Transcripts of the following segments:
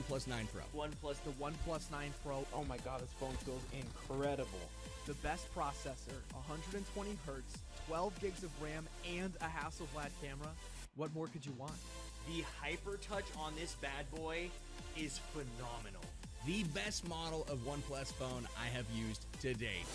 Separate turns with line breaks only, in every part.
OnePlus 9 Pro.
The OnePlus 9 Pro. Oh my god, this phone feels incredible. The best processor, 120 hertz, 12 gigs of RAM, and a Hasselblad camera. What more could you want?
The HyperTouch on this bad boy is phenomenal.
The best model of OnePlus phone I have used to date.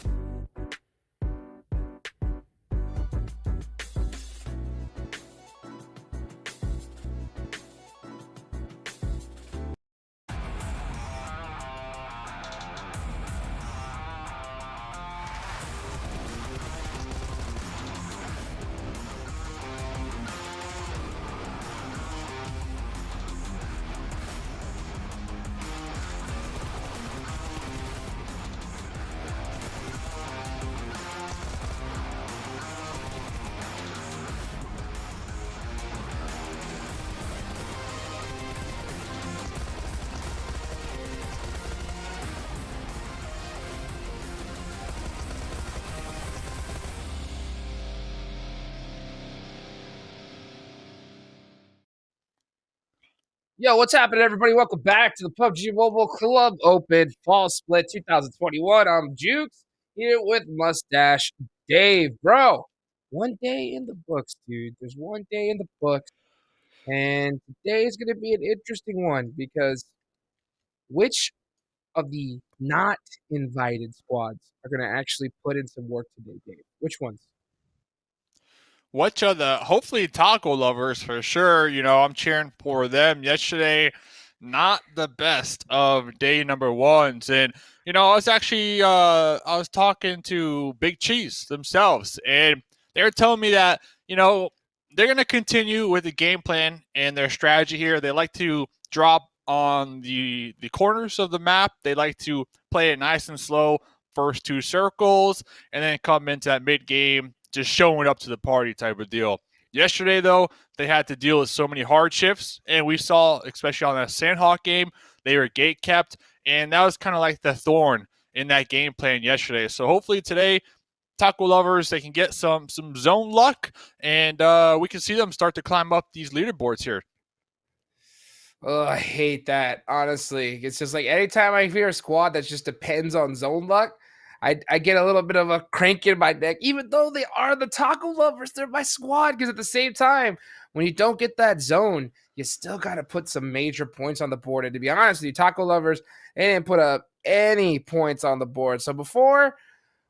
Yo, what's happening, everybody? Welcome back to the PUBG Mobile Club Open Fall Split 2021. I'm Jukes here with Mustache Dave. Bro, one day in the books, dude. There's one day in the books. And today is going to be an interesting one because which of the not invited squads are going to actually put in some work today, Dave? Which ones?
Which of the, hopefully TacoLovers for sure. You know, I'm cheering for them. Yesterday, not the best of day number ones. And, you know, I was talking to Big Cheese themselves, and they were telling me that, you know, they're going to continue with the game plan and their strategy here. They like to drop on the corners of the map. They like to play it nice and slow, first two circles, and then come into that mid game, just showing up to the party type of deal. Yesterday, though, they had to deal with so many hardships, and we saw, especially on that Sanhok game, they were gate kept, and that was kind of like the thorn in that game plan yesterday. So hopefully today, TacoLovers, they can get some zone luck, and we can see them start to climb up these leaderboards here.
Oh, I hate that, honestly. It's just like anytime I hear a squad that just depends on zone luck, I get a little bit of a crank in my neck, even though they are the TacoLovers. They're my squad, because at the same time, when you don't get that zone, you still got to put some major points on the board. And to be honest with you, TacoLovers, they didn't put up any points on the board. So before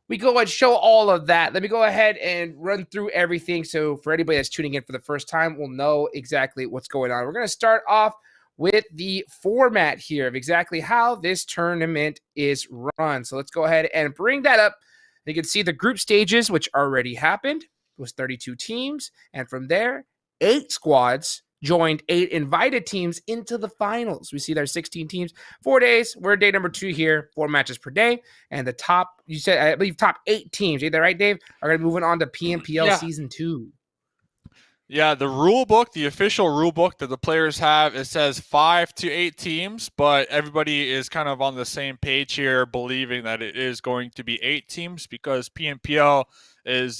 we go and show all of that, let me go ahead and run through everything. So for anybody that's tuning in for the first time, we'll know exactly what's going on. We're going to start off with the format here of exactly how this tournament is run. So let's go ahead and bring that up. You can see the group stages, which already happened. It was 32 teams. And from there, 8 squads joined 8 invited teams into the finals. We see there's 16 teams, 4 days. We're day number 2 here, 4 matches per day. And the top, you said, I believe top 8 teams, is that right, Dave? Are going to be moving on to PMPL Season 2.
Yeah, the rule book, the official rule book that the players have, it says 5 to 8 teams, but everybody is kind of on the same page here, believing that it is going to be 8 teams because PMPL is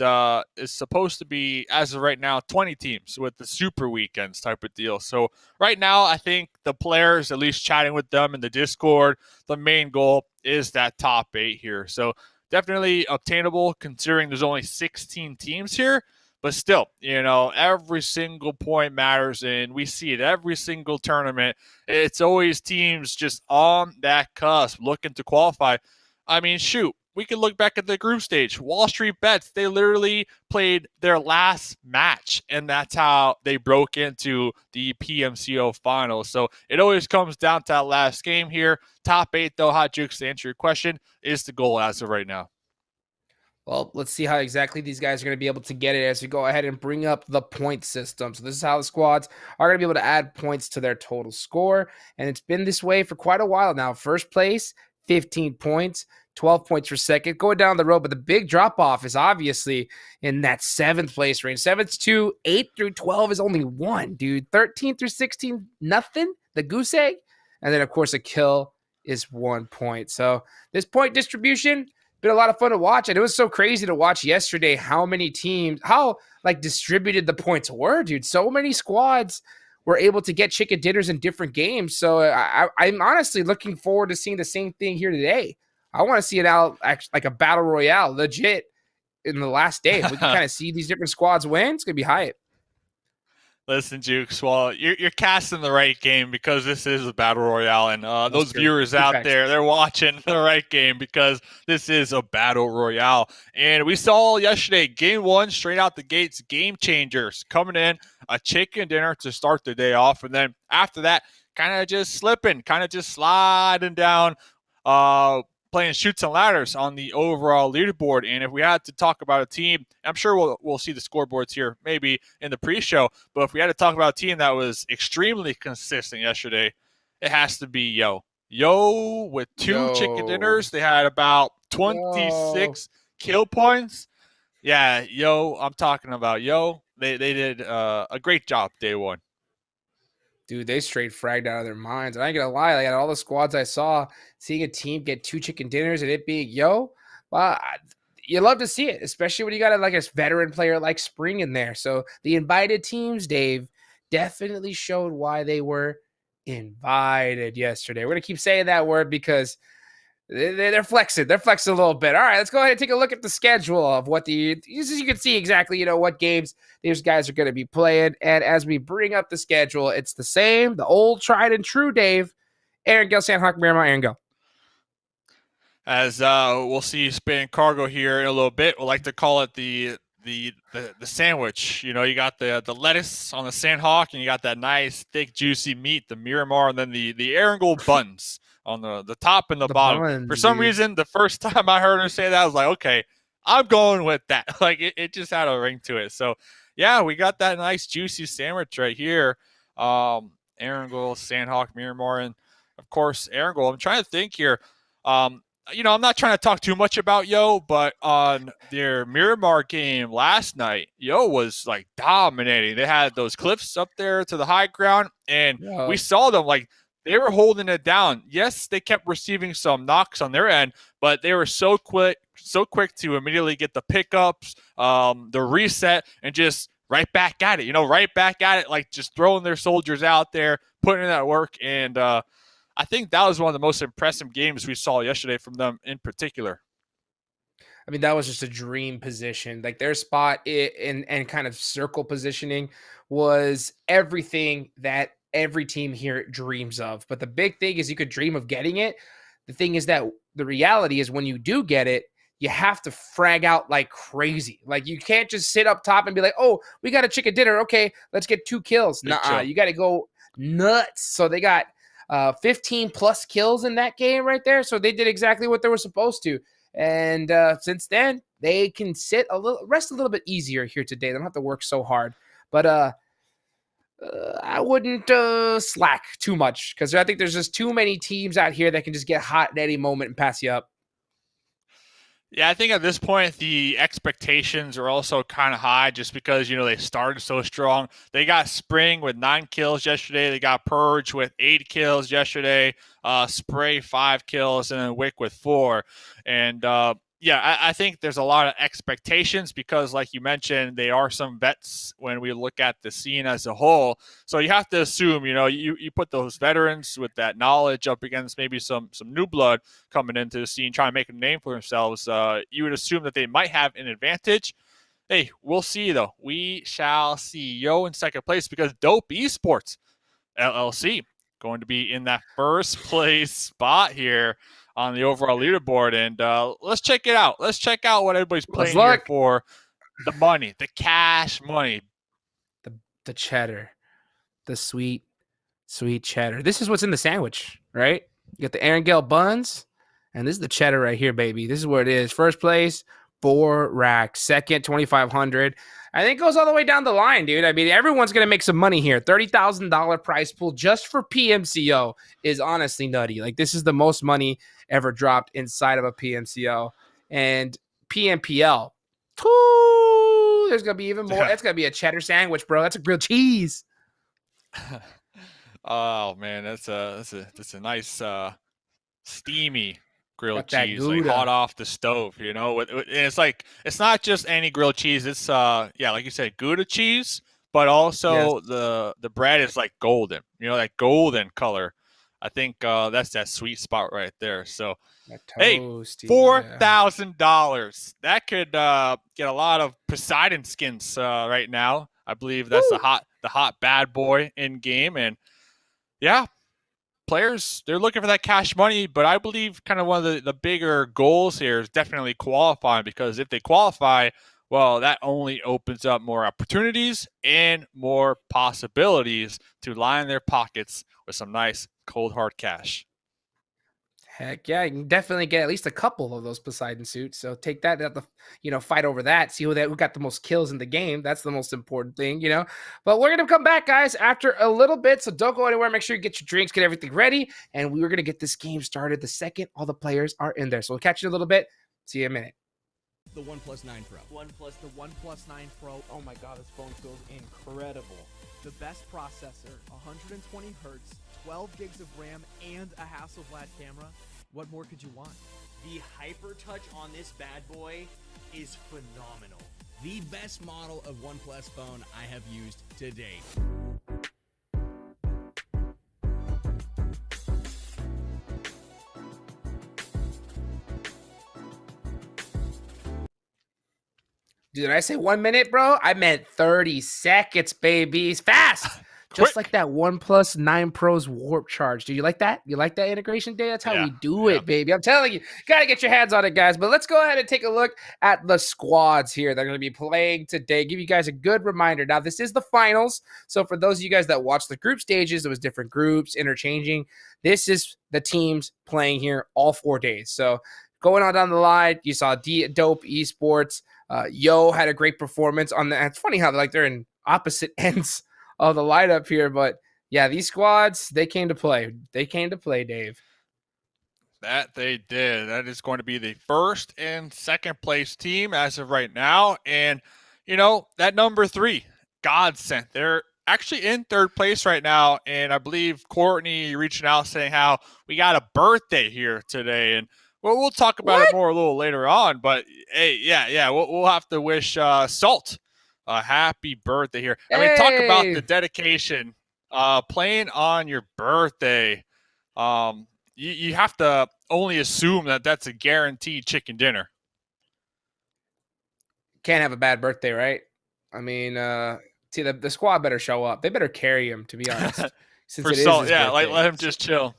supposed to be, as of right now, 20 teams with the super weekends type of deal. So right now, I think the players, at least chatting with them in the Discord, the main goal is that top 8 here. So definitely obtainable considering there's only 16 teams here. But still, you know, every single point matters, and we see it every single tournament. It's always teams just on that cusp looking to qualify. I mean, shoot, we can look back at the group stage. WallStreetBets, they literally played their last match, and that's how they broke into the PMCO finals. So it always comes down to that last game here. Top 8, though, Hot Jukes, to answer your question, is the goal as of right now.
Well, let's see how exactly these guys are going to be able to get it as we go ahead and bring up the point system. So this is how the squads are going to be able to add points to their total score. And it's been this way for quite a while now. First place, 15 points, 12 points for second, going down the road. But the big drop-off is obviously in that 7th place range. 7's 2, 8 through 12 is only 1, dude. 13 through 16, nothing. The goose egg. And then, of course, a kill is 1 point. So this point distribution, been a lot of fun to watch, and it was so crazy to watch yesterday how many teams, how like distributed the points were, dude. So many squads were able to get chicken dinners in different games. So I'm honestly looking forward to seeing the same thing here today. I want to see it out like a battle royale, legit, in the last day. If we can kind of see these different squads win, it's gonna be hype.
Listen, Jukes, well, you're casting the right game because this is a battle royale, and those
true.
viewers
Good
out
facts.
there, they're watching the right game because this is a battle royale. And we saw yesterday, game one, straight out the gates, GameChangers coming in, a chicken dinner to start the day off, and then after that, kind of just slipping, kind of just sliding down, playing shoots and ladders on the overall leaderboard. And if we had to talk about a team, I'm sure we'll see the scoreboards here maybe in the pre-show, but if we had to talk about a team that was extremely consistent yesterday, it has to be Yo with two chicken dinners. They had about 26 kill points. Yeah, I'm talking about They did a great job day one.
Dude, they straight fragged out of their minds. And I ain't gonna lie, like, out of all the squads I saw, seeing a team get 2 chicken dinners and it being well, you love to see it, especially when you got a veteran player like Spring in there. So the invited teams, Dave, definitely showed why they were invited yesterday. We're gonna keep saying that word because they're flexing. They're flexing a little bit. All right, let's go ahead and take a look at the schedule of what you can see exactly, what games these guys are going to be playing. And as we bring up the schedule, it's the same, the old tried and true, Dave. Erangel, Sanhok, Miramar, Erangel.
As we'll see spin cargo here in a little bit. We'll like to call it the sandwich. You got the lettuce on the Sanhok, and you got that nice, thick, juicy meat, the Miramar, and then the Erangel buns on the top and the bottom.
Buns,
for some reason, the first time I heard her say that, I was like, okay, I'm going with that. Like, it just had a ring to it. So, yeah, we got that nice, juicy sandwich right here. Erangel, Sanhok, Miramar, and, of course, Erangel. I'm trying to think here. I'm not trying to talk too much about but on their Miramar game last night, was, like, dominating. They had those cliffs up there to the high ground, and we saw them, like, they were holding it down. Yes, they kept receiving some knocks on their end, but they were so quick to immediately get the pickups, the reset, and just right back at it. Right back at it, like just throwing their soldiers out there, putting in that work. And I think that was one of the most impressive games we saw yesterday from them in particular.
I mean, that was just a dream position. Like, their spot and kind of circle positioning was everything that every team here dreams of. But the big thing is you could dream of getting it. The thing is that the reality is when you do get it, you have to frag out like crazy. Like, you can't just sit up top and be like, oh, we got a chicken dinner. Okay, let's get 2 kills. Nuh-uh, you got to go nuts. So they got 15 plus kills in that game right there. So they did exactly what they were supposed to. And since then, they can rest a little bit easier here today. They don't have to work so hard. But I wouldn't slack too much because I think there's just too many teams out here that can just get hot at any moment and pass you up.
Yeah, I think at this point, the expectations are also kind of high just because, they started so strong. They got Spring with 9 kills yesterday. They got Purge with 8 kills yesterday. Spray 5 kills, and then Wick with 4. And, I think there's a lot of expectations because, like you mentioned, they are some vets when we look at the scene as a whole. So you have to assume, you put those veterans with that knowledge up against maybe some new blood coming into the scene, trying to make a name for themselves. You would assume that they might have an advantage. Hey, we'll see, though. We shall see. In second place because DOWN Esports LLC going to be in that first place spot here on the overall leaderboard. And let's check it out. Let's check out what everybody's playing here for. The money, the cash money.
The cheddar. The sweet, sweet cheddar. This is what's in the sandwich, right? You got the Erangel buns, and this is the cheddar right here, baby. This is where it is. First place, 4 racks. Second, 2,500. I think it goes all the way down the line, dude. I mean, everyone's going to make some money here. $30,000 prize pool just for PMCO is honestly nutty. Like, this is the most money ever dropped inside of a PMCO. And PMPL, there's going to be even more. That's going to be a cheddar sandwich, bro. That's a grilled cheese.
Oh, man, that's a nice steamy grilled cheese, like hot off the stove, and it's like, it's not just any grilled cheese. It's like you said, Gouda cheese, but also the bread is like golden, that golden color. I think that's that sweet spot right there. So, hey, $4,000. That could get a lot of Poseidon skins right now. I believe that's the hot bad boy in game, and yeah, players, they're looking for that cash money. But I believe kind of one of the bigger goals here is definitely qualifying, because if they qualify, well, that only opens up more opportunities and more possibilities to line their pockets with some nice cold hard cash.
Heck yeah, you can definitely get at least a couple of those Poseidon suits. So take that, fight over that. See who got the most kills in the game. That's the most important thing, But we're gonna come back, guys, after a little bit. So don't go anywhere. Make sure you get your drinks, get everything ready, and we're gonna get this game started the second all the players are in there. So we'll catch you in a little bit. See you in a minute.
The OnePlus 9 Pro.
The OnePlus 9 Pro. Oh my God, this phone feels incredible. The best processor, 120 hertz, 12 gigs of RAM, and a Hasselblad camera. What more could you want?
The hyper touch on this bad boy is phenomenal.
The best model of OnePlus phone I have used to date.
Did I say 1 minute, bro? I meant 30 seconds, baby. It's fast. Just like that OnePlus 9 Pro's warp charge. Do you like that? You like that integration, Dave? That's how we do it, baby. I'm telling you, got to get your hands on it, guys. But let's go ahead and take a look at the squads here that are going to be playing today. Give you guys a good reminder. Now, this is the finals. So for those of you guys that watched the group stages, it was different groups interchanging. This is the teams playing here all 4 days. So going on down the line, you saw Dope Esports. Yo had a great performance on that. It's funny how they're in opposite ends of the lineup here, but yeah, these squads, they came to play. They came to play, Dave.
That they did. That is going to be the first and second place team as of right now. And, that number 3, GODSENT, they're actually in third place right now. And I believe Courtney reaching out saying how we got a birthday here today. And we'll talk about it more a little later on. But, hey, yeah, we'll have to wish Salt a happy birthday here. I mean, talk about the dedication, playing on your birthday. You have to only assume that that's a guaranteed chicken dinner.
Can't have a bad birthday, right? I mean, see, the squad better show up. They better carry him, to be honest.
For Salt, let him just chill.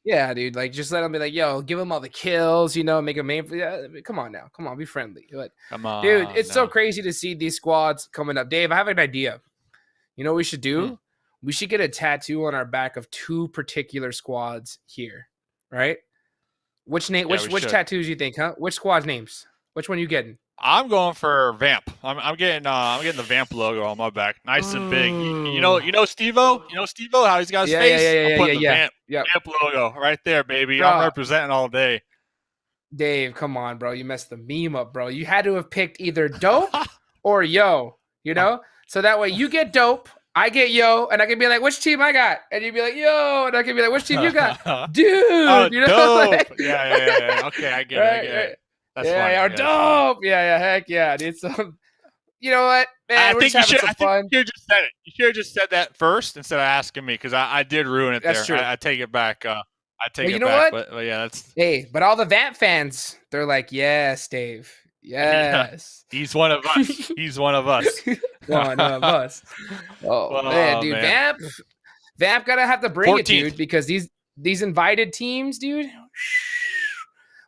Yeah, dude, just let him be like, yo, give him all the kills, make him main. Come on now. Come on, be friendly. But, come on. Dude, it's so crazy to see these squads coming up. Dave, I have an idea. You know what we should do? We should get a tattoo on our back of 2 particular squads here, right? Which tattoos you think, huh? Which squad's names? Which one you getting?
I'm going for Vamp. I'm getting the Vamp logo on my back, nice and big. You know Steve-O? How he's got his face? I'm putting the Vamp logo right there, baby. Bro, I'm representing all day.
Dave, come on, bro. You messed the meme up, bro. You had to have picked either Dope or Yo. So that way you get Dope, I get Yo, and I can be like, which team I got? And you'd be like, Yo, and I can be like, which team you got? Dude,
Dope. Yeah. Okay, I get it. That's funny.
Or Dope. Yeah, heck yeah, dude. So, you know what, man?
I think you should have just said it. You should have just said that first instead of asking me, because I did ruin it.
That's
there.
True.
I take it back. I take
it
back.
What?
But yeah, that's.
Hey, but all the Vamp fans, they're like, yes, Dave. Yes.
Yeah, he's one of us. He's one of us.
One of us. Oh man, dude, man. Vamp gotta have to bring 14th. It, dude, because these invited teams, dude.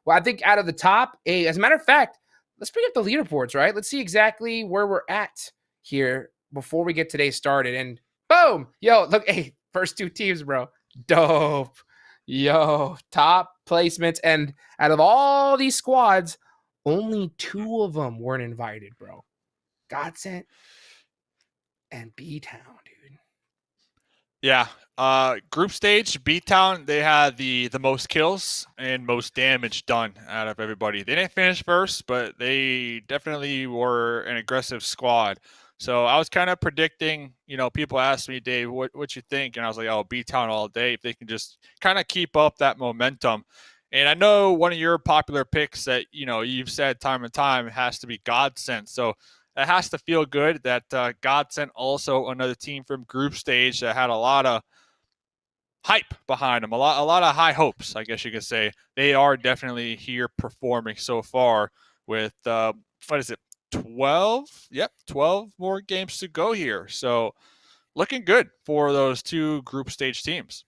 Well, I think out of the top 8, as a matter of fact, let's bring up the leaderboards, right? Let's see exactly where we're at here before we get today started. And boom, yo, look, hey, first 2 teams, bro. Dope. Yo, top placements. And out of all these squads, only 2 of them weren't invited, bro. GODSENT and BTOWN, dude.
Yeah. Group stage, BTOWN, they had the most kills and most damage done out of everybody. They didn't finish first, but they definitely were an aggressive squad. So I was kind of predicting, people asked me, Dave, what you think? And I was like, oh, BTOWN all day. If they can just kind of keep up that momentum. And I know one of your popular picks that, you've said time and time has to be GODSENT. So it has to feel good that GODSENT, also another team from group stage that had a lot of hype behind them, a lot of high hopes, I guess you could say. They are definitely here performing so far with, 12? Yep, 12 more games to go here. So looking good for those two group stage teams.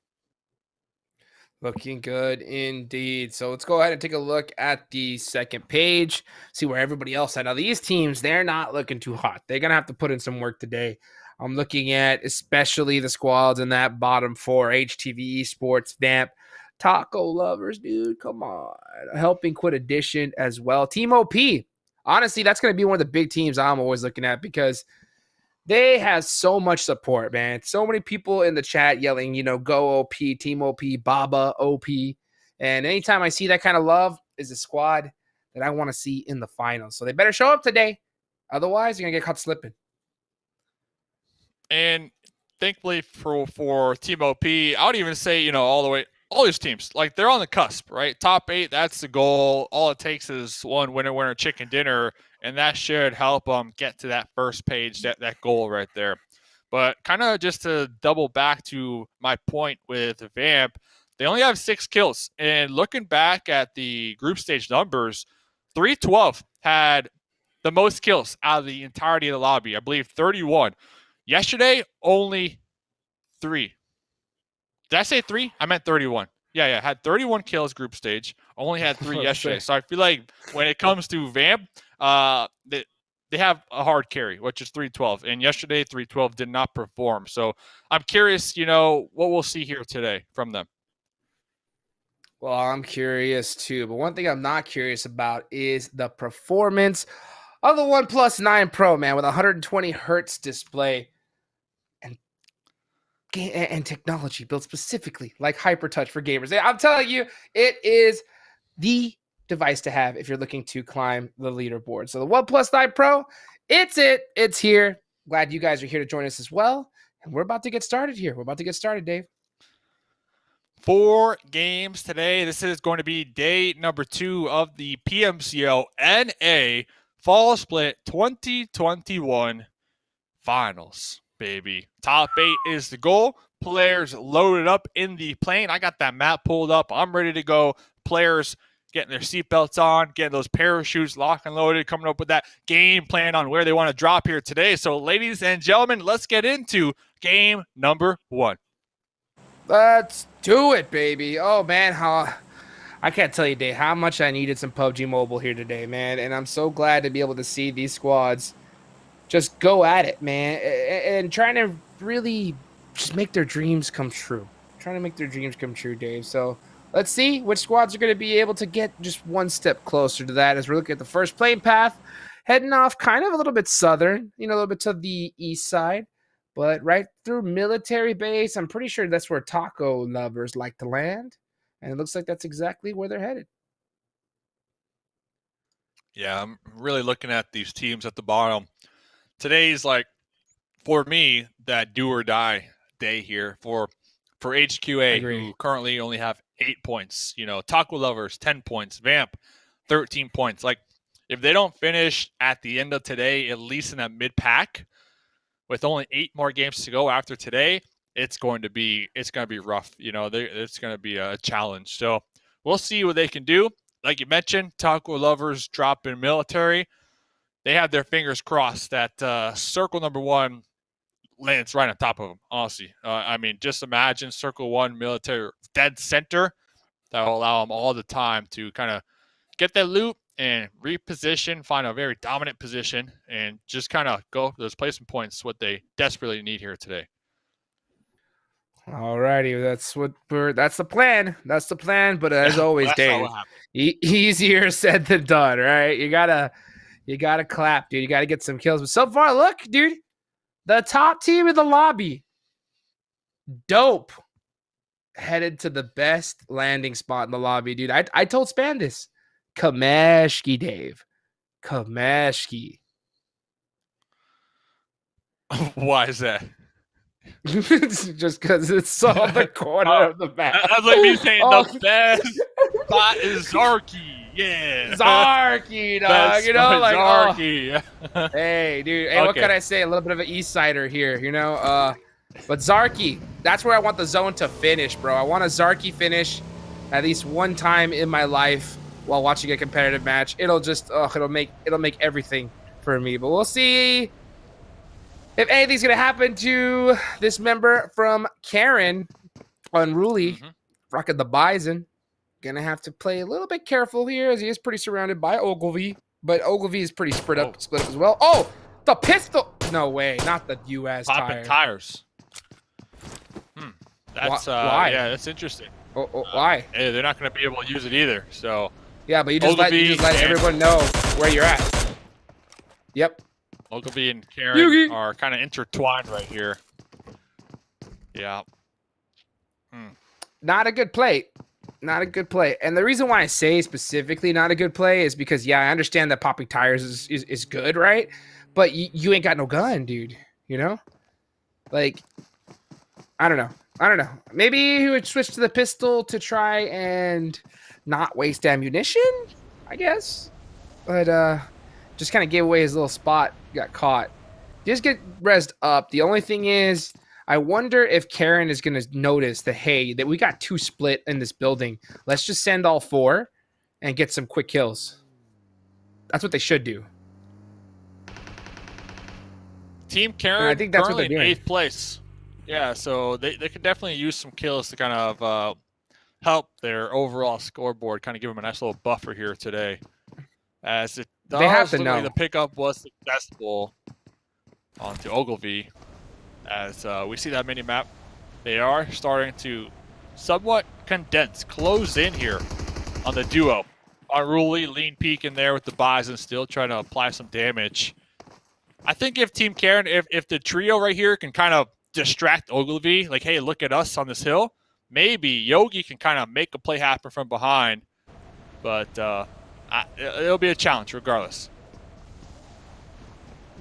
Looking good indeed. So let's go ahead and take a look at the second page, see where everybody else at. Now, these teams, they're not looking too hot. They're going to have to put in some work today. I'm looking at especially the squads in that bottom four: HTV Esports, Vamp, TacoLovers, dude, come on. Helping Quit Edition as well. Team OP. Honestly, that's going to be one of the big teams I'm always looking at because they have so much support, man. So many people in the chat yelling, go OP, Team OP, Baba OP. And anytime I see that kind of love is a squad that I want to see in the finals. So they better show up today. Otherwise, you're going to get caught slipping.
And thankfully for Team OP, I would even say, all the way, all these teams, like they're on the cusp, right? Top 8, that's the goal. All it takes is one winner chicken dinner, and that should help them get to that first page, that goal right there. But kind of just to double back to my point with Vamp, they only have 6 kills. And looking back at the group stage numbers, 312 had the most kills out of the entirety of the lobby. I believe 31. Yesterday, only 3. Did I say 3? I meant 31. Yeah, had 31 kills group stage. Only had 3 yesterday. So I feel like when it comes to Vamp, they have a hard carry, which is 312. And yesterday, 312 did not perform. So I'm curious, what we'll see here today from them.
Well, I'm curious too. But one thing I'm not curious about is the performance of the OnePlus 9 Pro, man, with 120 hertz display and technology built specifically like HyperTouch for gamers. I'm telling you, it is the device to have if you're looking to climb the leaderboard. So the OnePlus 9 Pro, it's here. Glad you guys are here to join us as well. And we're about to get started here. We're about to get started, Dave.
4 games today. This is going to be day number 2 of the PMCO NA Fall Split 2021 Finals, baby. Top 8 is the goal. Players loaded up in the plane. I got that map pulled up. I'm ready to go. Players getting their seatbelts on, getting those parachutes locked and loaded, coming up with that game plan on where they want to drop here today. So, ladies and gentlemen, let's get into game number 1.
Let's do it, baby. Oh, man, I can't tell you, Dave, how much I needed some PUBG Mobile here today, man. And I'm so glad to be able to see these squads just go at it, man, and trying to really just make their dreams come true. Trying to make their dreams come true, Dave. So let's see which squads are going to be able to get just one step closer to that as we're looking at the first plane path, heading off kind of a little bit southern, a little bit to the east side, but right through military base. I'm pretty sure that's where TacoLovers like to land, and it looks like that's exactly where they're headed.
Yeah, I'm really looking at these teams at the bottom. Today's, like, for me, that do or die day here for HQA, who currently only have 8 points. TacoLovers 10 points, Vamp 13 points. Like, if they don't finish at the end of today, at least in that mid pack, with only 8 more games to go after today, it's going to be rough. It's going to be a challenge. So we'll see what they can do. Like you mentioned, TacoLovers drop in military. They have their fingers crossed that circle number 1 lands right on top of them, honestly. I mean, just imagine circle 1 military dead center. That will allow them all the time to kind of get that loot and reposition, find a very dominant position, and just kind of go for those placement points, what they desperately need here today.
All righty, that's the plan. That's the plan. But as always, Dave, easier said than done, right? You gotta clap, dude. You gotta get some kills. But so far, look, dude, the top team in the lobby, dope, headed to the best landing spot in the lobby, dude. I told Span this. Kameshki, Dave. Kameshki.
Why is that?
Just because it's on the corner of the map.
That's like me saying the best spot is Zarky. Yeah.
Zarky, dog.
That's
You know,
my
like,
Zarky.
oh. Hey, dude. Hey, what
Okay.
can I say? A little bit of an East Sider here, you know? But Zarky, that's where I want the zone to finish, bro. I want a Zarky finish at least one time in my life while watching a competitive match. It'll just, it'll make everything for me. But we'll see if anything's gonna happen to this member from Karen, Unruly, rocking the Bison. Gonna have to play a little bit careful here as he is pretty surrounded by Ogilvy. But Ogilvy is pretty split up as well. Oh, the pistol! No way, not the US
Popping
tire.
tires. That's
why?
Yeah, that's interesting.
Why?
Hey, they're not going to be able to use it either. So
yeah, but you just let everyone know where you're at. Yep.
Ogilvy and Karen
Yugi
are kind of intertwined right here. Yeah.
Not a good play. Not a good play. And the reason why I say specifically not a good play is because, yeah, I understand that popping tires is good, right? But you ain't got no gun, dude. You know? Like, I don't know. Maybe he would switch to the pistol to try and not waste ammunition, I guess. But just kind of gave away his little spot, got caught. Just get rezzed up. The only thing is, I wonder if Karen is going to notice that, hey, that we got 2 split in this building. Let's just send all 4 and get some quick kills. That's what they should do.
Team Karen,
I think that's what
currently
they're
in
doing.
8th place. Yeah, so they could definitely use some kills to kind of help their overall scoreboard, kind of give them a nice little buffer here today. As it does
They have to
look
know.
like the pickup was successful onto Ogilvy. As we see that mini-map, they are starting to somewhat condense, close in here on the duo. Unruly, lean peek in there with the Bison, still trying to apply some damage. I think if Team Karen, if the trio right here can kind of distract Ogilvy, like, hey, look at us on this hill, maybe Yogi can kind of make a play happen from behind. But it'll be a challenge regardless.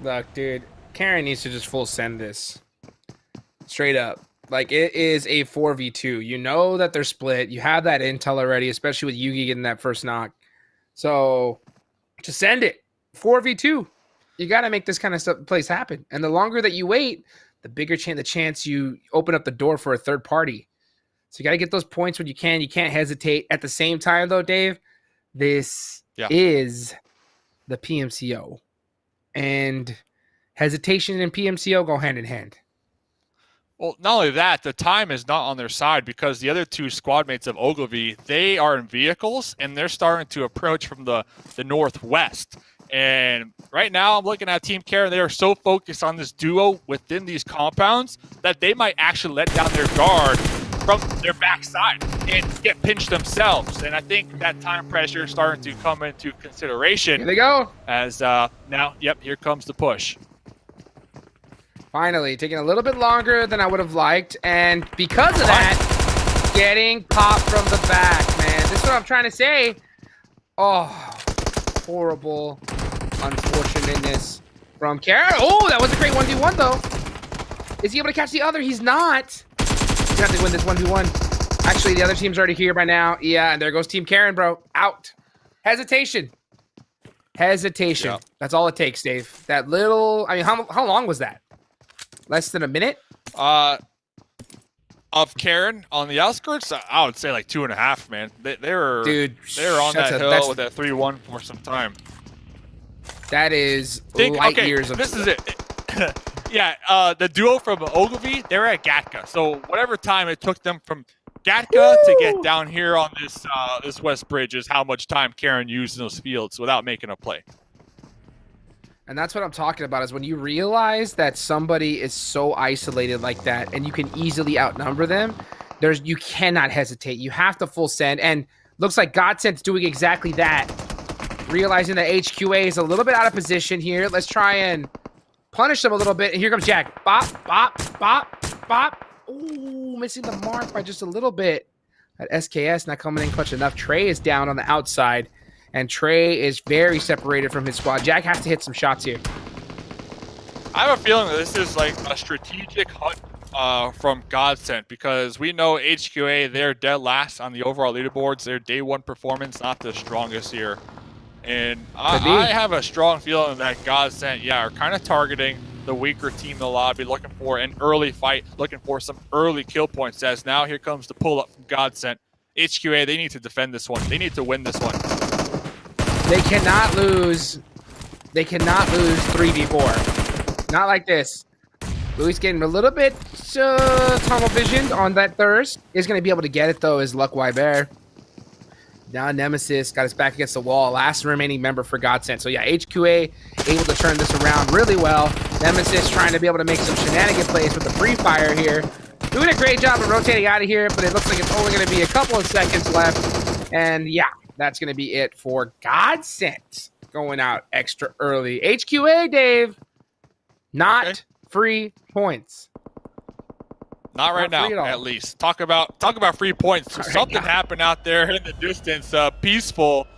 Look, dude, Karen needs to just full send this. Straight up. Like, it is a 4v2. You know that they're split. You have that intel already, especially with Yugi getting that first knock. So, just send it. 4v2. You got to make this kind of stuff plays happen. And the longer that you wait, the bigger the chance you open up the door for a third party. So, you got to get those points when you can. You can't hesitate. At the same time, though, Dave, this is the PMCO. And hesitation and PMCO go hand in hand.
Well, not only that, the time is not on their side because the other 2 squad mates of Ogilvy, they are in vehicles and they're starting to approach from the northwest. And right now I'm looking at Team Karen. They are so focused on this duo within these compounds that they might actually let down their guard from their backside and get pinched themselves. And I think that time pressure is starting to come into consideration.
Here they go.
As now, here comes the push.
Finally, taking a little bit longer than I would have liked. And because of that, getting popped from the back, man. This is what I'm trying to say. Oh, horrible unfortunateness from Karen. Oh, that was a great 1v1, though. Is he able to catch the other? He's not. He's going to have to win this 1v1. Actually, the other team's already here by now. Yeah, and there goes Team Karen, bro. Out. Hesitation. Hesitation. Yep. That's all it takes, Dave. That little... I mean, how long was that? Less than a minute?
Of Karen on the outskirts, I would say like 2.5, man. They were on that hill with that 3-1 for some time.
That is light years of...
This is it. Yeah, the duo from Ogilvy, they were at Gatka. So whatever time it took them from Gatka to get down here on this west bridge is how much time Karen used in those fields without making a play.
And that's what I'm talking about, is when you realize that somebody is so isolated like that and you can easily outnumber them, you cannot hesitate. You have to full send. And looks like GODSENT's doing exactly that. Realizing that HQA is a little bit out of position here. Let's try and punish them a little bit. And here comes Jack. Bop, bop, bop, bop. Ooh, missing the mark by just a little bit. That SKS not coming in clutch enough. Trey is down on the outside. And Trey is very separated from his squad. Jack has to hit some shots here.
I have a feeling that this is like a strategic hunt from GODSENT, because we know HQA, they're dead last on the overall leaderboards. Their day one performance not the strongest here. And I have a strong feeling that GODSENT, are kind of targeting the weaker team in the lobby, looking for an early fight, looking for some early kill points. As now here comes the pull up from GODSENT. HQA, they need to defend this one. They need to win this one.
They cannot lose. They cannot lose 3v4. Not like this. Louis getting a little bit tunnel visioned on that thirst. Is going to be able to get it, though, is Luck Bear. Now Nemesis got his back against the wall. Last remaining member for GODSENT. So, yeah, HQA able to turn this around really well. Nemesis trying to be able to make some shenanigan plays with the free fire here. Doing a great job of rotating out of here, but it looks like it's only going to be a couple of seconds left. And, yeah, that's going to be it for GODSENT going out extra early. HQA, Dave, not free points.
Not right now, at least. Talk about free points. Something happened out there in the distance. Peaceful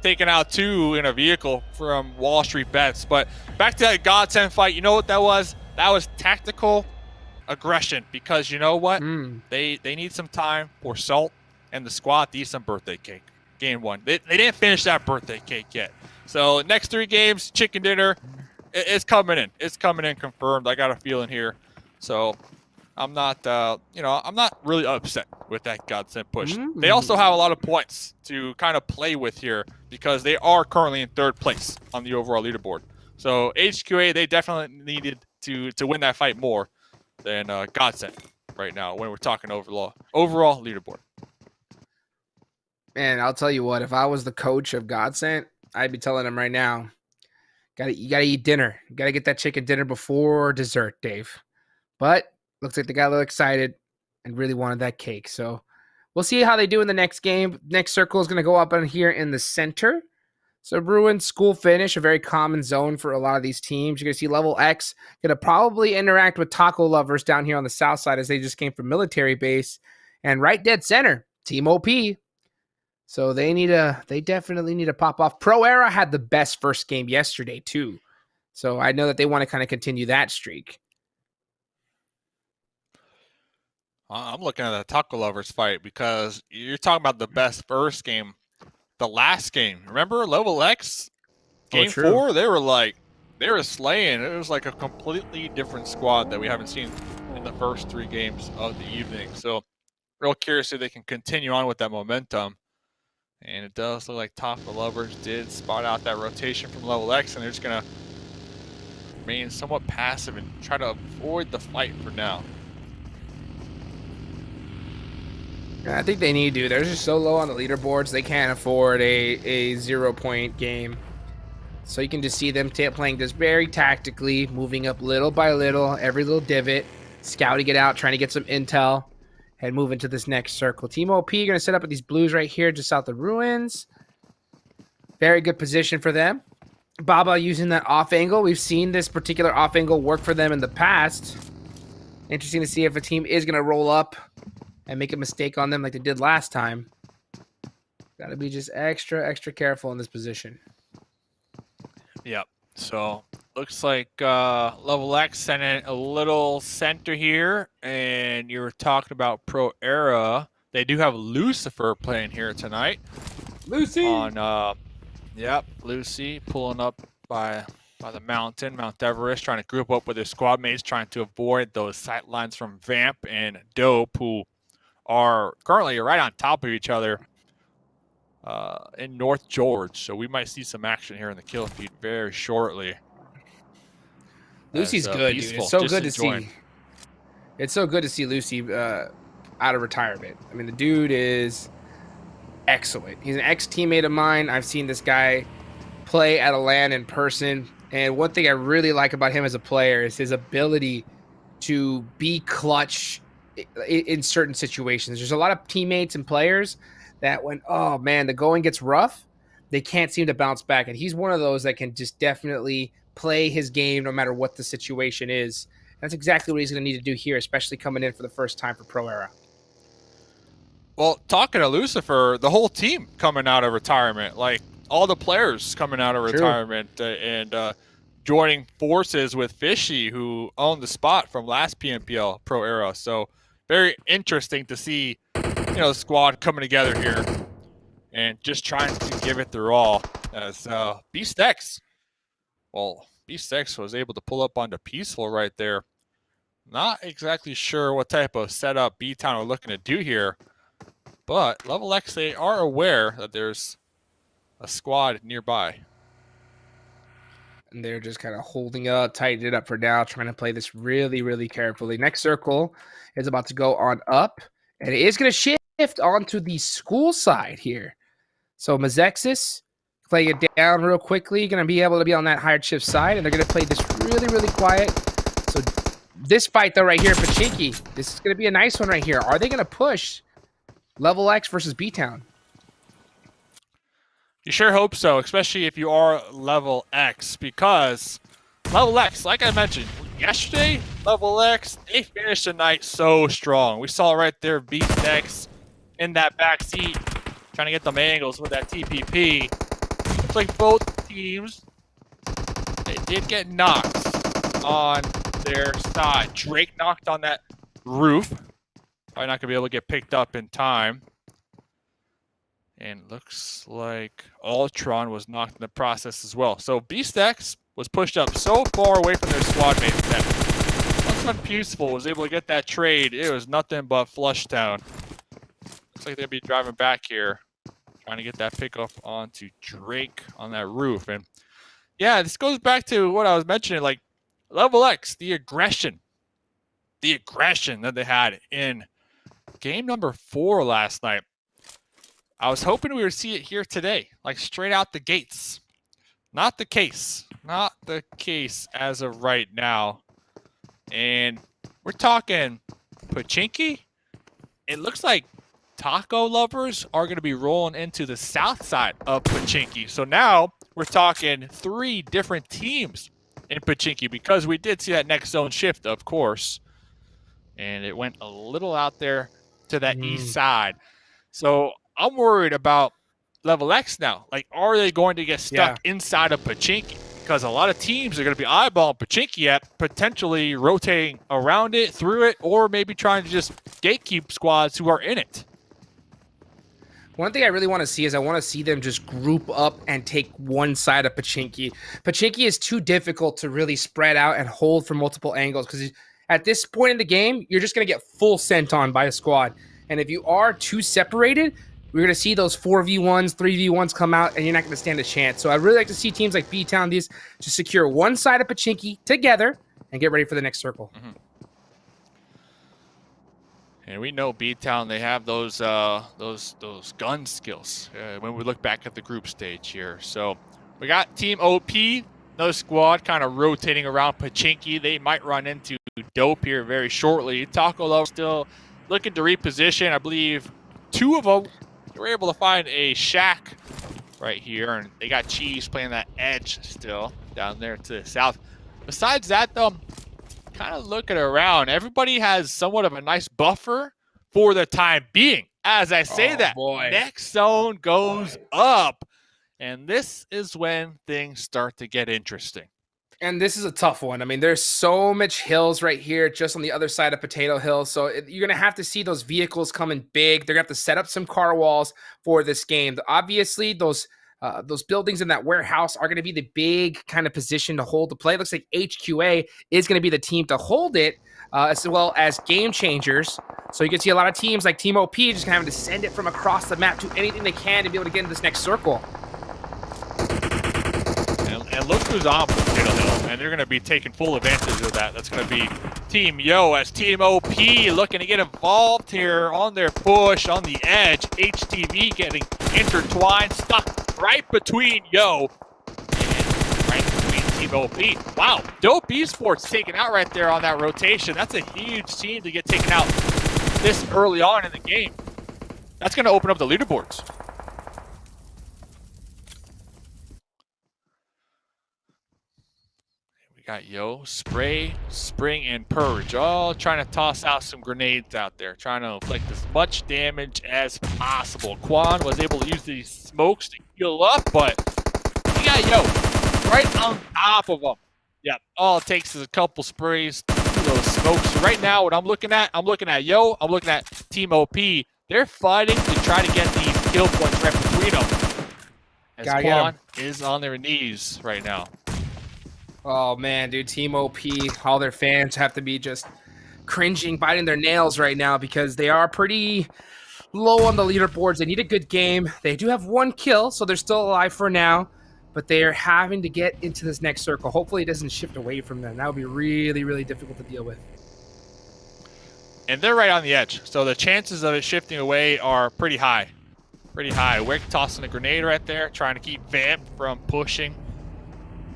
taking out 2 in a vehicle from WallStreetBets. But back to that GODSENT fight, you know what that was? That was tactical aggression, because you know what? They need some time for Salt and the squad to eat some birthday cake. Game 1. They didn't finish that birthday cake yet. So next 3 games, chicken dinner, it's coming in. It's coming in confirmed. I got a feeling here. So I'm not, I'm not really upset with that GODSENT push. They also have a lot of points to kind of play with here, because they are currently in 3rd place on the overall leaderboard. So HQA, they definitely needed to win that fight more than GODSENT right now when we're talking overall leaderboard.
Man, I'll tell you what, if I was the coach of GODSENT, I'd be telling them right now, you gotta eat dinner. You gotta get that chicken dinner before dessert, Dave. But looks like they got a little excited and really wanted that cake. So we'll see how they do in the next game. Next circle is going to go up in here in the center. So Bruin, school finish, a very common zone for a lot of these teams. You're going to see LeveLx going to probably interact with TacoLovers down here on the south side, as they just came from military base. And right dead center, Team OP. So they definitely need to pop off. Pro Era had the best first game yesterday too. So I know that they want to kind of continue that streak.
I'm looking at the TacoLovers fight, because you're talking about the best first game. The last game, remember LeveLx? Game 4, they were slaying. It was like a completely different squad that we haven't seen in the first 3 games of the evening. So real curious if they can continue on with that momentum. And it does look like TacoLovers did spot out that rotation from LeveLx, and they're just going to remain somewhat passive and try to avoid the fight for now.
I think they need to. They're just so low on the leaderboards, they can't afford a 0-point game. So you can just see them playing this very tactically, moving up little by little, every little divot, scouting it out, trying to get some intel, and move into this next circle. Team OP going to set up with these blues right here just south of ruins. Very good position for them. Baba using that off angle. We've seen this particular off angle work for them in the past. Interesting to see if a team is going to roll up and make a mistake on them like they did last time. Got to be just extra careful in this position.
Yep. So looks like LeveLx sent in a little center here, and you were talking about Pro Era. They do have Lucifer playing here tonight.
Lucy
on Lucy pulling up by the mountain, Mount Everest, trying to group up with his squad mates, trying to avoid those sight lines from Vamp and Dope, who are currently right on top of each other in North George. So we might see some action here in the kill feed very shortly.
Lucy's good, dude. It's so good to see. It's so good to see Lucy out of retirement. I mean, the dude is excellent. He's an ex-teammate of mine. I've seen this guy play at a LAN in person. And one thing I really like about him as a player is his ability to be clutch in certain situations. There's a lot of teammates and players that when, oh man, the going gets rough, they can't seem to bounce back. And he's one of those that can just definitely play his game no matter what the situation is. That's exactly what he's going to need to do here, especially coming in for the first time for Pro Era.
Well, talking to Lucifer, the whole team coming out of retirement, like all the players coming out of retirement, and joining forces with Fishy, who owned the spot from last PMPL Pro era. So very interesting to see, the squad coming together here and just trying to give it their all. As BeastX was able to pull up onto Peaceful right there. Not exactly sure what type of setup BTOWN are looking to do here, but LeveLx, they are aware that there's a squad nearby.
And they're just kind of holding up, tightening it up for now, trying to play this really, really carefully. Next circle is about to go on up, and it is going to shift onto the school side here. So Mezexis playing it down real quickly, going to be able to be on that higher shift side, and they're going to play this really, really quiet. So this fight, though, right here, Pachinki, this is going to be a nice one right here. Are they going to push LeveLx versus BTOWN?
You sure hope so, especially if you are LeveLx, because LeveLx, like I mentioned yesterday, LeveLx, they finished the night so strong. We saw right there BeastX in that back seat trying to get them angles with that TPP. Looks like both teams, they did get knocks on their side. Drake knocked on that roof. Probably not going to be able to get picked up in time. And looks like Ultron was knocked in the process as well. So BeastX was pushed up so far away from their squad mates that once when Peaceful was able to get that trade, it was nothing but flush town. Looks like they'll be driving back here, trying to get that pickup onto Drake on that roof. And yeah, this goes back to what I was mentioning, like LeveLx, the aggression that they had in game number 4 last night. I was hoping we would see it here today, like straight out the gates. Not the case. Not the case as of right now. And we're talking Pachinki. It looks like TacoLovers are going to be rolling into the south side of Pachinki. So now we're talking 3 different teams in Pachinki, because we did see that next zone shift, of course. And it went a little out there to that east side. So I'm worried about LeveLx now. Like, are they going to get stuck inside of Pachinki? Because a lot of teams are going to be eyeballing Pachinki at potentially rotating around it, through it, or maybe trying to just gatekeep squads who are in it.
One thing I really want to see is I want to see them just group up and take one side of Pachinki. Pachinki is too difficult to really spread out and hold from multiple angles, because at this point in the game, you're just going to get full sent on by a squad. And if you are too separated, we're going to see those 4v1s, 3v1s come out, and you're not going to stand a chance. So I'd really like to see teams like BTOWN these to secure one side of Pachinki together and get ready for the next circle.
And we know BTOWN, they have those gun skills when we look back at the group stage here. So we got Team OP, another squad kind of rotating around Pachinki. They might run into Dope here very shortly. TacoLovers still looking to reposition. I believe 2 of them were able to find a shack right here, and they got Cheese playing that edge still down there to the south. Besides that, though, kind of looking around, everybody has somewhat of a nice buffer for the time being. As I say next zone goes up, and this is when things start to get interesting.
And this is a tough one. I mean, there's so much hills right here just on the other side of Potato Hill. So you're going to have to see those vehicles coming big. They're going to have to set up some car walls for this game. Obviously, those buildings in that warehouse are going to be the big kind of position to hold the play. It looks like HQA is going to be the team to hold it, as well as GameChangers. So you can see a lot of teams like Team OP just having to send it from across the map to anything they can to be able to get into this next circle.
And look who's on Potato Hill, and they're going to be taking full advantage of that. That's going to be Team Yo, as Team OP looking to get involved here on their push on the edge. HTV getting intertwined, stuck right between Yo and right between Team OP. Wow, Dope Esports taken out right there on that rotation. That's a huge team to get taken out this early on in the game. That's going to open up the leaderboards. Got Yo, Spray, Spring, and Purge all trying to toss out some grenades out there, trying to inflict as much damage as possible. Quan was able to use these smokes to heal up, but we got Yo right on top of him. Yeah, all it takes is a couple sprays to those smokes. So right now, what I'm looking at Yo, I'm looking at Team OP. They're fighting to try to get these kill points right between them. As Quan is on their knees right now.
Oh man, dude, Team OP, all their fans have to be just cringing, biting their nails right now because they are pretty low on the leaderboards. They need a good game. They do have 1 kill, so they're still alive for now. But they are having to get into this next circle. Hopefully it doesn't shift away from them. That would be really, really difficult to deal with.
And they're right on the edge, so the chances of it shifting away are pretty high. Pretty high. Wick tossing a grenade right there, trying to keep Vamp from pushing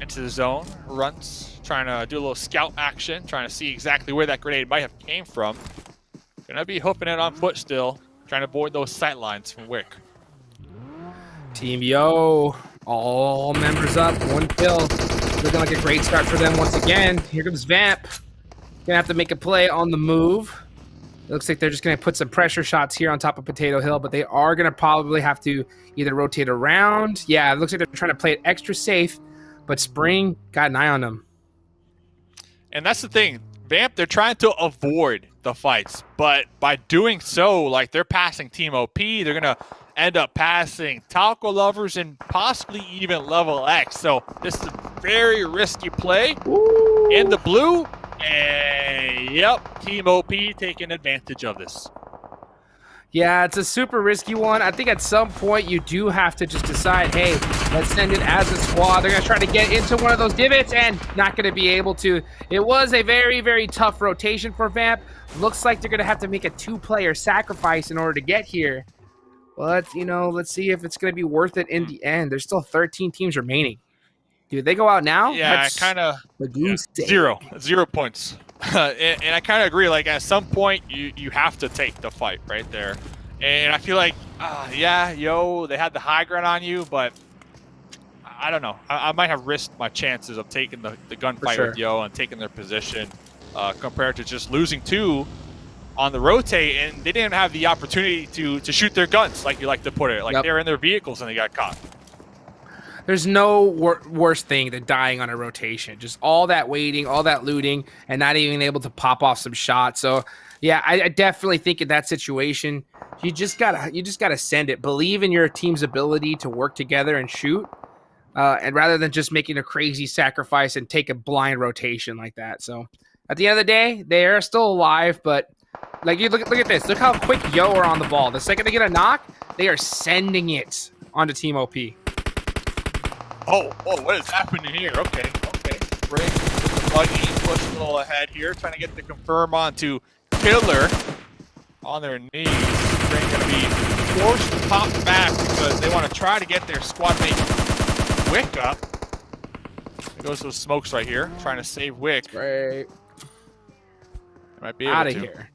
into the zone. Runs, trying to do a little scout action, trying to see exactly where that grenade might have came from. Gonna be hoofing it on foot still, trying to avoid those sight lines from Wick.
Team Yo, all members up, 1 kill. Looking like a great start for them once again. Here comes Vamp. Gonna have to make a play on the move. It looks like they're just gonna put some pressure shots here on top of Potato Hill, but they are gonna probably have to either rotate around. Yeah, it looks like they're trying to play it extra safe, but Spring got an eye on them.
And that's the thing. Vamp, they're trying to avoid the fights, but by doing so, like, they're passing Team OP, they're gonna end up passing TacoLovers and possibly even LeveLx. So this is a very risky play.
Ooh.
In the blue. And yep, Team OP taking advantage of this.
Yeah, it's a super risky one. I think at some point you do have to just decide, hey, let's send it as a squad. They're going to try to get into one of those divots and not going to be able to. It was a very, very tough rotation for Vamp. Looks like they're going to have to make a 2-player sacrifice in order to get here. But, you know, let's see if it's going to be worth it in the end. There's still 13 teams remaining. Dude, they go out now?
Yeah, I kind of... Zero points. and I kind of agree. Like, at some point, you have to take the fight right there. And I feel like, yeah, Yo, they had the high ground on you, but I don't know. I might have risked my chances of taking the gunfight with Yo and taking their position compared to just losing 2 on the rotate, and they didn't have the opportunity to shoot their guns, like you like to put it. Like, they were in their vehicles and they got caught.
There's no worse thing than dying on a rotation. Just all that waiting, all that looting, and not even able to pop off some shots. So, yeah, I definitely think in that situation, you just gotta send it. Believe in your team's ability to work together and shoot, and rather than just making a crazy sacrifice and take a blind rotation like that. So, at the end of the day, they are still alive, but like, you look at this. Look how quick Yo are on the ball. The second they get a knock, they are sending it onto Team OP.
Oh, what is happening here? Okay. Break with the buggy, push a little ahead here, trying to get the confirm onto Killer on their knees. They're going to be forced to pop back because they want to try to get their squad mate Wick up. There goes those smokes right here, trying to save Wick.
Right.
Might be able
out of here.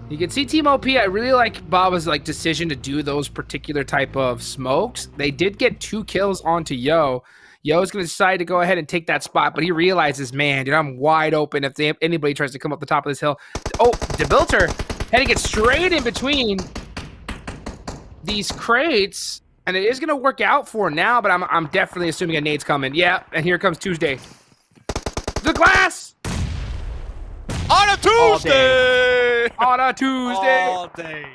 You can see Team OP, I really like Baba's decision to do those particular type of smokes. They did get 2 kills onto Yo. Yo's going to decide to go ahead and take that spot, but he realizes, man, dude, I'm wide open if anybody tries to come up the top of this hill. Oh, DeBilter heading it straight in between these crates, and it is going to work out for now, but I'm definitely assuming a nade's coming. Yeah, and here comes Tuesday. The glass!
On a Tuesday!
On a Tuesday!
All day.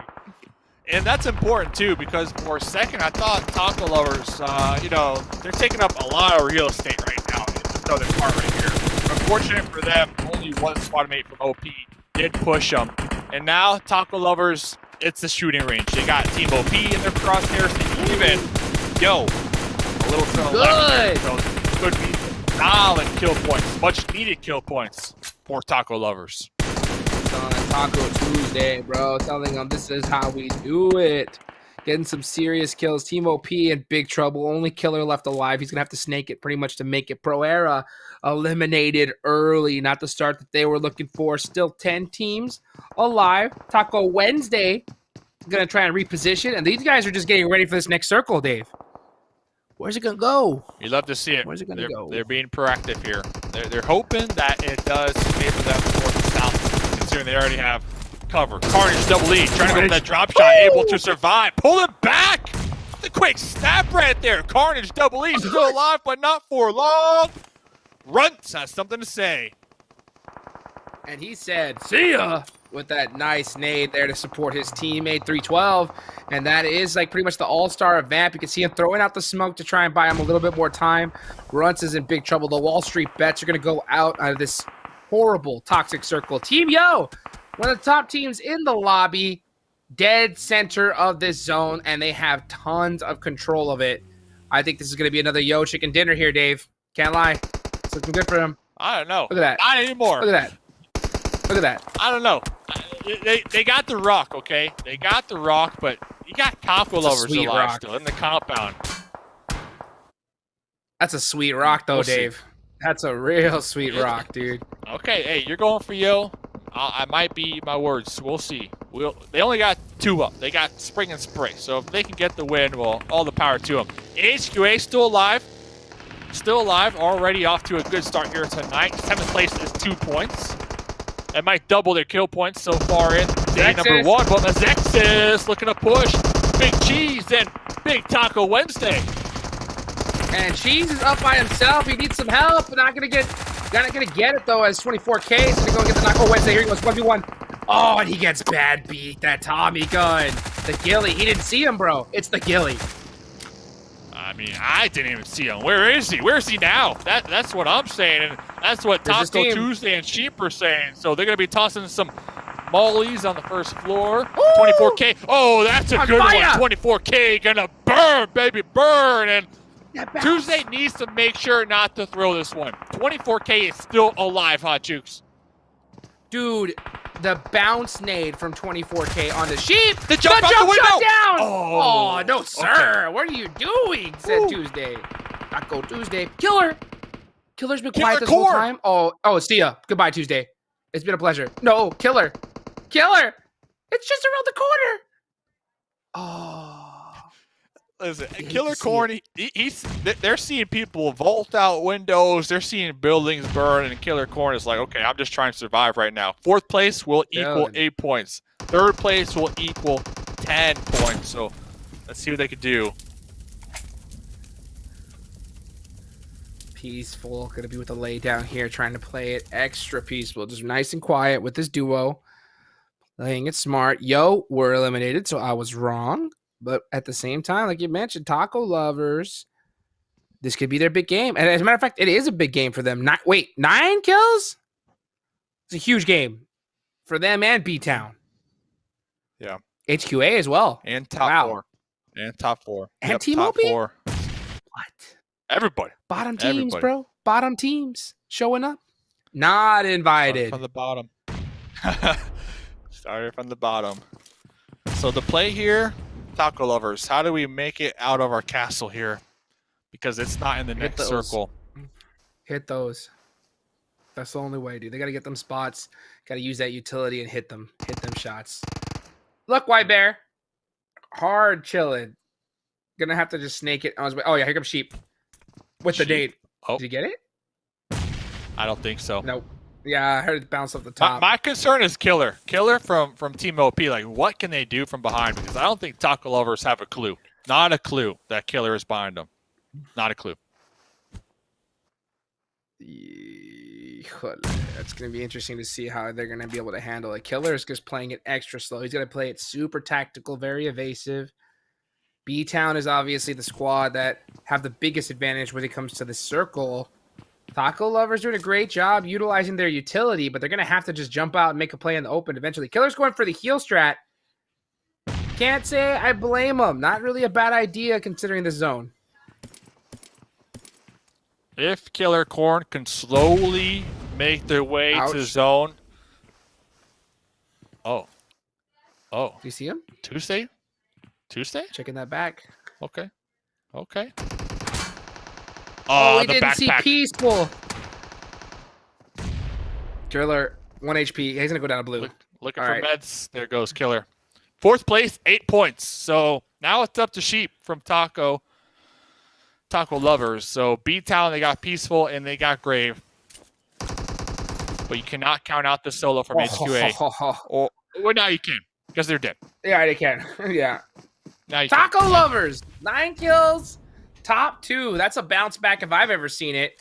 And that's important, too, because for a second, I thought TacoLovers, you know, they're taking up a lot of real estate right now in the southern part right here. Unfortunate for them, only one squad mate from OP did push them. And now, TacoLovers, it's a shooting range. They got Team OP in their crosshairs. Even, Yo, a little to the left. So could be solid kill points, much needed kill points for TacoLovers.
On Taco Tuesday, bro. Telling them this is how we do it. Getting some serious kills. Team OP in big trouble. Only killer left alive. He's going to have to snake it pretty much to make it. Pro Era eliminated early. Not the start that they were looking for. Still 10 teams alive. Taco Wednesday going to try and reposition. And these guys are just getting ready for this next circle, Dave. Where's it going to go?
You love to see it.
Where's it going to go?
They're being proactive here. They're hoping that it does favor them towards the south, considering they already have cover. Carnage double E, trying to go for that drop shot, able to survive. Pull it back! The quick snap right there. Carnage double E still alive, but not for long. Runts has something to say.
And he said, see ya, with that nice nade there to support his teammate, 312. And that is like pretty much the all-star of Vamp. You can see him throwing out the smoke to try and buy him a little bit more time. Runts is in big trouble. The WallStreetBets are going to go out of this horrible toxic circle. Team Yo, one of the top teams in the lobby, dead center of this zone, and they have tons of control of it. I think this is going to be another Yo chicken dinner here, Dave. Can't lie. It's looking good for him.
I don't know.
Look at that.
Not anymore.
Look at that. Look at that.
I don't know. They got the rock, okay? They got the rock, but you got TacoLovers alive
rock.
still in the compound.
That's a sweet rock, though,
We'll see.
Dave. That's a real sweet rock, dude.
Okay, hey, you're going for Yo. I might be my words. We'll see. They only got 2 up. They got Spring and Spray. So if they can get the win, well, all the power to them. HQA still alive. Still alive. Already off to a good start here tonight. 7th place is 2 points. That might double their kill points so far in day number 1. But Mezexis looking to push. Big Cheese and Big Taco Wednesday.
And Cheese is up by himself. He needs some help. Not gonna get it though. As 24K is gonna go get the Taco Wednesday. Here he goes, 1v1. Oh, and he gets bad beat. That Tommy gun, the ghillie. He didn't see him, bro. It's the ghillie.
I mean, I didn't even see him. Where is he? Where is he now? That's what I'm saying, and that's what Taco Tuesday and Sheep are saying. So they're gonna be tossing some mollies on the first floor.
Ooh!
24K. Oh, that's a good
fire!
one. 24K gonna burn, baby, burn. And Tuesday needs to make sure not to throw this one. 24K is still alive, Hot Jukes.
Dude, the bounce nade from 24K on the Sheep.
The jump out the window.
Shot down.
Oh,
no, sir.
okay.
What are you doing? Said Tuesday. Taco Tuesday. Killer. Killer's been quiet this whole time. Oh, see ya. Goodbye, Tuesday. It's been a pleasure. No, Killer. Killer. It's just around the corner. Oh.
Listen, Killer Corn, they're seeing people vault out windows. They're seeing buildings burn, and Killer Corn is like, okay, I'm just trying to survive right now. 4th place will equal 8 points. 3rd place will equal 10 points. So let's see what they can do.
Peaceful. Gonna be with the lay down here, trying to play it extra peaceful. Just nice and quiet with this duo. Playing it smart. Yo, we're eliminated, so I was wrong. But at the same time, like you mentioned, TacoLovers, this could be their big game. And as a matter of fact, it is a big game for them. 9 kills? It's a huge game for them and BTOWN.
Yeah.
HQA as well.
And top 4. And top 4.
And Team
top
OP?
4.
What?
Everybody.
Bottom teams, bro. Bottom teams showing up. Not invited.
Started from the bottom. Started from the bottom. So the play here, TacoLovers, how do we make it out of our castle here? Because it's not in the next circle.
Hit those. That's the only way, dude. They got to get them spots. Got to use that utility and hit them. Hit them shots. Look, White Bear. Hard chilling. Gonna have to just snake it on his way. Oh, yeah, here comes Sheep. With the date.
Oh.
Did you get it?
I don't think so.
Nope. Yeah, I heard it bounce off the top.
My concern is Killer. Killer from Team OP. Like, what can they do from behind? Because I don't think TacoLovers have a clue. Not a clue that Killer is behind them. Not a clue.
That's going to be interesting to see how they're going to be able to handle it. Killer is just playing it extra slow. He's going to play it super tactical, very evasive. BTOWN is obviously the squad that have the biggest advantage when it comes to the circle. TacoLovers doing a great job utilizing their utility, but they're going to have to just jump out and make a play in the open eventually. Killer's going for the heal strat. Can't say I blame him. Not really a bad idea considering the zone.
If Killer Corn can slowly make their way to zone. Oh. Do
you see him?
Tuesday?
Checking that back.
Okay.
Oh, he
the
didn't
backpack.
see peaceful. Killer, 1 HP. He's going to go down to blue.
Looking for meds. There goes Killer. 4th place, 8 points. So now it's up to Sheep from TacoLovers. So BTOWN, they got Peaceful and they got Grave. But you cannot count out the solo from HQA. Well, now you can, because they're dead.
Yeah, they can. Yeah.
Now you
TacoLovers, 9 kills, top 2. That's a bounce back if I've ever seen it.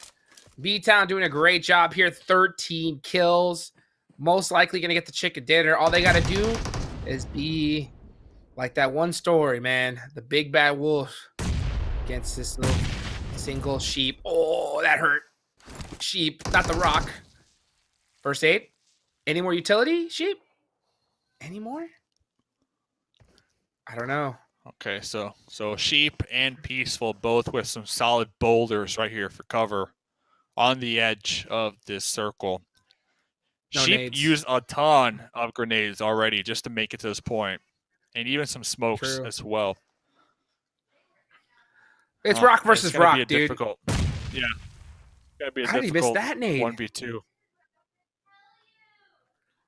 BTOWN doing a great job here. 13 kills. Most likely going to get the chicken dinner. All they got to do is be like that one story, man. The big bad wolf against this little single sheep. Oh, that hurt. Sheep, not the rock. First aid. Any more utility, sheep? Any more? I don't know.
Okay, so Sheep and Peaceful both with some solid boulders right here for cover on the edge of this circle.
No
Sheep
nades.
used a ton of grenades already just to make it to this point, and even some smokes
True.
as well.
It's rock versus
it's gonna
rock,
be a
dude.
difficult, yeah. Gotta be a
How did he miss
difficult
that nade?
1v2.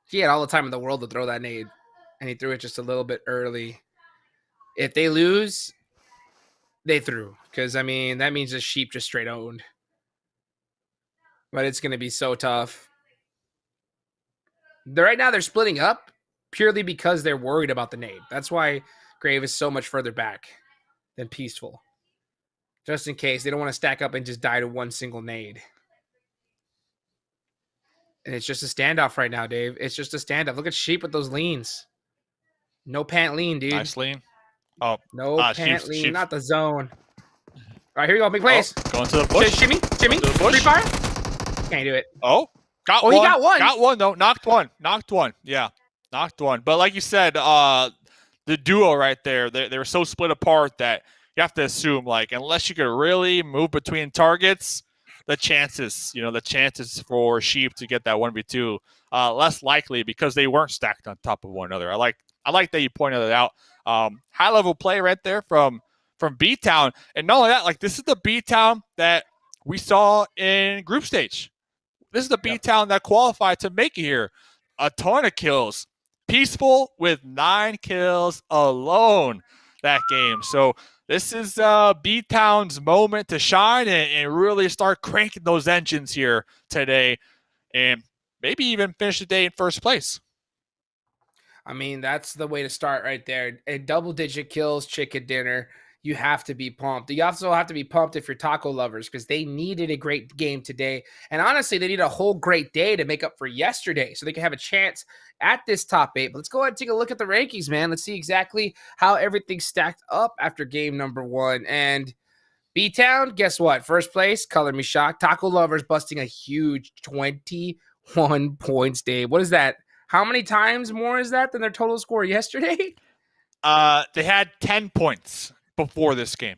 He had all the time in the world to throw that nade, and he threw it just a little bit early. If they lose, they threw. Because, I mean, that means the sheep just straight owned. But it's going to be so tough. Right now, they're splitting up purely because they're worried about the nade. That's why Grave is so much further back than Peaceful. Just in case. They don't want to stack up and just die to one single nade. And it's just a standoff right now, Dave. It's just a standoff. Look at Sheep with those leans. No pant lean, dude.
Nice lean. Oh,
No pant lean,
Sheep's.
not the zone. All right, here we go. Big plays.
Oh, going to the bush.
Shimmy.
Going to the bush.
Free fire. Can't do it.
Oh, got
Oh,
one.
he got one.
Got one, though. Knocked one. Yeah, knocked one. But like you said, the duo right there, they were so split apart that you have to assume, like, unless you could really move between targets, the chances for Sheep to get that 1v2 less likely because they weren't stacked on top of one another. I like that you pointed it out. High level play right there from BTOWN, and not only that, like, this is the BTOWN that we saw in group stage. This is the BTOWN that qualified to make it here. A ton of kills. Peaceful with 9 kills alone that game. So this is BTOWN's moment to shine and really start cranking those engines here today, and maybe even finish the day in first place.
I mean, that's the way to start right there. A double-digit kills, chicken dinner. You have to be pumped. You also have to be pumped if you're TacoLovers because they needed a great game today. And honestly, they need a whole great day to make up for yesterday so they can have a chance at this top 8. But let's go ahead and take a look at the rankings, man. Let's see exactly how everything stacked up after game number 1. And BTOWN, guess what? First place, color me shocked. TacoLovers busting a huge 21 points, Dave. What is that? How many times more is that than their total score yesterday?
They had 10 points before this game.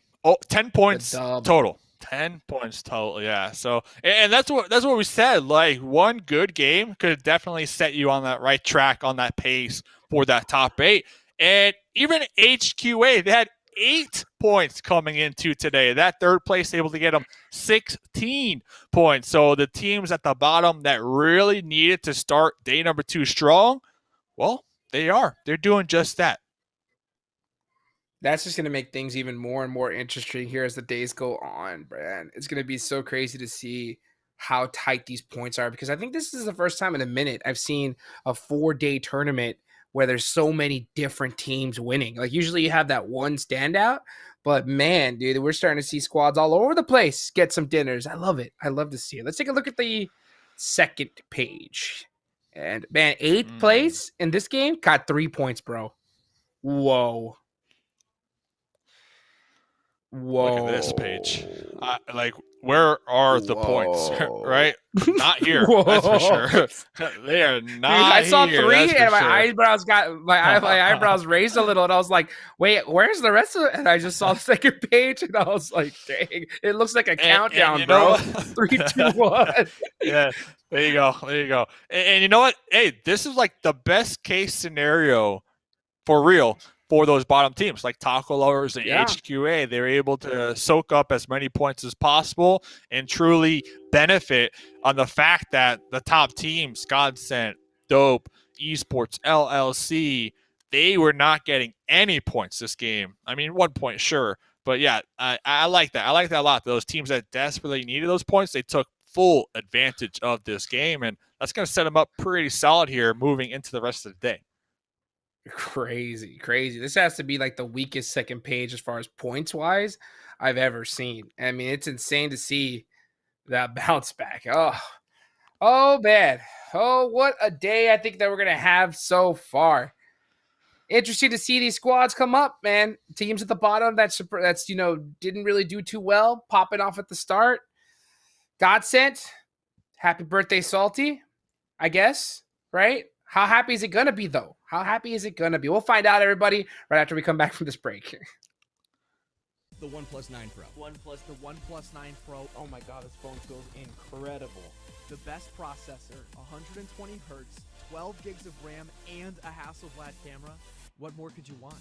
10 points total. 10 points total, yeah. So, and that's what we said. Like, one good game could definitely set you on that right track, on that pace for that top 8. And even HQA, they had 8 points coming into today. That third place able to get them 16 points. So the teams at the bottom that really needed to start day number 2 strong, well, they're doing just that.
That's just going to make things even more and more interesting here as the days go on, man. It's going to be so crazy to see how tight these points are because I think this is the first time in a minute I've seen a 4-day tournament where there's so many different teams winning. Like, usually you have that one standout, but man, dude, we're starting to see squads all over the place get some dinners. I love it. I love to see it. Let's take a look at the second page. And man, 8th place in this game got 3 points, bro. Whoa.
Look at this page. Like, where are the points? Right? Not here. That's for sure. They are not. Dude,
I saw
here,
3 and my
sure.
eyebrows got my eyebrows raised a little, and I was like, "Wait, where's the rest of it?" And I just saw the second page, and I was like, "Dang, it looks like a countdown, bro." 3, 2, 1.
Yeah, there you go. And you know what? Hey, this is like the best case scenario for real. For those bottom teams like TacoLovers and HQA, they're able to soak up as many points as possible and truly benefit on the fact that the top teams, GODSENT, Dope, Esports LLC, they were not getting any points this game. I mean, 1 point, sure. But yeah, I like that. I like that a lot. Those teams that desperately needed those points, they took full advantage of this game. And that's going to set them up pretty solid here moving into the rest of the day.
Crazy. This has to be like the weakest second page as far as points wise I've ever seen. I mean, it's insane to see that bounce back. Oh man. Oh, what a day I think that we're gonna have so far. Interesting to see these squads come up, man. Teams at the bottom that's didn't really do too well, popping off at the start. GODSENT, happy birthday, Salty, I guess, right? How happy is it gonna be though? How happy is it gonna be? We'll find out, everybody, right after we come back from this break.
The OnePlus 9 Pro.
The OnePlus 9 Pro. Oh my god, this phone feels incredible. The best processor, 120 hertz, 12 gigs of RAM, and a Hasselblad camera. What more could you want?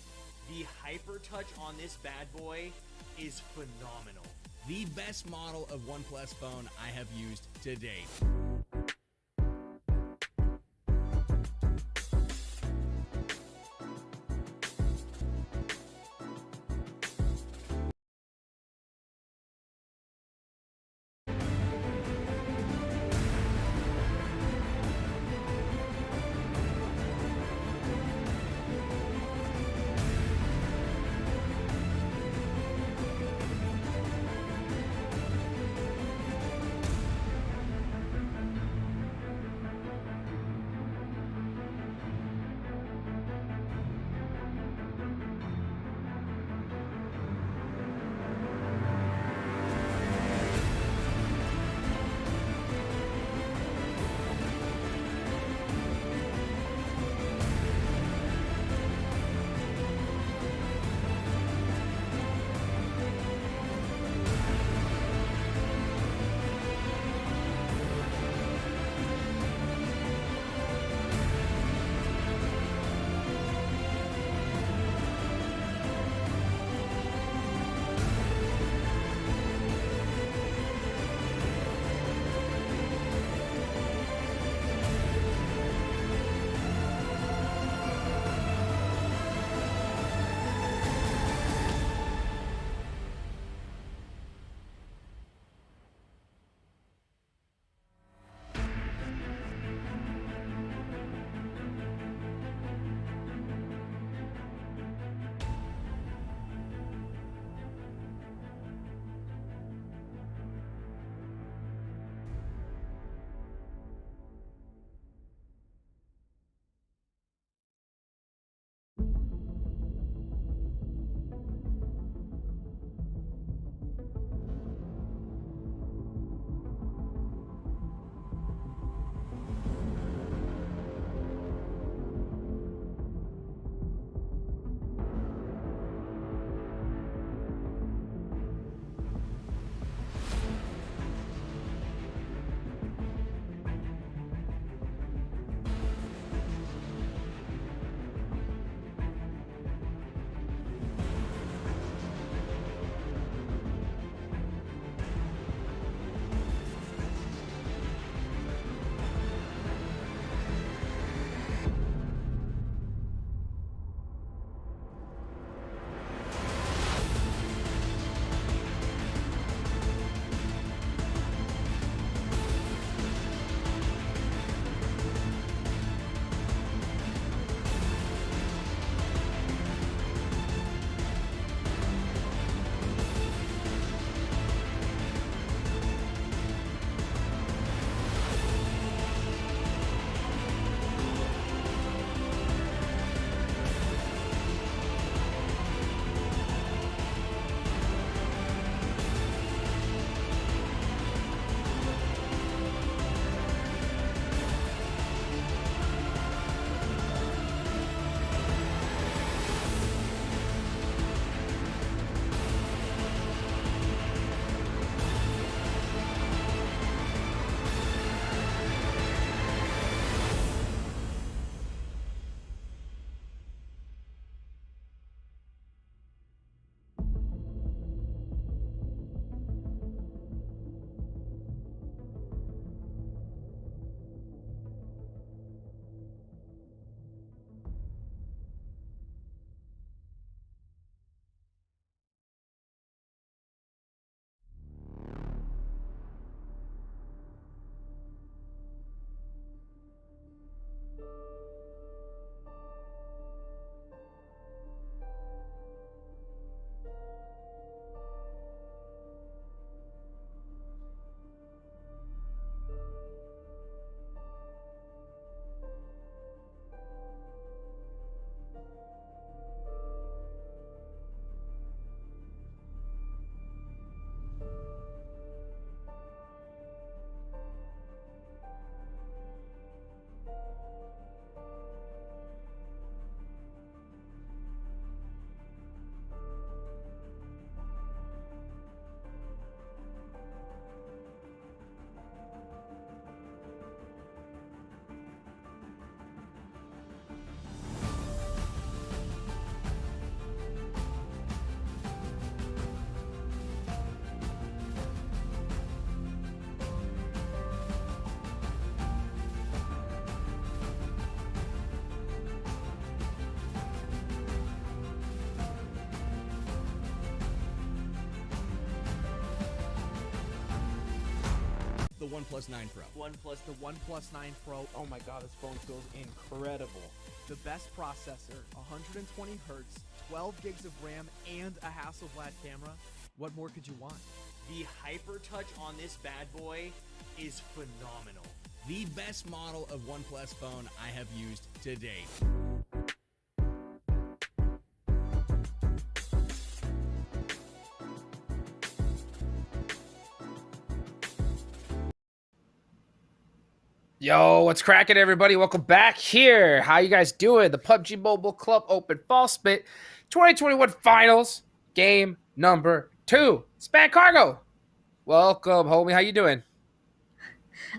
The hyper touch on this bad boy is phenomenal.
The best model of OnePlus phone I have used to date. OnePlus 9 Pro.
The OnePlus 9 Pro. Oh my god, this phone feels incredible. The best processor, 120 hertz, 12 gigs of RAM, and a Hasselblad camera. What more could you want?
The hyper touch on this bad boy is phenomenal.
The best model of OnePlus phone I have used to date.
Yo, what's cracking, everybody? Welcome back here. How you guys doing? The PUBG Mobile Club Open Fall Split 2021 Finals, game number 2. Span Cargo. Welcome, homie. How you doing?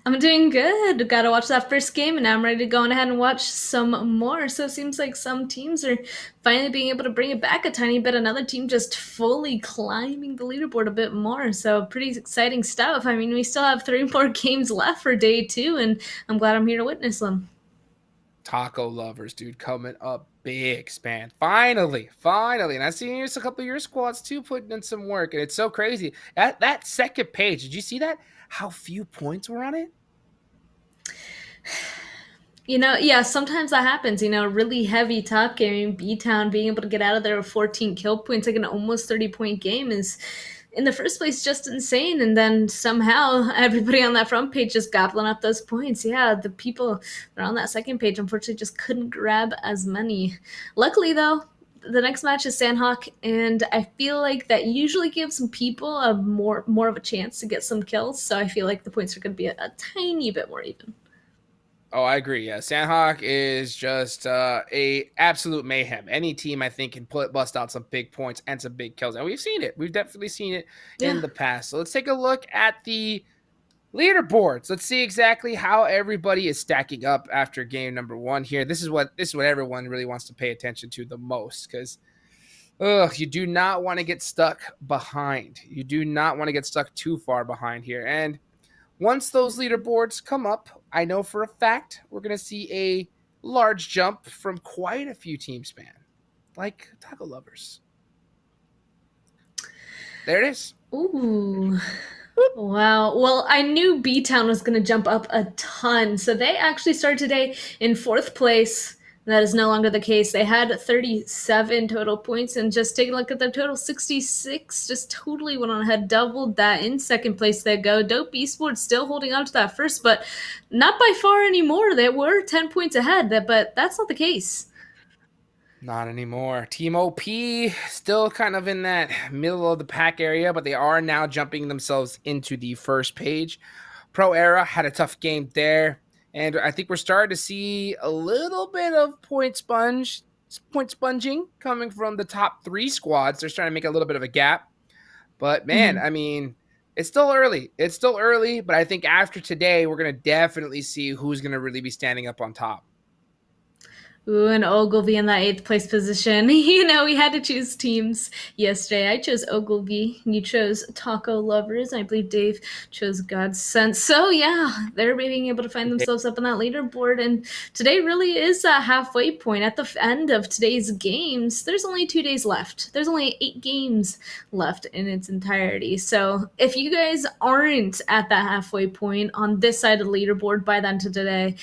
I'm doing good. Gotta watch that first game, and now I'm ready to go on ahead and watch some more. So it seems like some teams are finally being able to bring it back a tiny bit. Another team just fully climbing the leaderboard a bit more. So pretty exciting stuff. I mean, we still have 3 more games left for day 2, and I'm glad I'm here to witness them.
TacoLovers, dude, coming up big, Span. Finally. And I've seen a couple of your squads, too, putting in some work, and it's so crazy. That second page, did you see that? How few points were on it?
You know, yeah, sometimes that happens. You know, really heavy top game, BTOWN being able to get out of there with 14 kill points, like an almost 30-point game is, in the first place, just insane. And then somehow everybody on that front page just gobbling up those points. Yeah, the people that are on that second page, unfortunately, just couldn't grab as many. Luckily, though, the next match is Sanhok, and I feel like that usually gives some people a more of a chance to get some kills. So I feel like the points are going to be a tiny bit more even.
Oh, I agree. Yeah, Sanhok is just a absolute mayhem. Any team, I think, can bust out some big points and some big kills, and we've seen it. We've definitely seen it in the past. So let's take a look at the leaderboards. Let's see exactly how everybody is stacking up after game number 1 here. This is what everyone really wants to pay attention to the most, because you do not want to get stuck behind. You do not want to get stuck too far behind here. And once those leaderboards come up, I know for a fact we're going to see a large jump from quite a few teams, man, like TacoLovers. There it is.
Ooh. Wow. Well, I knew BTOWN was going to jump up a ton. So they actually started today in 4th place. That is no longer the case. They had 37 total points, and just take a look at their total, 66. Just totally went on ahead, doubled that. In 2nd place they go. Dope Esports still holding on to that first, but not by far anymore. They were 10 points ahead, but that's not the case.
Not anymore. Team OP still kind of in that middle of the pack area, but they are now jumping themselves into the first page. Pro Era had a tough game there, and I think we're starting to see a little bit of point sponging coming from the top 3 squads. They're starting to make a little bit of a gap. But man, I mean, it's still early. But I think after today, we're going to definitely see who's going to really be standing up on top.
Ooh, and Ogilvy in that 8th place position. You know, we had to choose teams yesterday. I chose Ogilvy. You chose TacoLovers. I believe Dave chose GODSENT. So, yeah, they're being able to find themselves up on that leaderboard. And today really is a halfway point. At the end of today's games, there's only 2 days left. There's only 8 games left in its entirety. So, if you guys aren't at that halfway point on this side of the leaderboard by the end of today,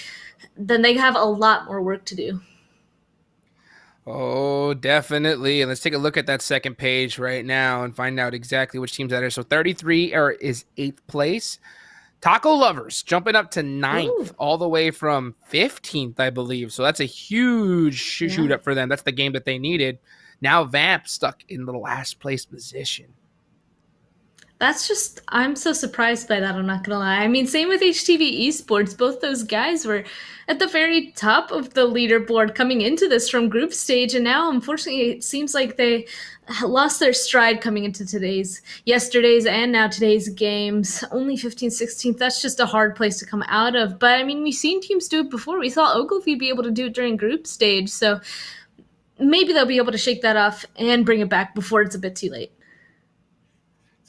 then they have a lot more work to do.
Oh, definitely. And let's take a look at that second page right now and find out exactly which teams that are. So 33 is 8th place. TacoLovers jumping up to 9th, all the way from 15th, I believe. So that's a huge shoot up for them. That's the game that they needed. Now Vamp stuck in the last place position.
That's just, I'm so surprised by that, I'm not gonna lie. I mean, same with HTV Esports. Both those guys were at the very top of the leaderboard coming into this from group stage, and now, unfortunately, it seems like they lost their stride coming into yesterday's and now today's games. Only 15th, 16th, that's just a hard place to come out of. But, I mean, we've seen teams do it before. We saw Ogilvy be able to do it during group stage, so maybe they'll be able to shake that off and bring it back before it's a bit too late.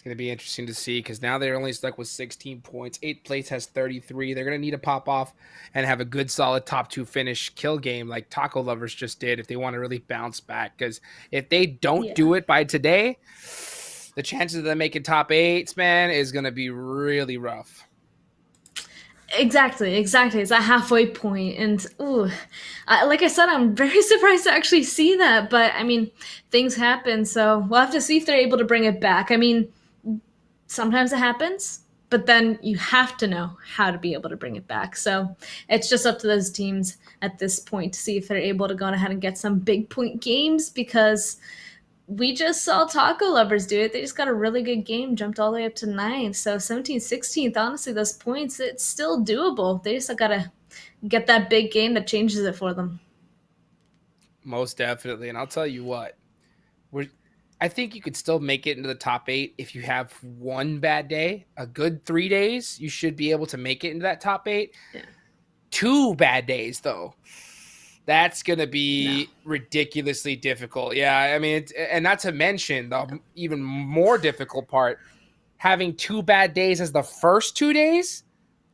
Going to be interesting to see, because now they're only stuck with 16 points. 8th place has 33. They're going to need to pop off and have a good, solid top 2 finish kill game like TacoLovers just did if they want to really bounce back. Because if they don't do it by today, the chances of them making top 8s, man, is going to be really rough.
Exactly. It's that halfway point. And, ooh, like I said, I'm very surprised to actually see that. But, I mean, things happen. So we'll have to see if they're able to bring it back. I mean, sometimes it happens, but then you have to know how to be able to bring it back. So it's just up to those teams at this point to see if they're able to go ahead and get some big point games, because we just saw TacoLovers do it. They just got a really good game, jumped all the way up to 9. So 17th, 16th, honestly, those points, it's still doable. They just got to get that big game that changes it for them.
Most definitely. And I'll tell you what, I think you could still make it into the top 8 if you have one bad day. A good 3 days, you should be able to make it into that top 8.
Yeah.
2 bad days, though, that's going to be ridiculously difficult. Yeah, I mean, and not to mention the even more difficult part, having 2 bad days as the first 2 days,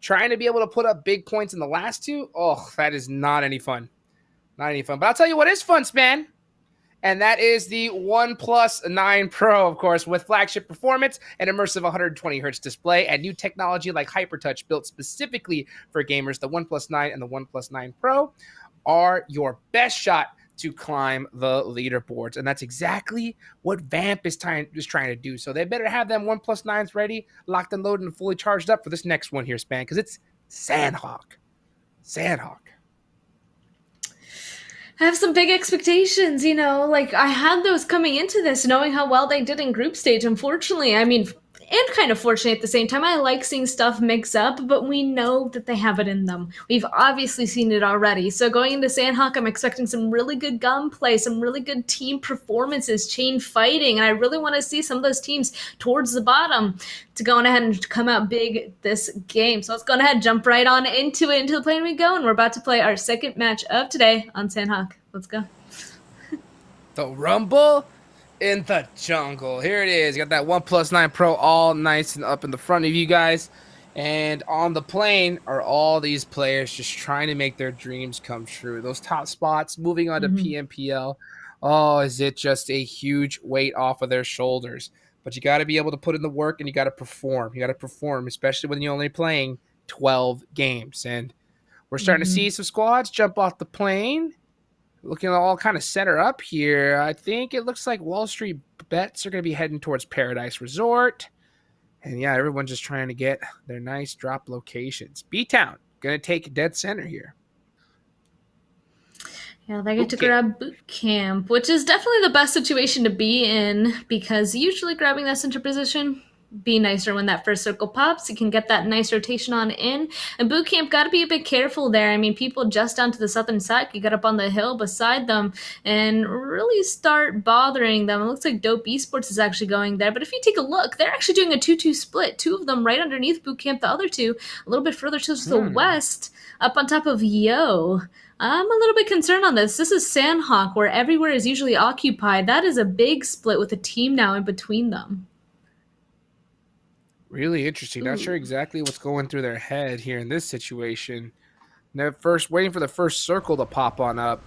trying to be able to put up big points in the last 2. Oh, that is not any fun. Not any fun. But I'll tell you what is fun, Span. And that is the OnePlus 9 Pro, of course, with flagship performance, an immersive 120 hertz display, and new technology like HyperTouch built specifically for gamers. The OnePlus 9 and the OnePlus 9 Pro are your best shot to climb the leaderboards. And that's exactly what Vamp is trying to do. So they better have them OnePlus 9s ready, locked and loaded, and fully charged up for this next one here, Span, because it's Sanhok. Sanhok.
I have some big expectations, like I had those coming into this, knowing how well they did in group stage. Unfortunately, I mean, and kind of fortunate at the same time. I like seeing stuff mix up, but we know that they have it in them. We've obviously seen it already. So going into Sanhok, I'm expecting some really good gunplay, some really good team performances, chain fighting, and I really want to see some of those teams towards the bottom to go on ahead and come out big this game. So let's go ahead and jump right on into it, into the plane we go, and we're about to play our second match of today on Sanhok. Let's go.
The Rumble in the jungle. Here it is. You got that OnePlus 9 Pro all nice and up in the front of you guys. And on the plane are all these players just trying to make their dreams come true. Those top spots, moving on to PMPL. Oh, is it just a huge weight off of their shoulders? But you got to be able to put in the work, and you got to perform. You got to perform, especially when you're only playing 12 games. And we're starting to see some squads jump off the plane. Looking all kind of set her up here. I think it looks like WallStreetBets are going to be heading towards Paradise Resort. And yeah, everyone's just trying to get their nice drop locations. BTOWN going to take dead center here.
Yeah, they get to grab boot camp, which is definitely the best situation to be in, because usually grabbing that center position be nicer when that first circle pops. You can get that nice rotation on in. And boot camp got to be a bit careful there. I mean, people just down to the southern side could get up on the hill beside them and really start bothering them. It looks like Dope Esports is actually going there. But if you take a look, they're actually doing a 2-2 split. 2 of them right underneath boot camp, the other 2 a little bit further to the west, up on top of Yo. I'm a little bit concerned on this. This is Sanhok, where everywhere is usually occupied. That is a big split with a team now in between them.
Really interesting. Not sure exactly what's going through their head here in this situation. They're first waiting for the first circle to pop on up.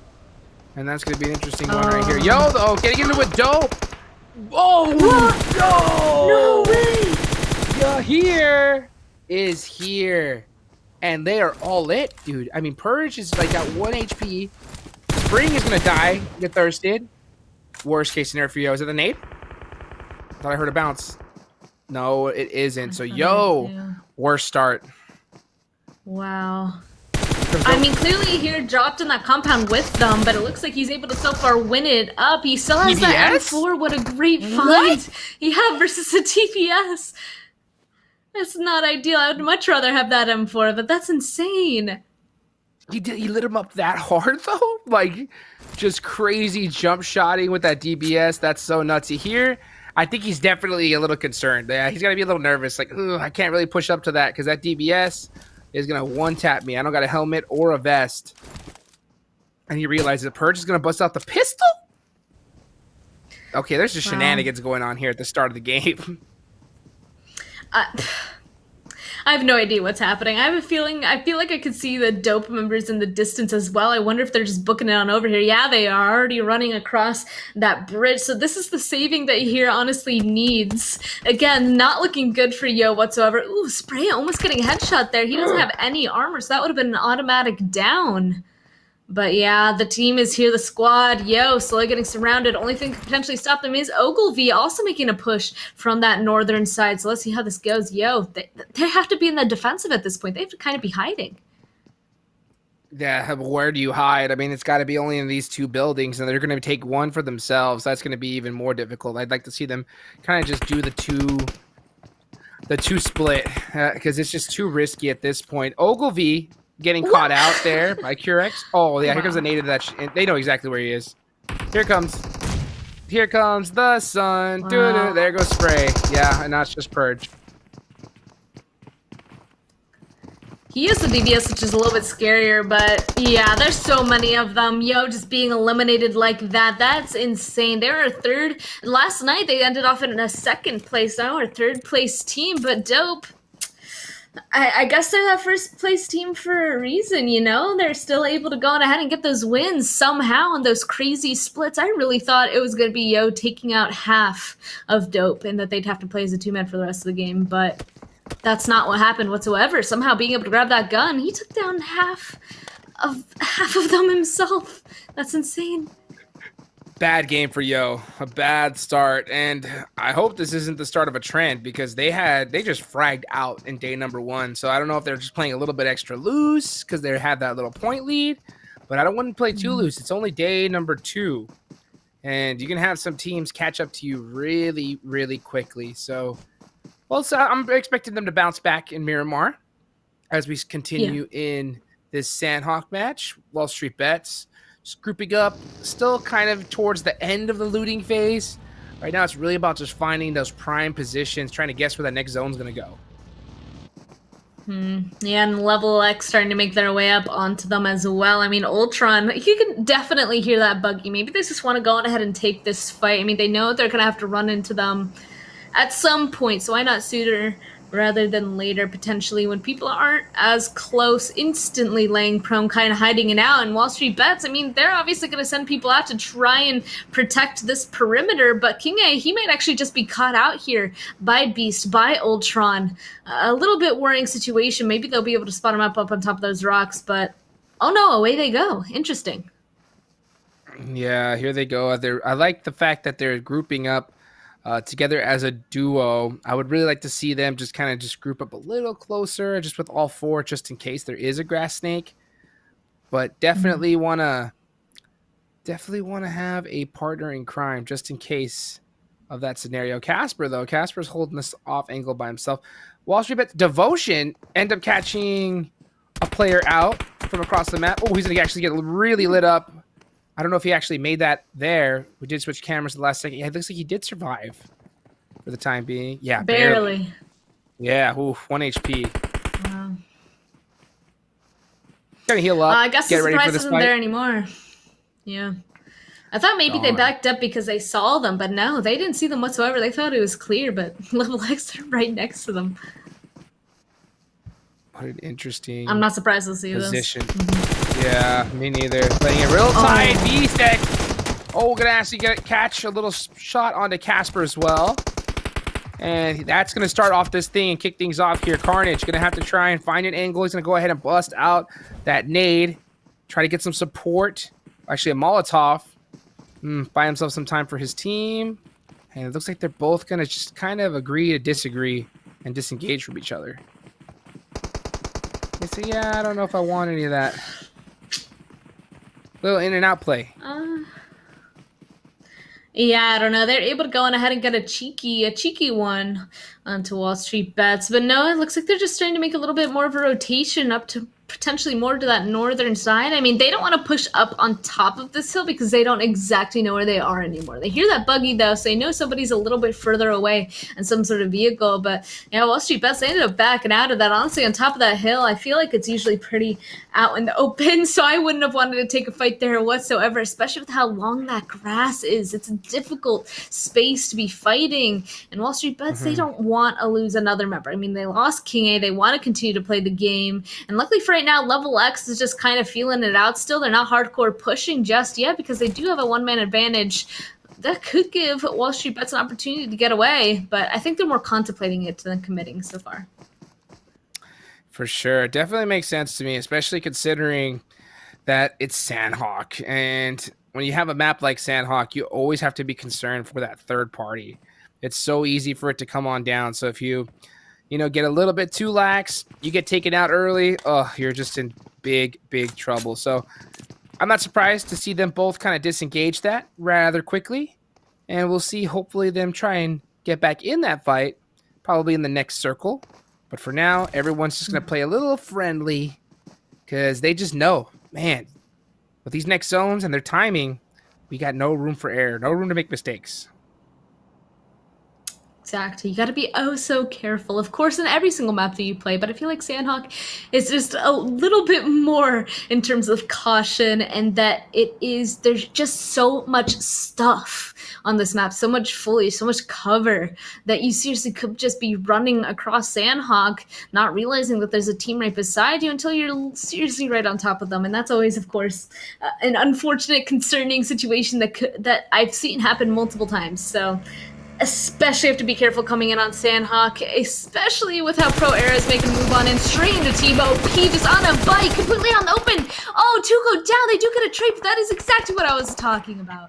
And that's going to be an interesting one right here. Yo, though, getting into it dope. Oh,
no way.
Yeah, here is here. And they are all lit, dude. I mean, Purge is like at 1 HP. Spring is going to die, get thirsted. Worst case scenario for you. Is it the nade? Thought I heard a bounce. No, it isn't. So, worst start.
Wow. I mean, clearly here dropped in that compound with them, but it looks like he's able to so far win it up. He still has that M4. What a great find. Yeah, versus a TPS. That's not ideal. I would much rather have that M4, but that's insane.
He lit him up that hard, though? Like, just crazy jump shotting with that DBS. That's so nutsy here. I think he's definitely a little concerned. Yeah, he's got to be a little nervous. Like, I can't really push up to that because that DBS is going to one-tap me. I don't got a helmet or a vest. And he realizes that Purge is going to bust out the pistol? Okay, there's just
I have no idea what's happening. I feel like I could see the dope members in the distance as well. I wonder if they're just booking it on over here. Yeah, they are already running across that bridge. So this is the saving that Here honestly needs. Again, not looking good for Yo whatsoever. Ooh, Spray almost getting a headshot there. He doesn't have any armor, so that would have been an automatic down. But yeah, the team is here, the squad. Yo, slowly getting surrounded. Only thing could potentially stop them is Ogilvy also making a push from that northern side. So let's see how this goes. Yo, they have to be in the defensive at this point. They have to kind of be hiding.
Yeah, where do you hide? I mean, it's got to be only in these two buildings, and they're going to take one for themselves. That's going to be even more difficult. I'd like to see them kind of just do the two split, because it's just too risky at this point. Ogilvy getting caught out there by Curex. Oh, yeah, here comes the native that they know exactly where he is. Here comes the sun. Wow. There goes Spray. Yeah, and now it's just Purge.
He is the DBS, which is a little bit scarier, but yeah, there's so many of them. Yo, just being eliminated like that, that's insane. They were third. Last night, they ended off in a second place. Now we're third place team, but dope. I guess they're that first place team for a reason, you know? They're still able to go on ahead and get those wins somehow on those crazy splits. I really thought it was going to be Yo taking out half of Dope and that they'd have to play as a two-man for the rest of the game, but that's not what happened whatsoever. Somehow being able to grab that gun, he took down half of them himself. That's insane.
Bad game for Yo, a bad start, and I hope this isn't the start of a trend because they just fragged out in day number 1. So I don't know if they're just playing a little bit extra loose because they had that little point lead, but I don't want to play too loose. It's only day number 2, and you can have some teams catch up to you really, really quickly. So, well, so I'm expecting them to bounce back in Miramar as we continue in this Sanhok match. WallStreetBets just grouping up, still kind of towards the end of the looting phase. Right now, it's really about just finding those prime positions, trying to guess where that next zone's going to go.
Yeah, and LeveLx starting to make their way up onto them as well. I mean, Ultron, you can definitely hear that buggy. Maybe they just want to go on ahead and take this fight. I mean, they know they're going to have to run into them at some point, so why not sooner rather than later, potentially, when people aren't as close, instantly laying prone, kind of hiding it out. And WallStreetBets, I mean, they're obviously going to send people out to try and protect this perimeter, but King A, he might actually just be caught out here by Beast, by Ultron. A little bit worrying situation. Maybe they'll be able to spot him up on top of those rocks, but oh no, away they go. Interesting.
Yeah, here they go. I like the fact that they're grouping up together as a duo. I would really like to see them just kind of just group up a little closer, just with all 4, just in case there is a grass snake. But definitely want to have a partner in crime just in case of that scenario. Casper, though, Casper's holding this off angle by himself. WallStreetBets Devotion end up catching a player out from across the map. Oh, he's gonna actually get really lit up. I don't know if he actually made that there. We did switch cameras the last second. Yeah, it looks like he did survive for the time being. Yeah, barely. Yeah, 1 HP.
Wow.
Gonna heal up.
I guess the surprise isn't there anymore. Yeah. I thought maybe they backed up because they saw them, but no, they didn't see them whatsoever. They thought it was clear, but LeveLx are right next to them.
What an interesting
I'm not surprised to see
position.
This.
Yeah, me neither. Playing it real tight. B-Stack. Oh, gonna actually catch a little shot onto Casper as well. And that's gonna start off this thing and kick things off here. Carnage gonna have to try and find an angle. He's gonna go ahead and bust out that nade. Try to get some support. Actually, a Molotov. Buy himself some time for his team. And it looks like they're both gonna just kind of agree to disagree and disengage from each other. They say, yeah, I don't know if I want any of that. Little in and out play.
Yeah, I don't know. They're able to go on ahead and get a cheeky one onto WallStreetBets. But no, it looks like they're just starting to make a little bit more of a rotation up to potentially more to that northern side. I mean, they don't want to push up on top of this hill because they don't exactly know where they are anymore. They hear that buggy, though, so they know somebody's a little bit further away in some sort of vehicle. But, yeah, WallStreetBets, they ended up backing out of that. Honestly, on top of that hill, I feel like it's usually pretty out in the open, so I wouldn't have wanted to take a fight there whatsoever, especially with how long that grass is. It's a difficult space to be fighting, and WallStreetBets, they don't want to lose another member. I mean, they lost King A, they want to continue to play the game, and luckily for right now, LeveLx is just kind of feeling it out still. They're not hardcore pushing just yet because they do have a one-man advantage. That could give WallStreetBets an opportunity to get away, but I think they're more contemplating it than committing so far.
For sure. It definitely makes sense to me, especially considering that it's Sanhok. And when you have a map like Sanhok, you always have to be concerned for that third party. It's so easy for it to come on down. So if you get a little bit too lax, you get taken out early, you're just in big, big trouble. So I'm not surprised to see them both kind of disengage that rather quickly. And we'll see, hopefully, them try and get back in that fight, probably in the next circle. But for now, everyone's just going to play a little friendly because they just know, man, with these next zones and their timing, we got no room for error, no room to make mistakes.
Exactly. You got to be so careful, of course, in every single map that you play. But I feel like Sanhok is just a little bit more in terms of caution, and that there's just so much stuff on this map, so much foliage, so much cover that you seriously could just be running across Sanhok, not realizing that there's a team right beside you until you're seriously right on top of them. And that's always, of course, an unfortunate, concerning situation that I've seen happen multiple times. So especially have to be careful coming in on Sanhok, especially with how Pro Era is making a move on in straight into TMOP, just on a bike, completely on the open. Oh, two go down. They do get a trade, but that is exactly what I was talking about.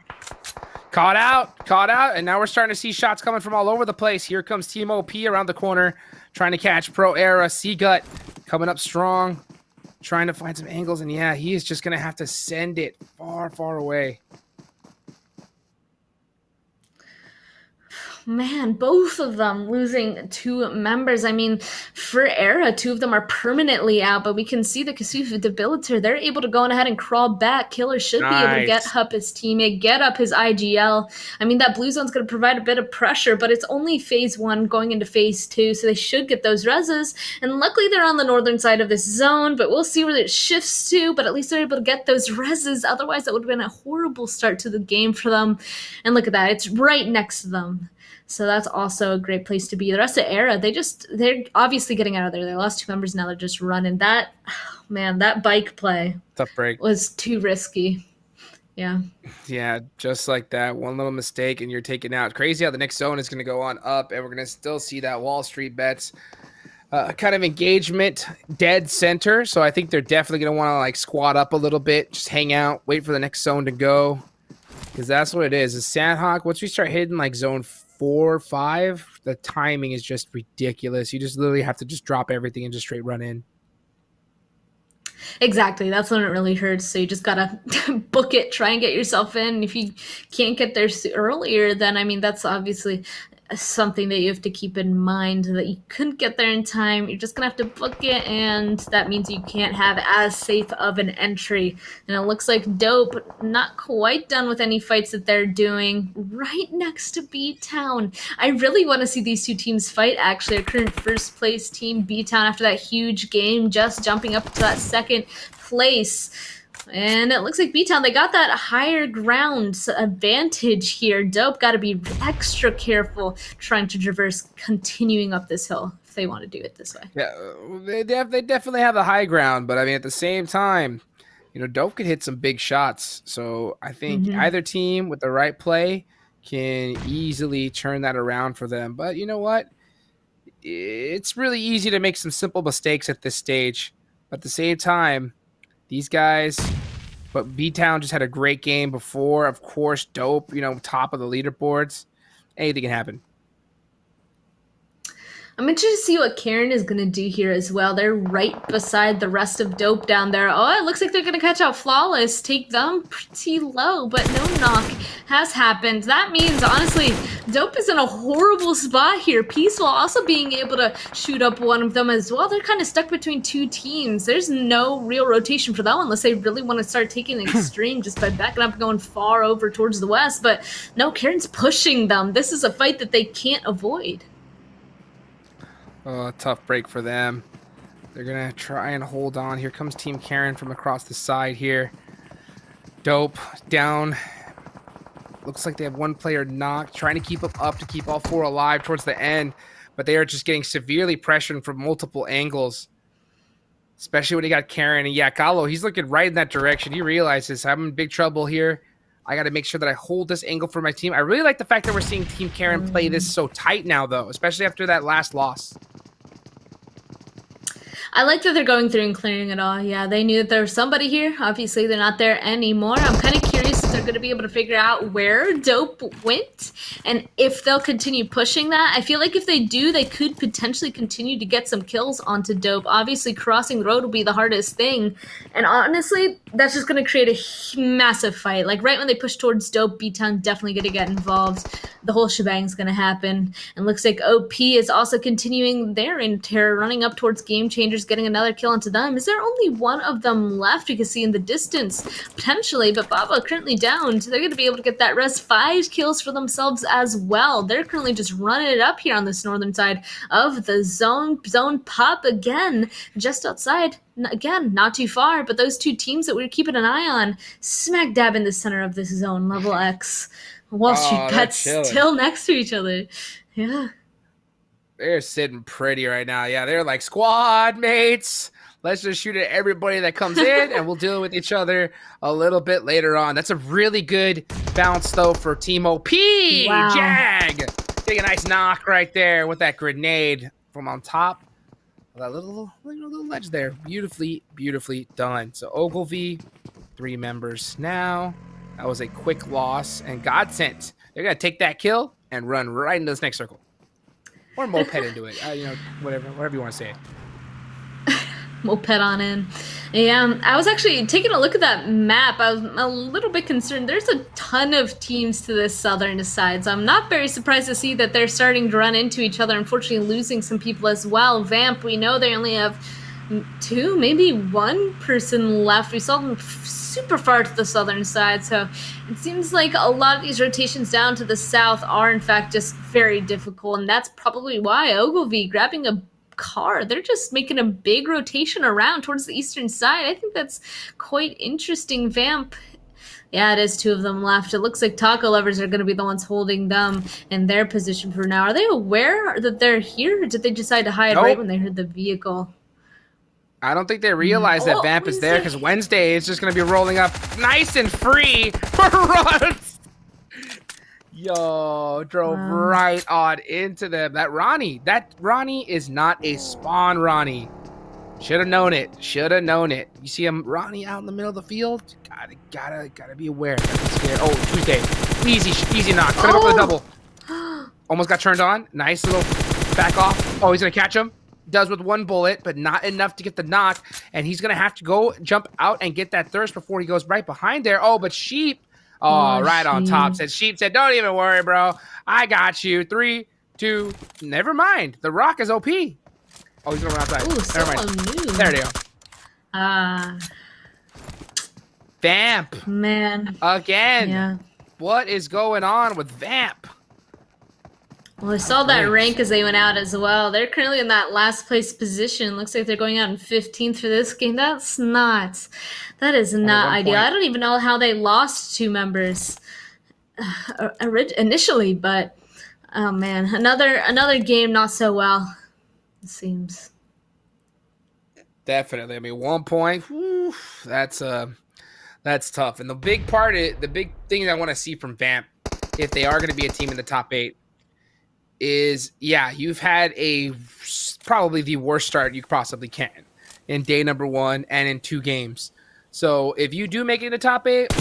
Caught out, and now we're starting to see shots coming from all over the place. Here comes TMOP around the corner, trying to catch Pro Era. Seagut coming up strong, trying to find some angles, and yeah, he is just going to have to send it far, far away.
Man, both of them losing two members. I mean, for Era, two of them are permanently out, but we can see the Kasufu Debilitator. They're able to go on ahead and crawl back. Killer should be able to get up his teammate, get up his IGL. I mean, that blue zone's going to provide a bit of pressure, but it's only phase 1 going into phase 2, so they should get those reses. And luckily, they're on the northern side of this zone, but we'll see where it shifts to, but at least they're able to get those reses. Otherwise, that would have been a horrible start to the game for them. And look at that. It's right next to them. So that's also a great place to be. The rest of Era, they're obviously getting out of there. They lost two members, now they're just running. That bike play
tough break
was too risky. Yeah, just like that. One little mistake and you're taken out. Crazy how the next zone is going to go on up, and we're going to still see that WallStreetBets kind of engagement dead center. So I think they're definitely going to want to squat up a little bit, just hang out, wait for the next zone to go. Because that's what it is. Is Sanhok, once we start hitting zone 4, 5, the timing is just ridiculous. You just literally have to just drop everything and just straight run in. Exactly. That's when it really hurts. So you just got to book it, try and get yourself in. If you can't get there earlier, then, I mean, that's obviously something that you have to keep in mind, that you couldn't get there in time. You're just going to have to book it, and that means you can't have as safe of an entry. And it looks like Dope not quite done with any fights that they're doing right next to BTOWN. I really want to see these two teams fight, actually. Our current first place team, BTOWN, after that huge game, just jumping up to that second place. And it looks like BTOWN, they got that higher ground advantage here. Dope got to be extra careful trying to traverse continuing up this hill if they want to do it this way. Yeah, they definitely have the high ground, but I mean, at the same time, Dope could hit some big shots. So I think either team with the right play can easily turn that around for them. But you know what? It's really easy to make some simple mistakes at this stage. But at the same time, these guys, but BTOWN just had a great game before. Of course, Dope, top of the leaderboards. Anything can happen. I'm interested to see what Karen is going to do here as well. They're right beside the rest of Dope down there. Oh, it looks like they're going to catch out Flawless, take them pretty low, but no knock has happened. That means, honestly, Dope is in a horrible spot here. Peaceful also being able to shoot up one of them as well. They're kind of stuck between two teams. There's no real rotation for that one unless they really want to start taking an extreme just by backing up and going far over towards the west. But no, Karen's pushing them. This is a fight that they can't avoid.
Oh, tough break for them. They're going to try and hold on. Here comes Team Karen from across the side here. Dope down. Looks like they have one player knocked, trying to keep them up to keep all four alive towards the end. But they are just getting severely pressured from multiple angles, especially when you got Karen. And yeah, Gallo, he's looking right in that direction. He realizes I'm in big trouble here. I got to make sure that I hold this angle for my team. I really like the fact that we're seeing Team Karen play this so tight now, though, especially after that last loss.
I like that they're going through and clearing it all. Yeah, they knew that there was somebody here. Obviously, they're not there anymore. I'm kind of curious if they're going to be able to figure out where Dope went and if they'll continue pushing that. I feel like if they do, they could potentially continue to get some kills onto Dope. Obviously, crossing the road will be the hardest thing. And honestly, that's just going to create a massive fight. Like, right when they push towards Dope, BTOWN definitely going to get involved. The whole shebang's going to happen. And looks like OP is also continuing their terror, running up towards GameChangers, getting another kill onto them. Is there only one of them left? We can see in the distance, potentially, but Baba currently downed. They're going to be able to get that rest. 5 kills for themselves as well. They're currently just running it up here on this northern side of the zone. Zone pop again, just outside. Again, not too far, but those two teams that we're keeping an eye on, smack dab in the center of this zone. LeveLx, WallStreetBets still next to each other. Yeah.
They're sitting pretty right now. Yeah, they're like, squad mates. Let's just shoot at everybody that comes in, and we'll deal with each other a little bit later on. That's a really good bounce, though, for Team OP. Wow. Jag getting a nice knock right there with that grenade from on top. That little ledge there. Beautifully, beautifully done. So Ogilvy, 3 members now. That was a quick loss. And GODSENT, they're going to take that kill and run right into this next circle. Or moped into it. Whatever you want to say.
Moped on in. Yeah, I was actually taking a look at that map. I was a little bit concerned. There's a ton of teams to this southern side, so I'm not very surprised to see that they're starting to run into each other, unfortunately losing some people as well. Vamp, we know they only have 2, maybe 1 person left. We saw them super far to the southern side, so it seems like a lot of these rotations down to the south are in fact just very difficult, and that's probably why Ogilvy grabbing a car, they're just making a big rotation around towards the eastern side. I think that's quite interesting. Vamp, yeah, it is 2 of them left. It looks like TacoLovers are going to be the ones holding them in their position for now. Are they aware that they're here, or did they decide to hide right when they heard the vehicle?
I don't think they realize that Vamp is there, because Wednesday is just going to be rolling up nice and free for runs. Yo, drove right on into them. That Ronnie is not a spawn Ronnie. Should have known it. Should have known it. You see him, Ronnie, out in the middle of the field. Gotta be aware. Oh, Tuesday. Easy knock. Put him up with a double. Almost got turned on. Nice little back off. Oh, he's gonna catch him. Does with 1 bullet, but not enough to get the knock. And he's gonna have to go jump out and get that thirst before he goes right behind there. Oh, but Sheep. Oh, right on top. Sheep said, don't even worry, bro. I got you. 3, 2, never mind. The Rock is OP. Oh, he's going to run outside.
Ooh,
never mind. There they go. Vamp.
Man.
Again.
Yeah.
What is going on with Vamp?
Well, I saw that rank as they went out as well. They're currently in that last place position. Looks like they're going out in 15th for this game. That is not ideal. I don't even know how they lost 2 members initially, but oh man, another game not so well, it seems.
Definitely. I mean, 1 point. Whew, that's tough. And the big thing I want to see from Vamp, if they are going to be a team in the top 8, is, yeah, you've had probably the worst start you possibly can in day number 1 and in 2 games. So if you do make it in the top 8,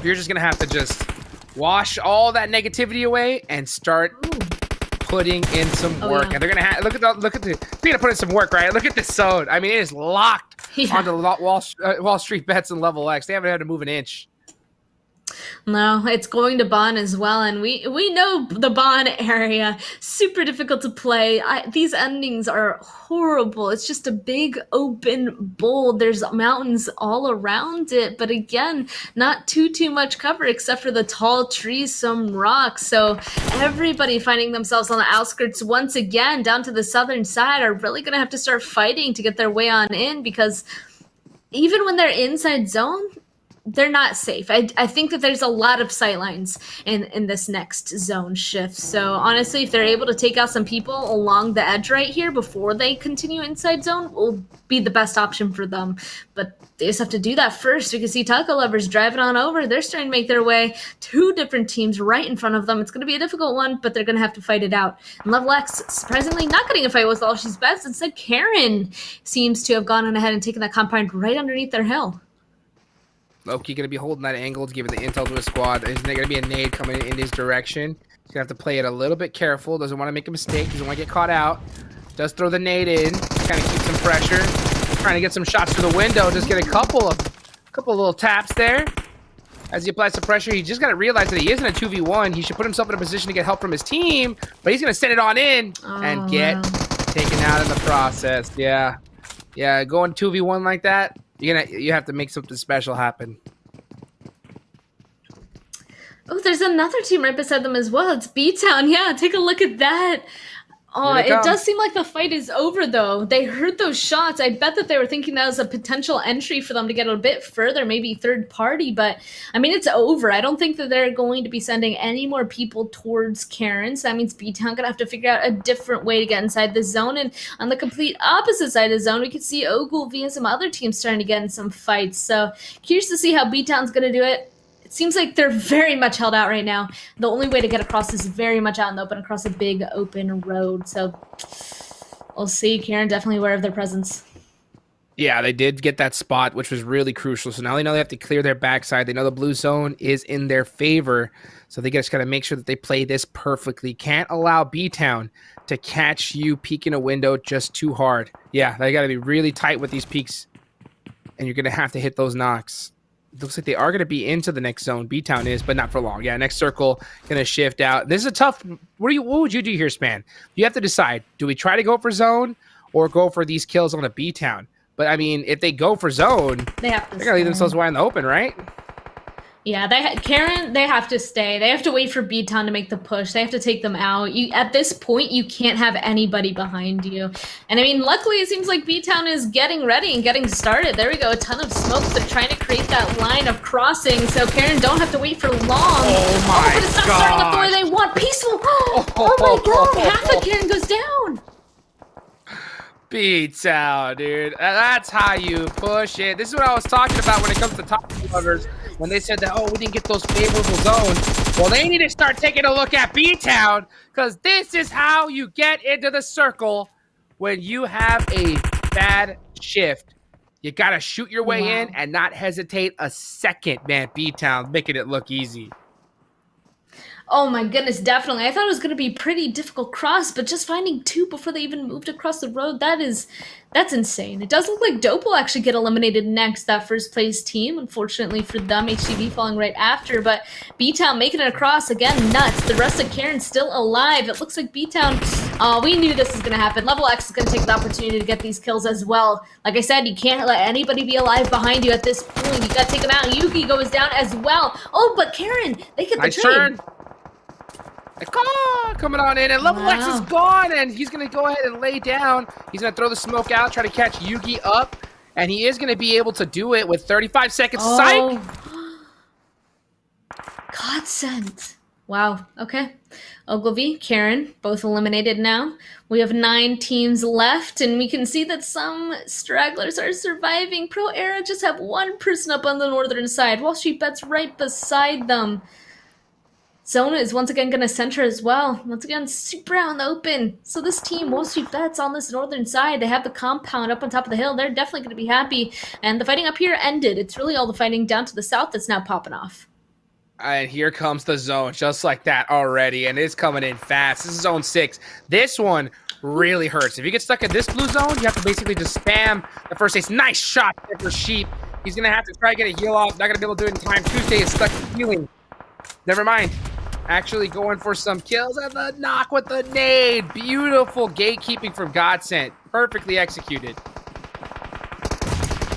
you're just going to have to just wash all that negativity away and start putting in some
Oh,
work,
yeah.
and they're gonna they're gonna put in some work, right? Look at this zone. I mean, it is locked onto Wall Street Bets and LeveLx. They haven't had to move an inch.
No, it's going to Bonn as well, and we know the Bonn area, super difficult to play. These endings are horrible. It's just a big open bowl. There's mountains all around it, but again, not too much cover except for the tall trees, some rocks. So everybody finding themselves on the outskirts once again, down to the southern side, are really going to have to start fighting to get their way on in, because even when they're inside zone, they're not safe. I think that there's a lot of sightlines in this next zone shift. So honestly, if they're able to take out some people along the edge right here before they continue inside zone, will be the best option for them. But they just have to do that first. We can see TacoLovers driving on over. They're starting to make their way. 2 different teams right in front of them. It's going to be a difficult one, but they're going to have to fight it out. And LeveLx, surprisingly, not getting a fight with all she's best. Instead, Karen seems to have gone on ahead and taken that compound right underneath their hill.
Loki going to be holding that angle, giving the intel to his squad. There's going to be a nade coming in his direction. He's going to have to play it a little bit careful. Doesn't want to make a mistake. Doesn't want to get caught out. Does throw the nade in. Kind of keep some pressure. Trying to get some shots through the window. Just get a couple of little taps there. As he applies some pressure, he just got to realize that he is in a 2v1. He should put himself in a position to get help from his team. But he's going to send it on in and get taken out in the process. Yeah. Yeah, going 2v1 like that, you have to make something special happen.
Oh, there's another team right beside them as well. It's BTOWN. Yeah, take a look at that. Oh, it does seem like the fight is over, though. They heard those shots. I bet that they were thinking that was a potential entry for them to get a bit further, maybe third party. But, I mean, it's over. I don't think that they're going to be sending any more people towards Karen. So that means BTOWN going to have to figure out a different way to get inside the zone. And on the complete opposite side of the zone, we can see Ogilvy and some other teams starting to get in some fights. So curious to see how BTOWN's going to do it. It seems like they're very much held out right now. The only way to get across is very much out in the open, across a big open road. So we'll see. Karen definitely aware of their presence.
Yeah, they did get that spot, which was really crucial. So now they know they have to clear their backside. They know the blue zone is in their favor. So they just got to make sure that they play this perfectly. Can't allow BTOWN to catch you peeking a window just too hard. Yeah, they got to be really tight with these peeks. And you're going to have to hit those knocks. It looks like they are going to be into the next zone. BTOWN is, but not for long. Yeah, next circle going to shift out. This is a tough. What would you do here, Span? You have to decide. Do we try to go for zone or go for these kills on a BTOWN? But I mean, if they go for zone, they're going to leave themselves wide in the open, right?
Yeah, they have to stay. They have to wait for BTOWN to make the push. They have to take them out. At this point, you can't have anybody behind you. And I mean, luckily, it seems like BTOWN is getting ready and getting started. There we go, a ton of smoke. They're trying to create that line of crossing, so Karen don't have to wait for long.
Oh my
but it's not starting up the way they want. Peaceful. Oh my God, half of Karen goes down.
BTOWN, dude. That's how you push it. This is what I was talking about when it comes to TacoLovers. When they said that, oh, we didn't get those favorable zones. Well, they need to start taking a look at BTOWN, because this is how you get into the circle when you have a bad shift. You got to shoot your way in and not hesitate a second, man. BTOWN making it look easy.
Oh my goodness, definitely. I thought it was going to be pretty difficult cross, but just finding 2 before they even moved across the road, that's insane. It does look like Dope will actually get eliminated next, that first place team. Unfortunately for them, HTV falling right after, but BTOWN making it across, again, nuts. The rest of Karen's still alive. It looks like BTOWN, we knew this was going to happen. LeveLx is going to take the opportunity to get these kills as well. Like I said, you can't let anybody be alive behind you at this point. You got to take them out. Yuki goes down as well. Oh, but Karen, they get the
nice
trade.
Turn. Coming on in, and LeveLx is gone, and he's going to go ahead and lay down. He's going to throw the smoke out, try to catch Yugi up, and he is going to be able to do it with 35 seconds. Psych!
GODSENT. Wow, okay. Ogilvy, Karen, both eliminated now. We have 9 teams left, and we can see that some stragglers are surviving. Pro Era just have 1 person up on the northern side. WallStreetBets right beside them. Zona is once again going to center as well. Once again, super out in the open. So this team, WallStreetBets on this northern side, they have the compound up on top of the hill. They're definitely going to be happy. And the fighting up here ended. It's really all the fighting down to the south that's now popping off.
And here comes the zone, just like that already, and it's coming in fast. This is zone 6. This one really hurts. If you get stuck in this blue zone, you have to basically just spam the first ace. Nice shot there for Sheep. He's going to have to try to get a heal off. Not going to be able to do it in time. Tuesday is stuck healing. Never mind. Actually going for some kills, and the knock with the nade. Beautiful gatekeeping from GODSENT. Perfectly executed.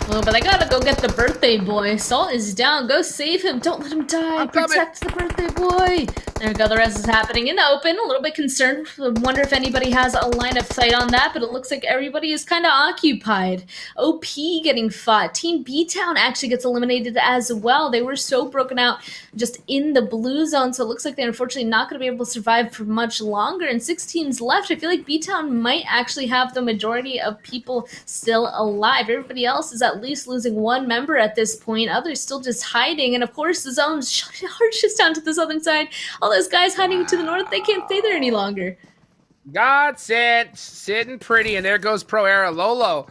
Oh, but I gotta go get the birthday boy. Salt is down. Go save him. Don't let him die. Protect the birthday boy. There we go. The rest is happening in the open. A little bit concerned. Wonder if anybody has a line of sight on that, but it looks like everybody is kind of occupied. OP getting fought. Team BTOWN actually gets eliminated as well. They were so broken out just in the blue zone, so it looks like they're unfortunately not going to be able to survive for much longer. And 6 teams left. I feel like BTOWN might actually have the majority of people still alive. Everybody else is at least losing 1 member at this point. Others still just hiding. And of course, the zone's just down to the southern side. All those guys hiding to the north, they can't stay there any longer.
GODSENT sitting pretty, and there goes Pro Era Lolo.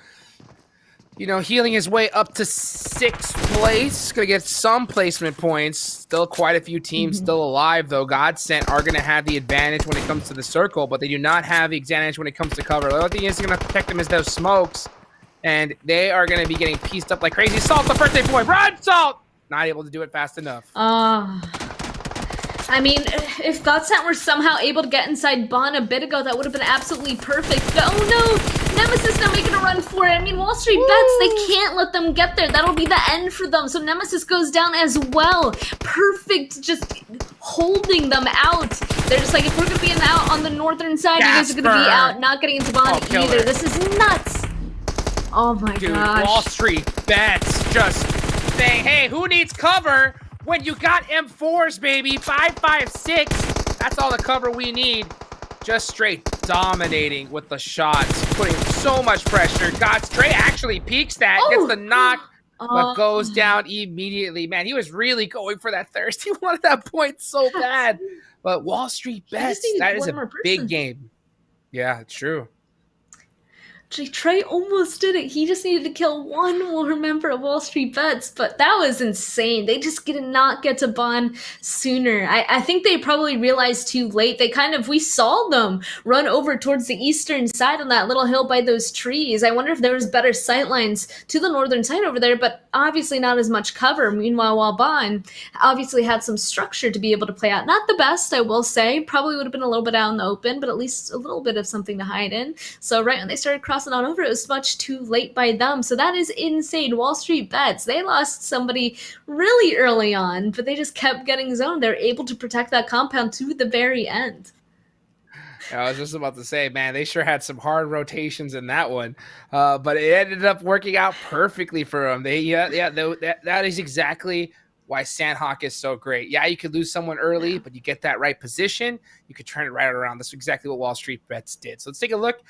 You know, healing his way up to 6th place. Gonna get some placement points. Still quite a few teams still alive, though. GODSENT are gonna have the advantage when it comes to the circle, but they do not have the advantage when it comes to cover. The only thing is gonna protect them is those smokes. And they are going to be getting pieced up like crazy. Salt, the birthday boy. Run, Salt! Not able to do it fast enough.
I mean, if GODSENT were somehow able to get inside Bon a bit ago, that would have been absolutely perfect. But, oh no! Nemesis now making a run for it. I mean, WallStreetBets, they can't let them get there. That'll be the end for them. So Nemesis goes down as well. Perfect, just holding them out. They're just like, if we're going to be out on the northern side, you guys are going to be out. Not getting into Bon either. This is nuts. Oh my gosh.
WallStreetBets just saying, hey, who needs cover when you got M4s, baby? 5.56. That's all the cover we need. Just straight dominating with the shots, putting so much pressure. Trey actually peaks that, gets the knock, but goes down immediately. Man, he was really going for that thirst. He wanted that point so bad. But WallStreetBets, that is a big game. Yeah, it's true.
Trey almost did it. He just needed to kill 1 more member of WallStreetBets, but that was insane. They just did not get to Bon sooner. I think they probably realized too late. We saw them run over towards the eastern side on that little hill by those trees. I wonder if there was better sightlines to the northern side over there, but obviously not as much cover. Meanwhile, while Bon obviously had some structure to be able to play out. Not the best, I will say. Probably would have been a little bit out in the open, but at least a little bit of something to hide in. So right when they started crossing on over, it was much too late by them. So that is insane. WallStreetBets, they lost somebody really early on, but they just kept getting zoned. They're able to protect that compound to the very end.
I was just about to say, man, they sure had some hard rotations in that one, but it ended up working out perfectly for them. That is exactly why Sanhok is so great. Yeah, you could lose someone early, but you get that right position, you could turn it right around. That's exactly what WallStreetBets did. So let's take a look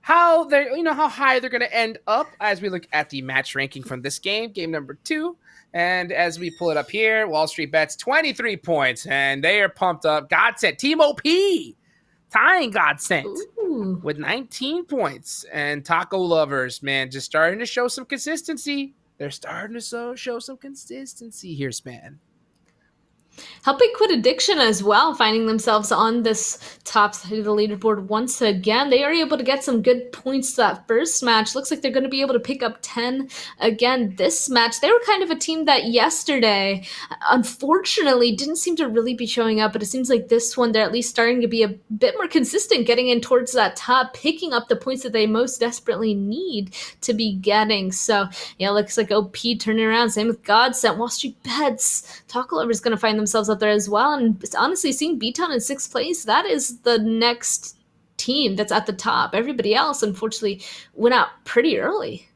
how high they're going to end up as we look at the match ranking from this game number 2. And as we pull it up here, WallStreetBets 23 points, and they are pumped up. GODSENT, Team OP, tying GODSENT with 19 points. And TacoLovers, man, just starting to show some consistency. They're starting to show some consistency here, Span.
Helping quit addiction as well, finding themselves on this top side of the leaderboard once again. They are able to get some good points to that first match. Looks like they're going to be able to pick up 10 again this match. They were kind of a team that yesterday, unfortunately, didn't seem to really be showing up, but it seems like this one, they're at least starting to be a bit more consistent, getting in towards that top, picking up the points that they most desperately need to be getting. So, yeah, looks like OP turning around. Same with GODSENT, WallStreetBets. TacoLovers going to find themselves up there as well. And honestly, seeing BTOWN in 6th place, that is the next team that's at the top. Everybody else, unfortunately, went out pretty early.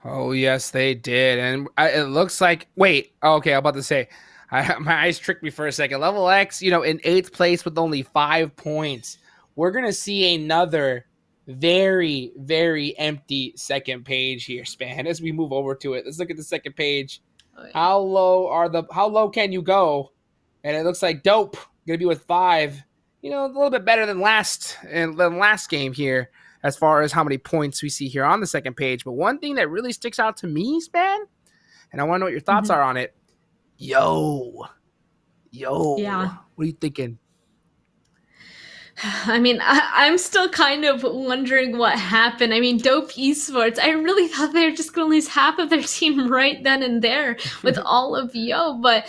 Oh, yes, they did. And it looks like, wait, okay, I'm about to say, my eyes tricked me for a second. LeveLx, in 8th place with only 5 points. We're going to see another very, very empty second page here, Span, as we move over to it. Let's look at the second page. Oh, yeah. How low can you go? And it looks like Dope gonna be with 5. A little bit better than last game here as far as how many points we see here on the second page. But one thing that really sticks out to me, Span, and I want to know what your thoughts are on it. Yo,
Yeah.
what are you thinking?
I mean, I'm still kind of wondering what happened. I mean, Dope Esports, I really thought they were just going to lose half of their team right then and there with all of Yo, but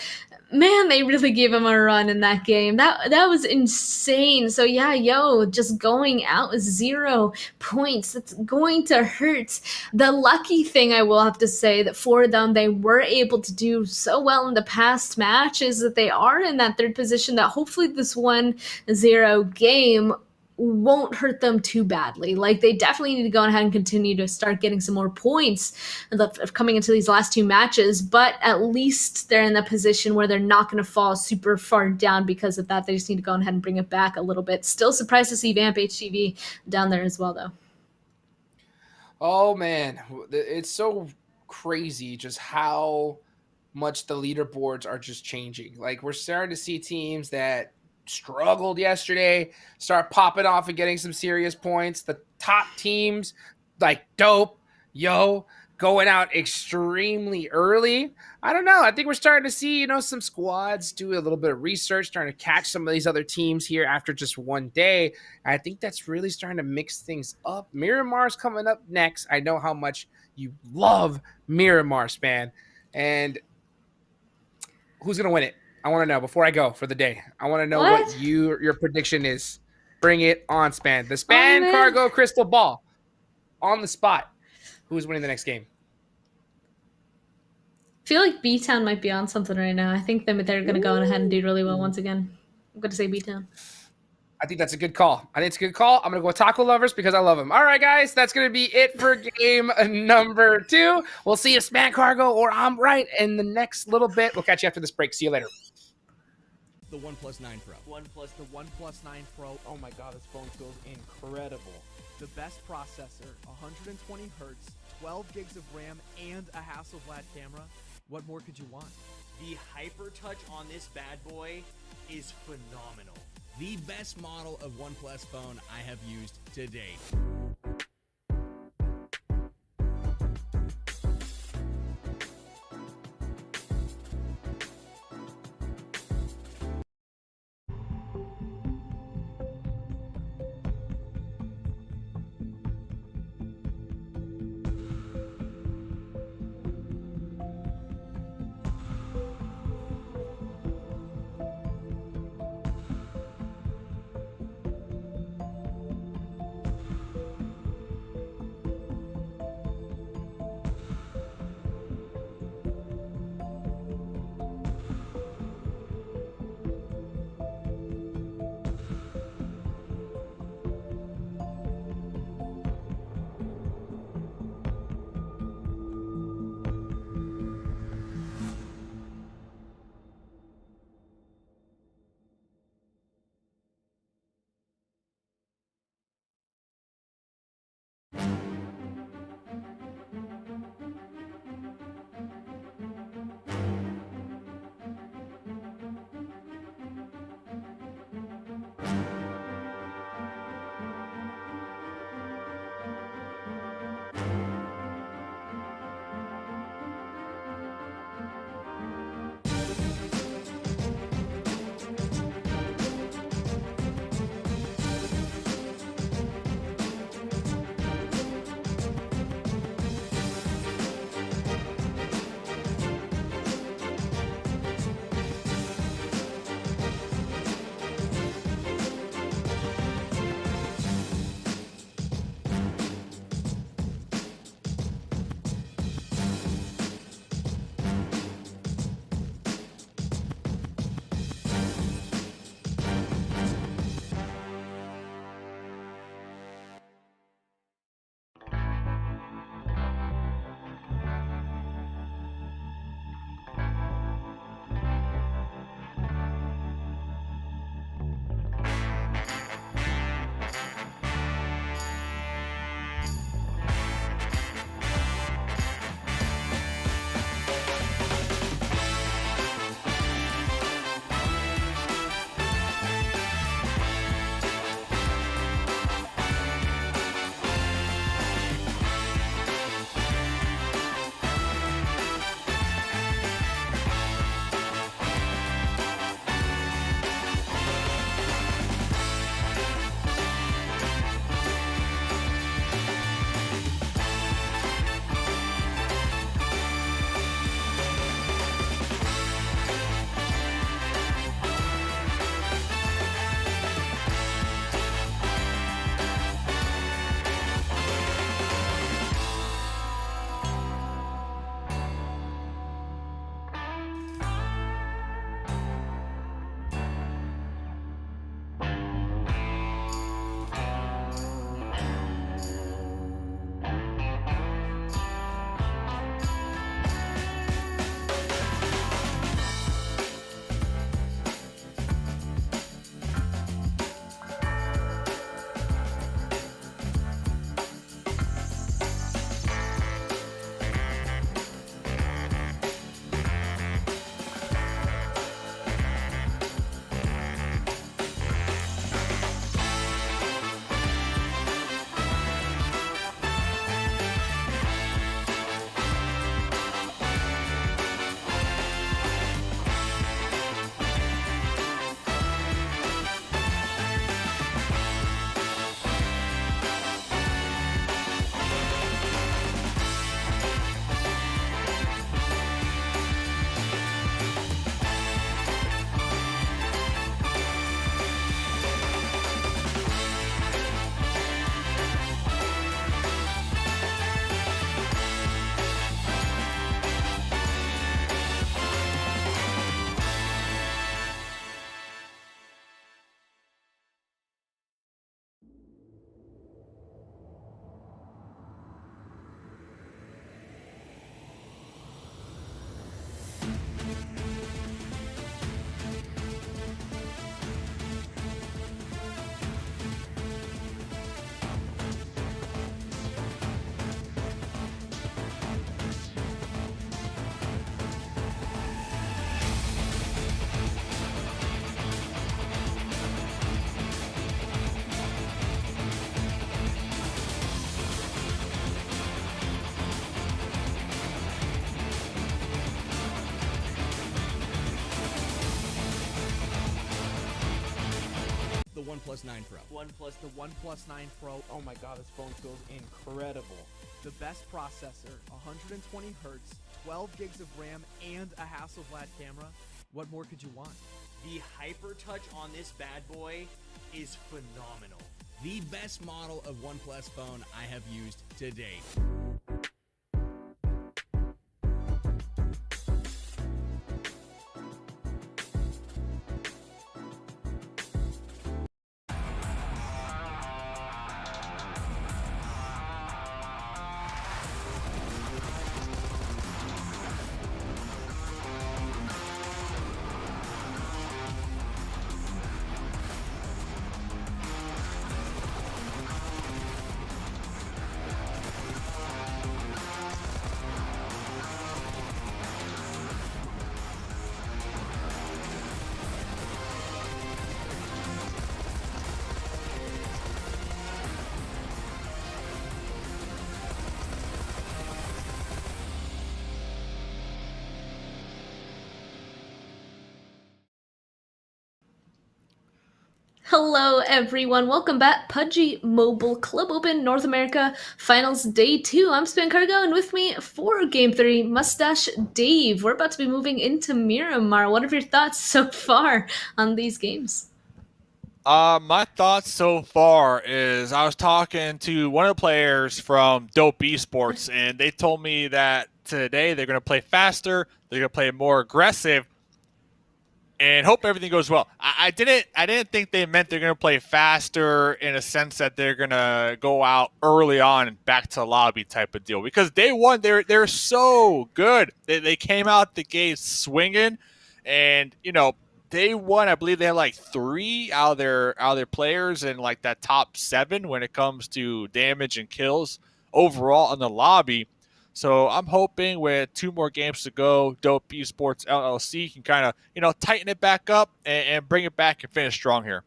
man, they really gave him a run in that game. That was insane. So yeah, Yo, just going out with 0 points. That's going to hurt. The lucky thing I will have to say that for them, they were able to do so well in the past match is that they are in that third position that hopefully this 1-0 game won't hurt them too badly. Like, they definitely need to go ahead and continue to start getting some more points coming into these last 2 matches, but at least they're in the position where they're not going to fall super far down because of that. They just need to go ahead and bring it back a little bit. Still surprised to see Vamp HTV down there as well, though.
Oh man, it's so crazy just how much the leaderboards are just changing. Like, we're starting to see teams that struggled yesterday start popping off and getting some serious points. The top teams like Dope, Yo, going out extremely early. I don't know. I think we're starting to see, some squads do a little bit of research, starting to catch some of these other teams here after just one day. I think that's really starting to mix things up. Miramar's coming up next. I know how much you love Miramar, Span. And who's going to win it? I want to know before I go for the day. I want to know what your prediction is. Bring it on, Span. The Span Cargo Crystal Ball on the spot. Who's winning the next game?
I feel like BTOWN might be on something right now. I think they're going to go ahead and do really well once again. I'm going to say BTOWN.
I think that's a good call. I'm going to go with TacoLovers because I love them. All right, guys, that's going to be it for game number 2. We'll see you, Span Cargo, or I'm right in the next little bit. We'll catch you after this break. See you later.
The OnePlus 9 Pro.
The OnePlus 9 Pro. Oh my god, this phone feels incredible. The best processor, 120 hertz, 12 gigs of RAM, and a Hasselblad camera. What more could you want?
The hyper touch on this bad boy is phenomenal.
The best model of OnePlus phone I have used to date. OnePlus 9 Pro.
The OnePlus 9 Pro. Oh my god, this phone feels incredible. The best processor, 120 hertz, 12 gigs of RAM, and a Hasselblad camera. What more could you want?
The hyper touch on this bad boy is phenomenal.
The best model of OnePlus phone I have used to date.
Hello everyone, welcome back. Pubg Mobile Club Open North America Finals Day 2. I'm Spin Cargo, and with me for Game 3, Mustache Dave. We're about to be moving into Miramar. What are your thoughts so far on these games?
My thoughts so far is I was talking to one of the players from Dope Esports, and they told me that today they're going to play faster, they're going to play more aggressive, and hope everything goes well. I didn't think they meant they're going to play faster in a sense that they're going to go out early on and back to lobby type of deal. Because day one, they're so good. They came out the gate swinging, and day one, I believe they had like 3 out of their players in like that top 7 when it comes to damage and kills overall in the lobby. So I'm hoping with 2 more games to go, Dope Esports LLC can kind of, tighten it back up and bring it back and finish strong here.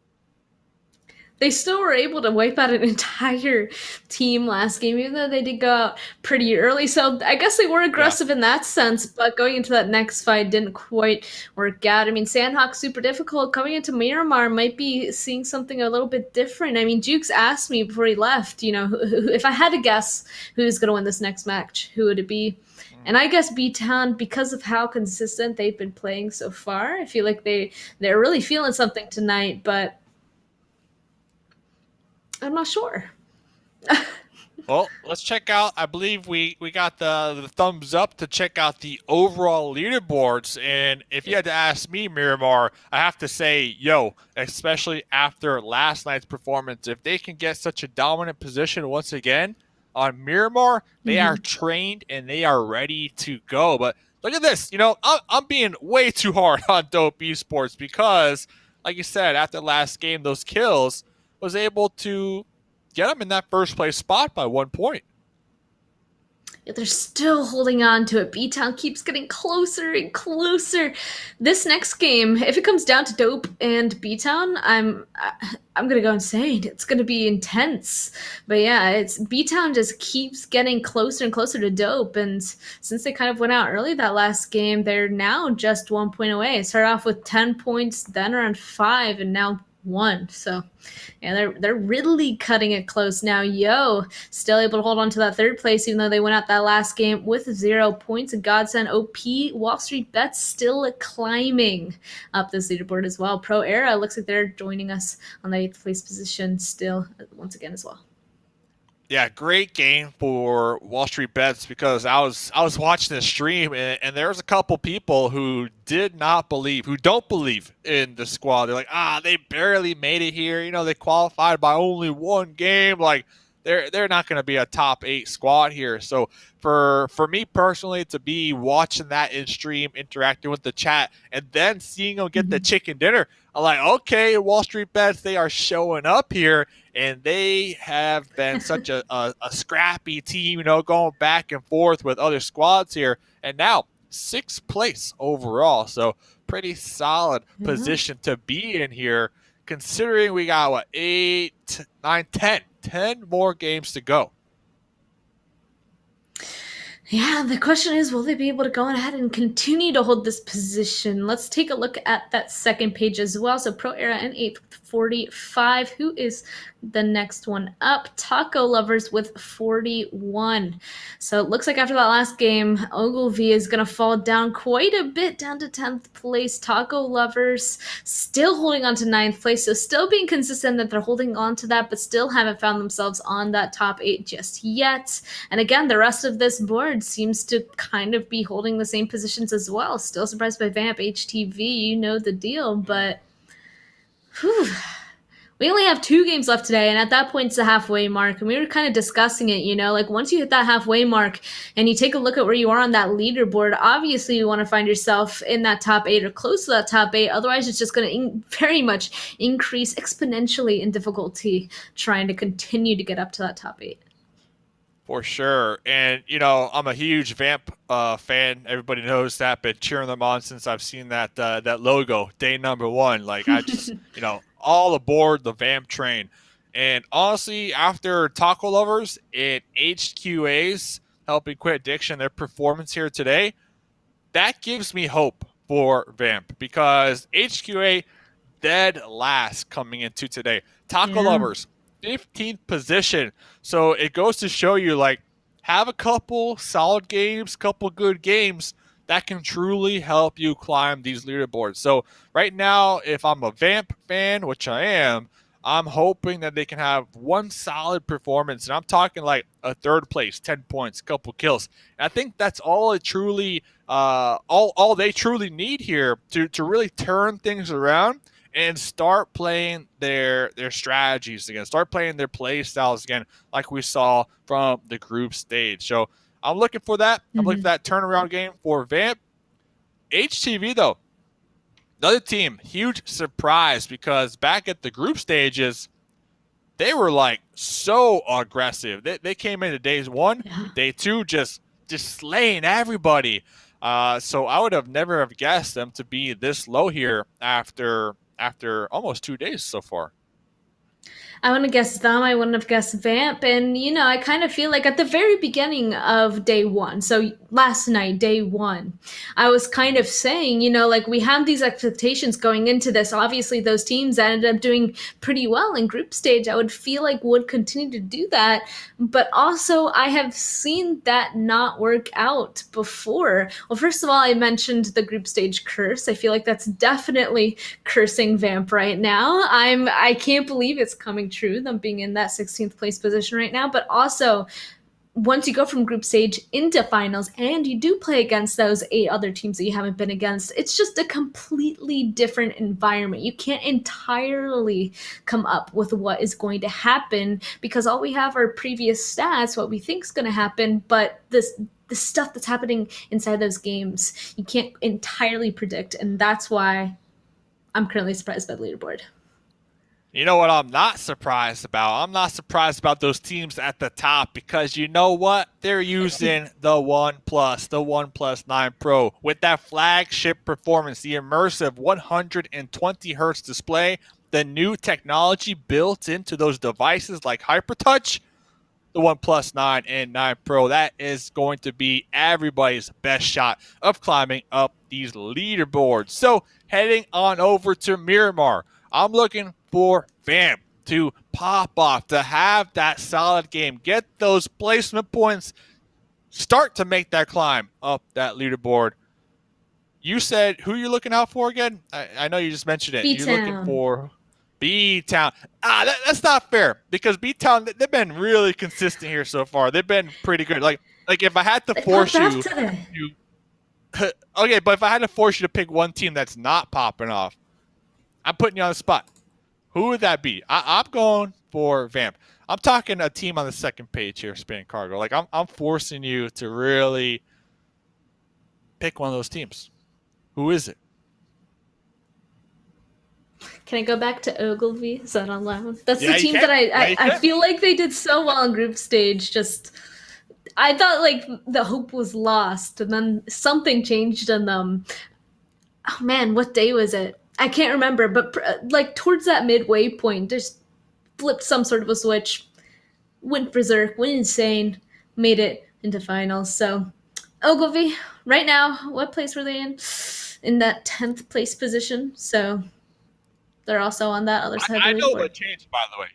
They still were able to wipe out an entire team last game, even though they did go out pretty early. So I guess they were aggressive in that sense, but going into that next fight didn't quite work out. I mean, Sanhok, super difficult. Coming into Miramar might be seeing something a little bit different. I mean, Jukes asked me before he left, if I had to guess who's going to win this next match, who would it be? And I guess BTOWN, because of how consistent they've been playing so far, I feel like they're really feeling something tonight, but I'm not sure.
Well, let's check out. I believe we got the thumbs up to check out the overall leaderboards. And if you had to ask me, Miramar, I have to say, especially after last night's performance, if they can get such a dominant position once again on Miramar, they are trained and they are ready to go. But look at this. I'm being way too hard on Dope Esports because, like you said, after last game, those kills was able to get them in that first place spot by 1 point.
Yeah, they're still holding on to it. BTOWN keeps getting closer and closer. This next game, if it comes down to Dope and BTOWN, I'm gonna go insane. It's gonna be intense. But yeah, it's BTOWN just keeps getting closer and closer to Dope, and since they kind of went out early that last game, they're now just 1 point away. It started off with 10 points, then around 5, and now 1. So yeah, they're really cutting it close now. Still able to hold on to that 3rd place, even though they went out that last game with 0 points. And GODSENT OP, WallStreetBets still climbing up this leaderboard as well. Pro Era looks like they're joining us on the 8th place position still once again as well.
Yeah, great game for WallStreetBets because I was watching the stream and there was a couple people who don't believe in the squad. They're like, they barely made it here. They qualified by only 1 game. Like they're not going to be a top 8 squad here. So for me personally, to be watching that in stream, interacting with the chat, and then seeing them get the chicken dinner, I'm like, okay, WallStreetBets, they are showing up here. And they have been such a scrappy team, going back and forth with other squads here. And now 6th place overall. So pretty solid position to be in here, considering we got, 8, 9, 10 more games to go.
Yeah, the question is, will they be able to go ahead and continue to hold this position? Let's take a look at that second page as well. So Pro Era in 845. Who is the next one up? TacoLovers with 41. So it looks like after that last game, Ogilvy is going to fall down quite a bit, down to 10th place. TacoLovers still holding on to 9th place, so still being consistent that they're holding on to that, but still haven't found themselves on that top 8 just yet. And again, the rest of this board seems to kind of be holding the same positions as well. Still surprised by Vamp, HTV, you know the deal, but whew. We only have 2 games left today, and at that point, it's the halfway mark. And we were kind of discussing it, you know, like once you hit that halfway mark and you take a look at where you are on that leaderboard, obviously you want to find yourself in that top 8 or close to that top 8. Otherwise, it's just going to very much increase exponentially in difficulty trying to continue to get up to that top 8.
For sure. And, you know, I'm a huge Vamp fan. Everybody knows that. Been cheering them on since I've seen that logo, day number 1. Like, I just, you know, all aboard the Vamp train. And honestly, after TacoLovers and HQA's helping quit addiction, their performance here today, that gives me hope for Vamp because HQA dead last coming into today. TacoLovers, 15th position. So it goes to show you, like, have a couple solid games, couple good games that can truly help you climb these leaderboards. So right now, if I'm a Vamp fan, which I am, I'm hoping that they can have one solid performance. And I'm talking like a 3rd place, 10 points, couple kills. And I think that's all it truly, all they truly need here to really turn things around and start playing their strategies again, start playing their play styles again, like we saw from the group stage. So I'm looking for that. I'm looking for that turnaround game for Vamp. HTV, though, another team, huge surprise because back at the group stages, they were like so aggressive. They came into days 1, day 2, just slaying everybody. So I would have never have guessed them to be this low here after almost 2 days so far.
I wouldn't have guessed them. I wouldn't have guessed Vamp. And, you know, I kind of feel like at the very beginning of day 1, so last night, day 1, I was kind of saying, you know, like we had these expectations going into this. Obviously, those teams ended up doing pretty well in group stage. I would feel like would continue to do that. But also, I have seen that not work out before. Well, first of all, I mentioned the group stage curse. I feel like that's definitely cursing Vamp right now. I can't believe it's coming true, them being in that 16th place position right now. But also, once you go from group stage into finals and you do play against those 8 other teams that you haven't been against, it's just a completely different environment. You can't entirely come up with what is going to happen because all we have are previous stats, what we think is going to happen, but the stuff that's happening inside those games, you can't entirely predict. And that's why I'm currently surprised by the leaderboard.
You know what I'm not surprised about? I'm not surprised about those teams at the top because you know what? They're using the OnePlus 9 Pro with that flagship performance, the immersive 120 hertz display, the new technology built into those devices like HyperTouch, the OnePlus 9 and 9 Pro. That is going to be everybody's best shot of climbing up these leaderboards. So heading on over to Miramar, I'm looking for Vamp to pop off, to have that solid game, get those placement points, start to make that climb up that leaderboard. You said who you're looking out for again? I know you just mentioned it.
BTOWN.
You're looking for BTOWN. That's not fair because BTOWN, they've been really consistent here so far. They've been pretty good. Like if I had to force you okay, but if I had to force you to pick one team that's not popping off, I'm putting you on the spot. Who would that be? I'm going for Vamp. I'm talking a team on the second page here, Spinning Cargo. Like I'm forcing you to really pick one of those teams. Who is it?
Can I go back to Ogilvy? Is that allowed? That's
Yeah,
the team that I feel like they did so well in group stage. Just I thought like the hope was lost, and then something changed in them. Oh man, what day was it? I can't remember, but like towards that midway point, just flipped some sort of a switch, went berserk, went insane, made it into finals. So Ogilvy, right now, what place were they in? In that 10th place position. So they're also on that other side of the
I know
leaderboard.
what changed, by the way.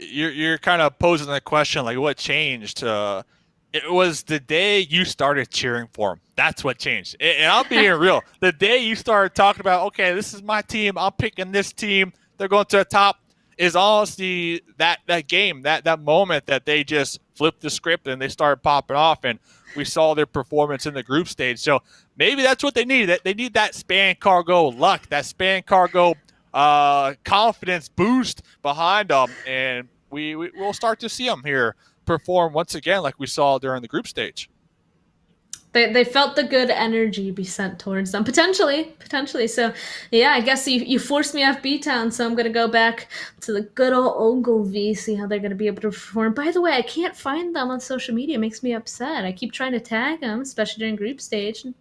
You're kind of posing that question, like what changed? It was the day you started cheering for him. That's what changed. And I'm being real. The day you started talking about, okay, this is my team. I'm picking this team. They're going to the top. Is honestly that game, that moment that they just flipped the script and they started popping off, and we saw their performance in the group stage. So maybe that's what they need. They need that Span Cargo luck, that Span Cargo confidence boost behind them, and we'll start to see them here perform once again like we saw during the group stage.
They felt the good energy be sent towards them, potentially. So yeah, I guess you forced me off BTOWN, so I'm gonna go back to the good old Ogilvy, see how they're gonna be able to perform. By the way, I can't find them on social media. It makes me upset. I keep trying to tag them, especially during group stage, and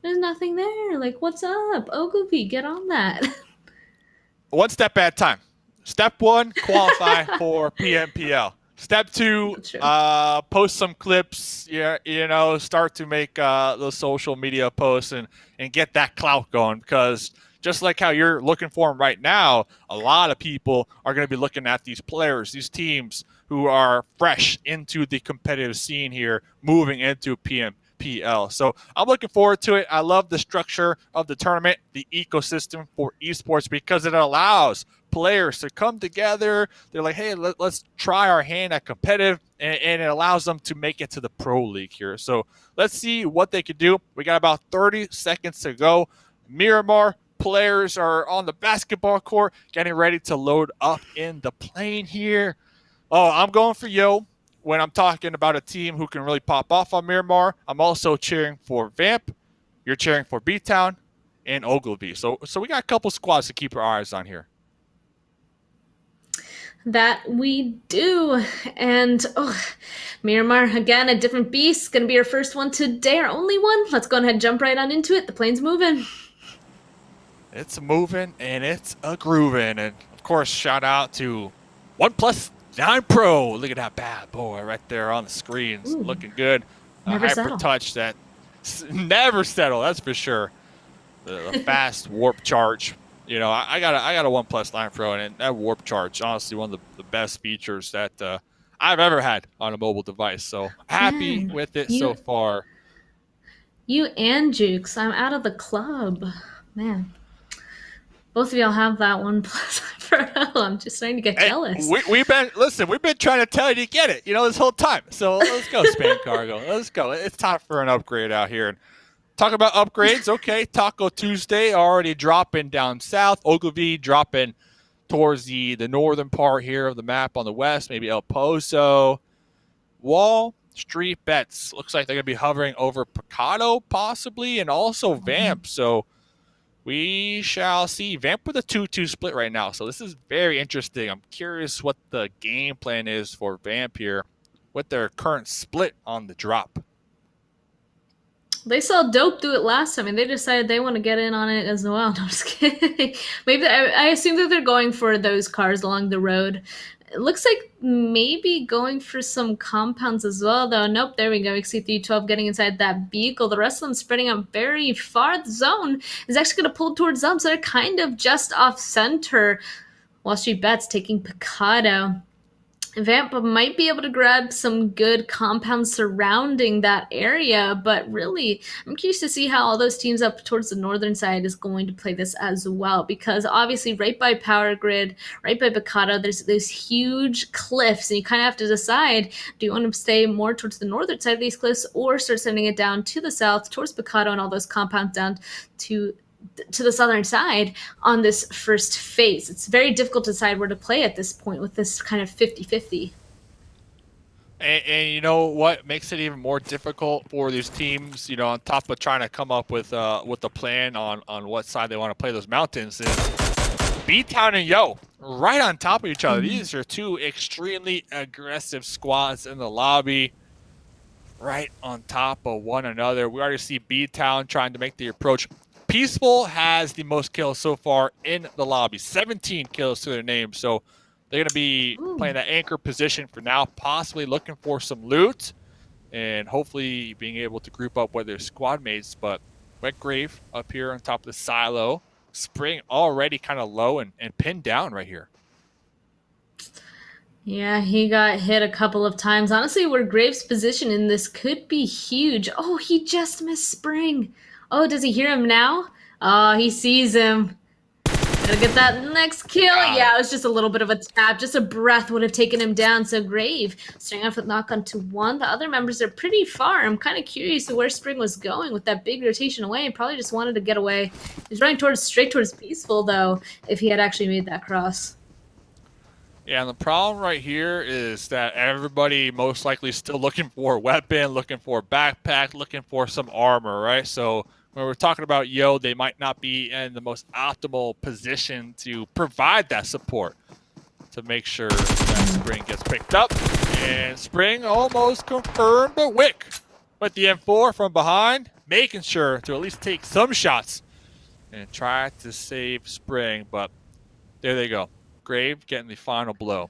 there's nothing there. Like, what's up, Ogilvy? Get on that.
One step at a time. Step 1, qualify for PMPL. Step 2, post some clips. Start to make those social media posts and get that clout going. Because just like how you're looking for them right now, a lot of people are going to be looking at these players, these teams who are fresh into the competitive scene here, moving into PMPL. So I'm looking forward to it. I love the structure of the tournament, the ecosystem for esports, because it allows players to come together. They're like, hey, let's try our hand at competitive, and it allows them to make it to the pro league here. So let's see what they can do. We got about 30 seconds to go. Miramar players are on the basketball court, getting ready to load up in the plane here. Oh, I'm going for Yo. When I'm talking about a team who can really pop off on Miramar, I'm also cheering for Vamp. You're cheering for BTOWN and Ogilvy. So we got a couple squads to keep our eyes on here.
That we do. And Miramar, again, a different beast. Gonna be our first one today, our only one. Let's go ahead and jump right on into it. The plane's moving.
It's moving and it's a grooving. And of course, shout out to OnePlus 9 Pro. Look at that bad boy right there on the screen. It's looking good.
Never
Hyper
settle.
touch that never settle, that's for sure. The fast warp charge. I got a OnePlus 9 Pro, and that warp charge, honestly, one of the best features that I've ever had on a mobile device. So happy with it so far.
You and Jukes, I'm out of the club. Man. Both of y'all have that OnePlus Pro. I'm just starting to get jealous.
We've been trying to tell you to get it, this whole time. So let's go, Span Cargo. Let's go. It's time for an upgrade out here. And talk about upgrades. Okay, Taco Tuesday already dropping down south. Ogilvy dropping towards the northern part here of the map on the west, maybe El Pozo. WallStreetBets looks like they're going to be hovering over Picado possibly, and also Vamp. So we shall see. Vamp with a 2-2 split right now. So this is very interesting. I'm curious what the game plan is for Vamp here with their current split on the drop.
They saw Dope do it last time, and they decided they want to get in on it as well. No, I'm just kidding. Maybe I assume that they're going for those cars along the road. It looks like maybe going for some compounds as well, though. Nope, there we go. XC312 getting inside that vehicle. The rest of them spreading out very far. The zone is actually going to pull towards them, so they're kind of just off center. WallStreetBets taking Picado. Vamp might be able to grab some good compounds surrounding that area, but really, I'm curious to see how all those teams up towards the northern side is going to play this as well, because obviously right by Power Grid, right by Picado, there's those huge cliffs, and you kind of have to decide, do you want to stay more towards the northern side of these cliffs or start sending it down to the south towards Picado and all those compounds down to the southern side on this first phase. It's very difficult to decide where to play at this point with this kind of 50-50.
And you know what makes it even more difficult for these teams, on top of trying to come up with a plan on what side they want to play those mountains, is BTOWN and Yo right on top of each other. These are two extremely aggressive squads in the lobby, right on top of one another. We already see BTOWN trying to make the approach. Peaceful has the most kills so far in the lobby, 17 kills to their name. So they're going to be playing that anchor position for now, possibly looking for some loot. and hopefully being able to group up with their squad mates. But Wet Grave up here on top of the silo. Spring already kind of low and pinned down right here.
Yeah, he got hit a couple of times. Honestly, where Graves' position in this could be huge. Oh, he just missed Spring. Oh, does he hear him now? Oh, he sees him. Gotta get that next kill. Yeah, it was just a little bit of a tap. Just a breath would have taken him down. So Grave starting off with knock on to 1. The other members are pretty far. I'm kind of curious to where Spring was going with that big rotation away. Probably just wanted to get away. He's running straight towards Peaceful, though, if he had actually made that cross.
Yeah, and the problem right here is that everybody most likely still looking for a weapon, looking for a backpack, looking for some armor, right? So when we're talking about Yo, they might not be in the most optimal position to provide that support to make sure that Spring gets picked up. And Spring almost confirmed, but Wick with the M4 from behind, making sure to at least take some shots and try to save Spring. But there they go. Grave getting the final blow.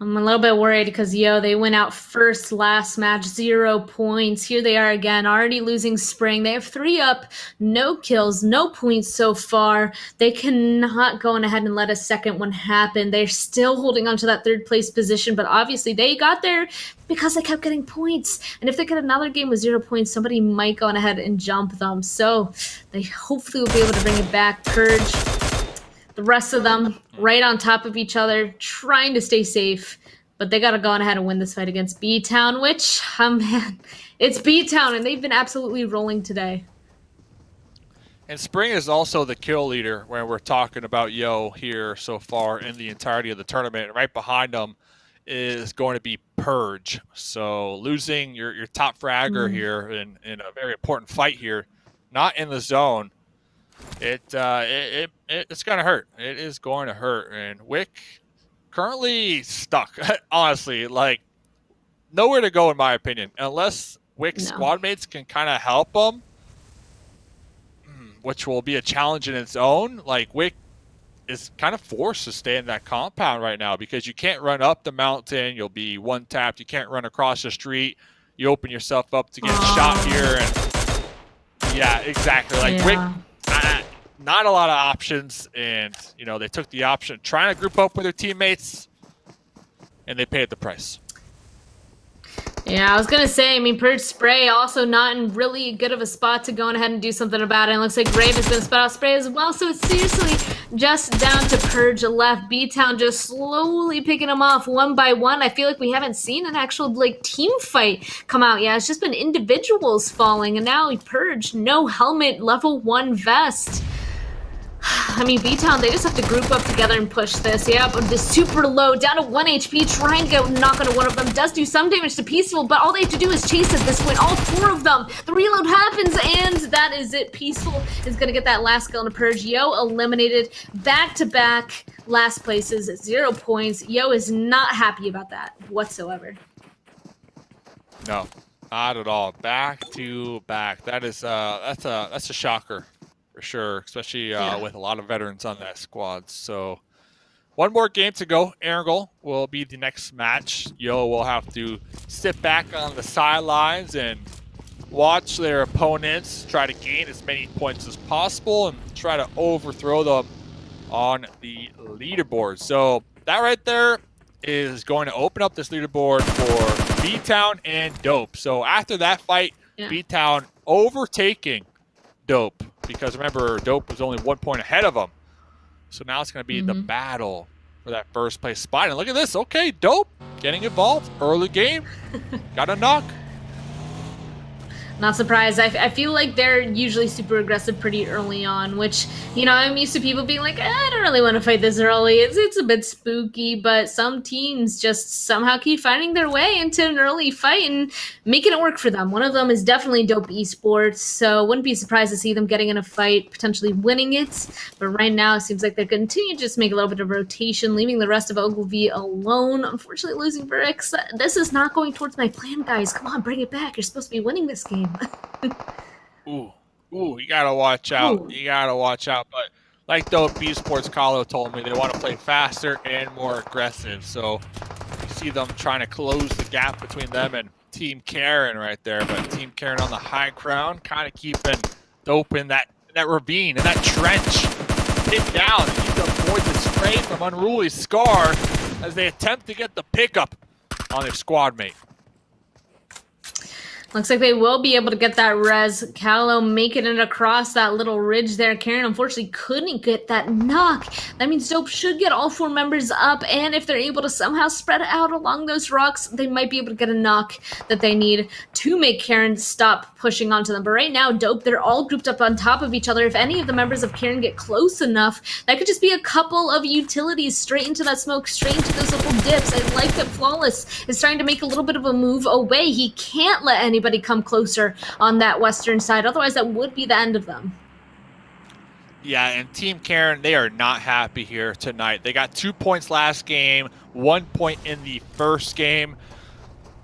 I'm a little bit worried because, they went out first last match, 0 points. Here they are again, already losing Spring. They have 3 up, no kills, no points so far. They cannot go on ahead and let a second one happen. They're still holding on to that 3rd place position, but obviously they got there because they kept getting points. And if they get another game with 0 points, somebody might go on ahead and jump them. So they hopefully will be able to bring it back. Purge. The rest of them right on top of each other, trying to stay safe. But they got to go on ahead and win this fight against BTOWN, which, man, it's BTOWN, and they've been absolutely rolling today.
And Spring is also the kill leader when we're talking about Yo here so far in the entirety of the tournament. Right behind them is going to be Purge. So losing your top fragger here in a very important fight here, not in the zone, it's going to hurt. It is going to hurt. And Wick currently stuck, honestly, like nowhere to go in my opinion, unless Wick's squad mates can kind of help him, which will be a challenge in its own. Like Wick is kind of forced to stay in that compound right now because you can't run up the mountain. You'll be one tapped. You can't run across the street. You open yourself up to get shot here. And yeah, exactly. Like Wick, not a lot of options, and they took the option trying to group up with their teammates, and they paid the price.
Yeah, I was gonna say, Purge Spray also not in really good of a spot to go on ahead and do something about it. And it looks like Grave is gonna spit out Spray as well, so it's seriously just down to Purge left. BTOWN just slowly picking them off one by one. I feel like we haven't seen an actual team fight come out yet. It's just been individuals falling, and now Purge, no helmet, level 1 vest. BTOWN, they just have to group up together and push this. Yeah, but just super low, down to 1 HP, trying to go knock onto one of them. Does do some damage to Peaceful, but all they have to do is chase at this point. All 4 of them. The reload happens, and that is it. Peaceful is going to get that last kill on a Purge. Yo eliminated back-to-back last places, 0 points. Yo is not happy about that whatsoever.
No, not at all. Back to back. That is that's a shocker. For sure, especially with a lot of veterans on that squad. So one more game to go. Erangel will be the next match. Yo will have to sit back on the sidelines and watch their opponents try to gain as many points as possible and try to overthrow them on the leaderboard. So that right there is going to open up this leaderboard for BTOWN and Dope. So after that fight, BTOWN overtaking Dope, because remember, Dope was only 1 point ahead of him. So now it's going to be the battle for that first place spot. And look at this. Okay, Dope getting involved. Early game. Got a knock.
Not surprised. I feel like they're usually super aggressive pretty early on, which, I'm used to people being like, I don't really want to fight this early. It's a bit spooky, but some teams just somehow keep finding their way into an early fight and making it work for them. One of them is definitely Dope Esports, so wouldn't be surprised to see them getting in a fight, potentially winning it. But right now, it seems like they're continuing to just make a little bit of rotation, leaving the rest of Ogilvy alone. Unfortunately, losing Bricks. This is not going towards my plan, guys. Come on, bring it back. You're supposed to be winning this game.
Ooh, you gotta watch out. Ooh. You gotta watch out. But like Dope Esports Kahlo told me, they want to play faster and more aggressive. So see them trying to close the gap between them and Team Karen right there. But Team Karen on the high ground, kind of keeping Dope in that ravine, in that trench, pinned down. They need to avoid the spray from Unruly Scar as they attempt to get the pickup on their squad mate.
Looks like they will be able to get that res. Callow making it across that little ridge there. Karen unfortunately couldn't get that knock. That means Dope should get all 4 members up, and if they're able to somehow spread out along those rocks, they might be able to get a knock that they need to make Karen stop pushing onto them. But right now, Dope, they're all grouped up on top of each other. If any of the members of Karen get close enough, that could just be a couple of utilities straight into that smoke, straight into those little dips. I like that Flawless is trying to make a little bit of a move away. He can't let anybody come closer on that western side. Otherwise, that would be the end of them.
Yeah, and Team Karen, they are not happy here tonight. They got 2 points last game, 1 point in the first game.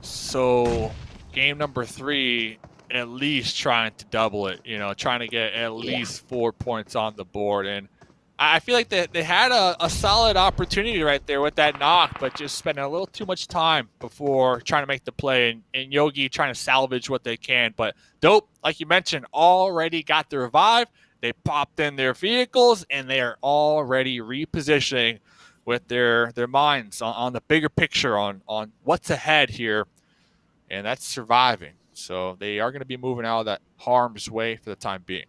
So game number 3, at least trying to double it, you know, trying to get at least 4 points on the board. And I feel like they had a solid opportunity right there with that knock, but just spending a little too much time before trying to make the play, and Yogi trying to salvage what they can. But Dope, like you mentioned, already got the revive. They popped in their vehicles, and they are already repositioning with their minds on the bigger picture, on what's ahead here, and that's surviving. So they are going to be moving out of that harm's way for the time being.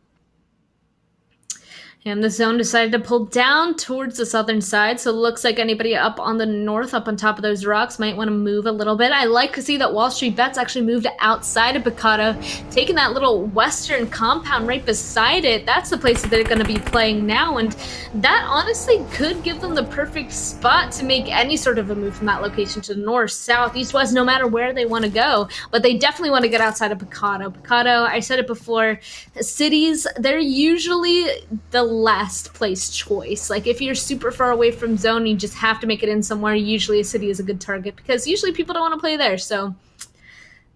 And the zone decided to pull down towards the southern side, so it looks like anybody up on the north, up on top of those rocks, might want to move a little bit. I like to see that WallStreetBets actually moved outside of Picado, taking that little western compound right beside it. That's the place that they're going to be playing now, and that honestly could give them the perfect spot to make any sort of a move from that location to the north, south, east, west, no matter where they want to go. But they definitely want to get outside of Picado. Picado, I said it before, cities, they're usually the last place choice. Like if you're super far away from zone, you just have to make it in somewhere. Usually a city is a good target because usually people don't want to play there. So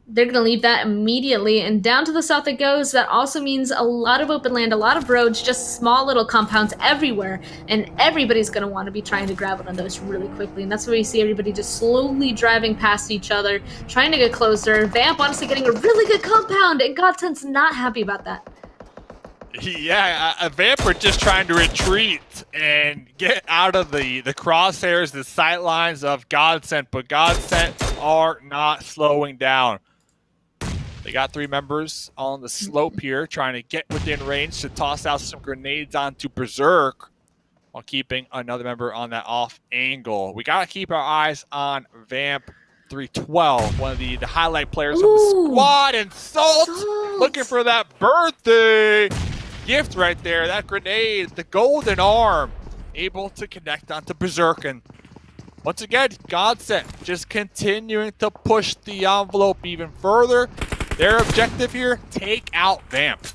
they're going to leave that immediately, and down to the south it goes. That also means a lot of open land, a lot of roads, just small little compounds everywhere, and everybody's going to want to be trying to grab one of those really quickly, and that's where you see everybody just slowly driving past each other, trying to get closer. Vamp honestly getting a really good compound, and GODSENT's not happy about that.
Yeah, Vamp are just trying to retreat and get out of the crosshairs, the sight lines of GODSENT, but GODSENT are not slowing down. They got 3 members on the slope here, trying to get within range to toss out some grenades onto Berserk while keeping another member on that off angle. We got to keep our eyes on Vamp 312, one of the highlight players of the squad, and Salt looking for that birthday gift right there, that grenade, the golden arm, able to connect onto Berserk. And once again, GODSENT just continuing to push the envelope even further. Their objective here, take out Vamp.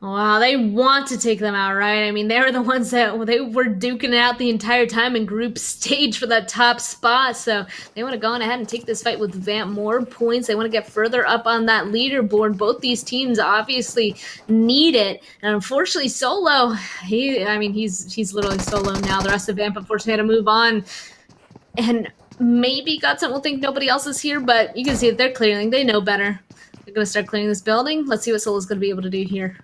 Wow, they want to take them out, right? I mean, they were the ones that they were duking it out the entire time in group stage for that top spot. So they want to go on ahead and take this fight with Vamp. More points. They want to get further up on that leaderboard. Both these teams obviously need it. And unfortunately, Solo, he's literally solo now. The rest of Vamp, unfortunately, had to move on. And maybe GODSENT will think nobody else is here, but you can see that they're clearing. They know better. They're going to start clearing this building. Let's see what Solo's going to be able to do here.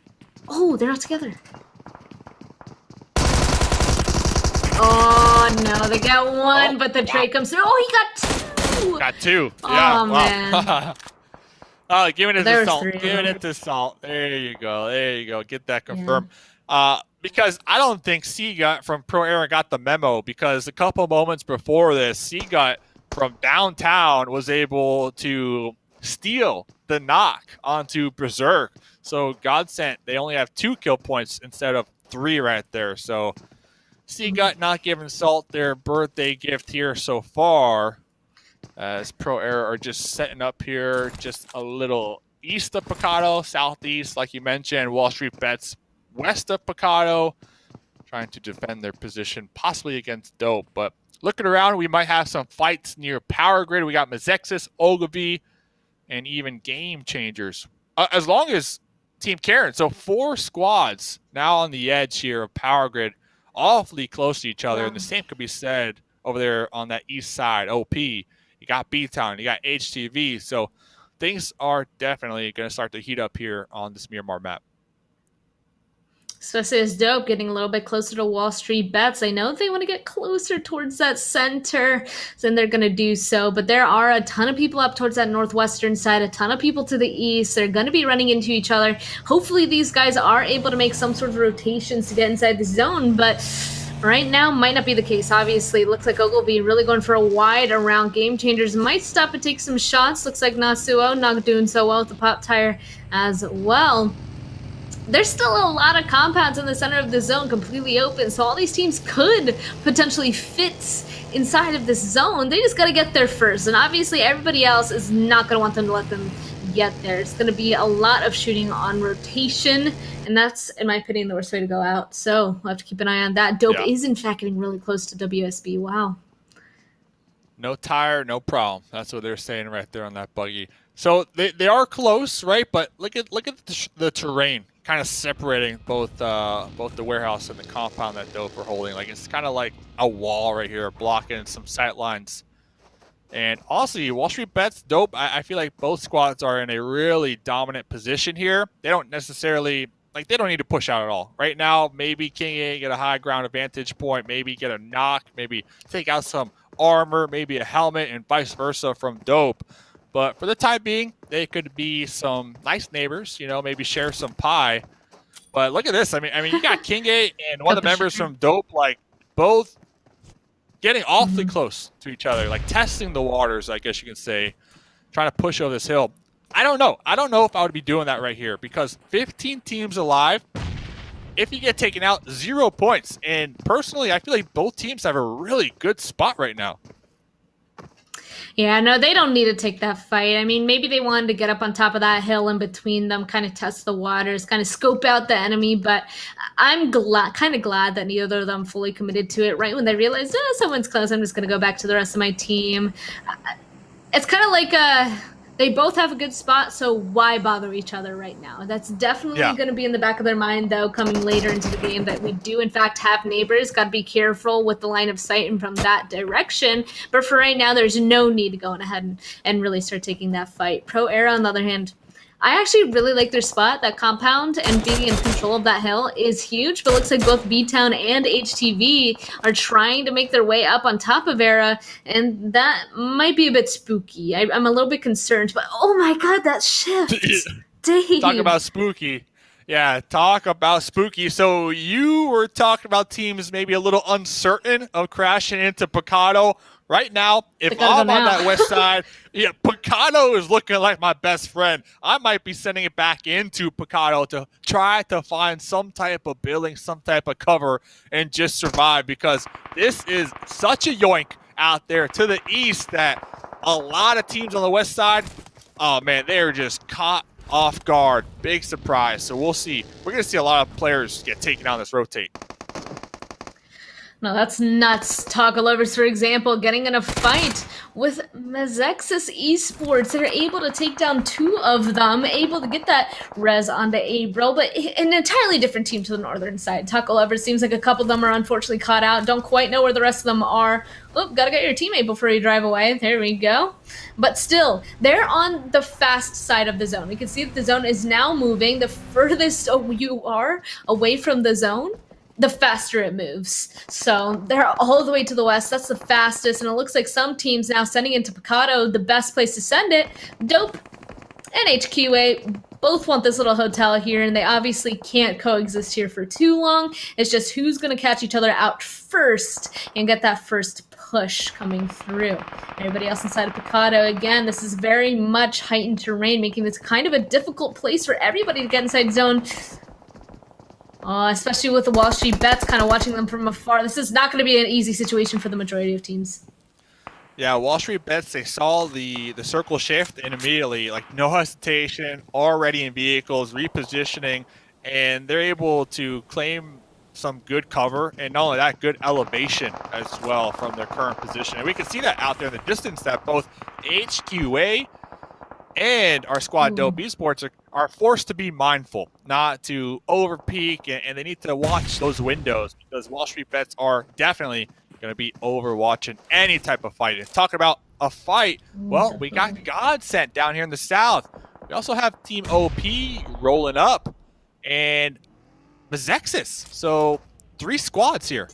Oh, they're all together. Oh, no, they got one, but the trade comes through. Oh, he got 2.
Got 2.
Oh,
yeah,
man.
Oh, giving it to Salt.
3.
Giving it to Salt. There you go. There you go. Get that confirmed. Because I don't think Seagut from Pro Era got the memo, because a couple moments before this, Seagut from downtown was able to steal the knock onto Berserk. So GODSENT, they only have 2 kill points instead of 3 right there. So Seagut not giving Salt their birthday gift here so far, as Pro Era are just setting up here just a little east of Picado, southeast, like you mentioned. WallStreetBets west of Picado, trying to defend their position, possibly against Dope. But looking around, we might have some fights near Power Grid. We got Mezexis, Ogilvy, and even GameChangers. As long as Team Karen. So 4 squads now on the edge here of Power Grid, awfully close to each other. And the same could be said over there on that east side. OP, you got BTOWN, you got HTV. So things are definitely going to start to heat up here on this Miramar map.
Especially as Dope getting a little bit closer to WallStreetBets. I know they want to get closer towards that center, so then they're going to do so. But there are a ton of people up towards that northwestern side, a ton of people to the east. They're going to be running into each other. Hopefully these guys are able to make some sort of rotations to get inside the zone, but right now might not be the case. Obviously, it looks like Ogilvy really going for a wide around. GameChangers might stop and take some shots. Looks like Nasuo not doing so well with the pop tire as well. There's still a lot of compounds in the center of the zone completely open, so all these teams could potentially fit inside of this zone. They just got to get there first, and obviously everybody else is not going to want them to let them get there. It's going to be a lot of shooting on rotation, and that's, in my opinion, the worst way to go out. So we'll have to keep an eye on that. Dope is, in fact, getting really close to WSB. Wow.
No tire, no problem. That's what they're saying right there on that buggy. So they are close, right? But look at the terrain kind of separating both the warehouse and the compound that Dope are holding. Like, it's kind of like a wall right here blocking some sight lines. And honestly, WallStreetBets, Dope, I feel like both squads are in a really dominant position here. They don't necessarily, like, they don't need to push out at all. Right now, maybe King A get a high ground advantage point, maybe get a knock, maybe take out some armor, maybe a helmet, and vice versa from Dope. But for the time being, they could be some nice neighbors, you know, maybe share some pie. But look at this. I mean, you got King A and one of the members from Dope, like, both getting awfully close to each other, like testing the waters, I guess you can say, trying to push over this hill. I don't know. I don't know if I would be doing that right here, because 15 teams alive, if you get taken out, 0 points. And personally, I feel like both teams have a really good spot right now.
Yeah, no, they don't need to take that fight. I mean, maybe they wanted to get up on top of that hill in between them, kind of test the waters, kind of scope out the enemy. But I'm kind of glad that neither of them fully committed to it. Right when they realized, someone's close, I'm just going to go back to the rest of my team. It's kind of like they both have a good spot, so why bother each other right now? That's definitely going to be in the back of their mind, though, coming later into the game, that we do, in fact, have neighbors. Got to be careful with the line of sight and from that direction. But for right now, there's no need to go on ahead and really start taking that fight. Pro Era, on the other hand, I actually really like their spot. That compound and being in control of that hill is huge, but it looks like both BTOWN and HTV are trying to make their way up on top of Era, and that might be a bit spooky. I'm a little bit concerned, but oh my god, that shift! Dave.
Talk about spooky. Yeah, talk about spooky. So you were talking about teams maybe a little uncertain of crashing into Picado. Right now, if I'm on that west side, Picado is looking like my best friend. I might be sending it back into Picado to try to find some type of building, some type of cover, and just survive, because this is such a yoink out there to the east that a lot of teams on the west side, oh man, they're just caught off guard. Big surprise. So we'll see. We're going to see a lot of players get taken out on this rotate.
No, that's nuts. TacoLovers, for example, getting in a fight with Mezexis Esports. They're able to take down 2 of them, able to get that res onto April, but an entirely different team to the northern side. TacoLovers seems like a couple of them are unfortunately caught out. Don't quite know where the rest of them are. Oh, gotta get your teammate before you drive away. There we go. But still, they're on the fast side of the zone. We can see that the zone is now moving. The furthest you are away from the zone, the faster it moves. So they're all the way to the west. That's the fastest. And it looks like some teams now sending it to Picado, the best place to send it. Dope and HQA both want this little hotel here, and they obviously can't coexist here for too long. It's just who's going to catch each other out first and get that first push coming through. Everybody else inside of Picado, again, this is very much heightened terrain, making this kind of a difficult place for everybody to get inside zone. Especially with the WallStreetBets kind of watching them from afar. This is not going to be an easy situation for the majority of teams.
Yeah, WallStreetBets, they saw the circle shift, and immediately, like, no hesitation, already in vehicles, repositioning, and they're able to claim some good cover, and not only that, good elevation as well from their current position. And we can see that out there in the distance, that both HQA and our squad, Dope Esports, are forced to be mindful not to over peak, and they need to watch those windows, because WallStreetBets are definitely going to be overwatching any type of fight. And talking about a fight, well, we got GODSENT down here in the south. We also have Team OP rolling up and Mezexis. So 3 squads here.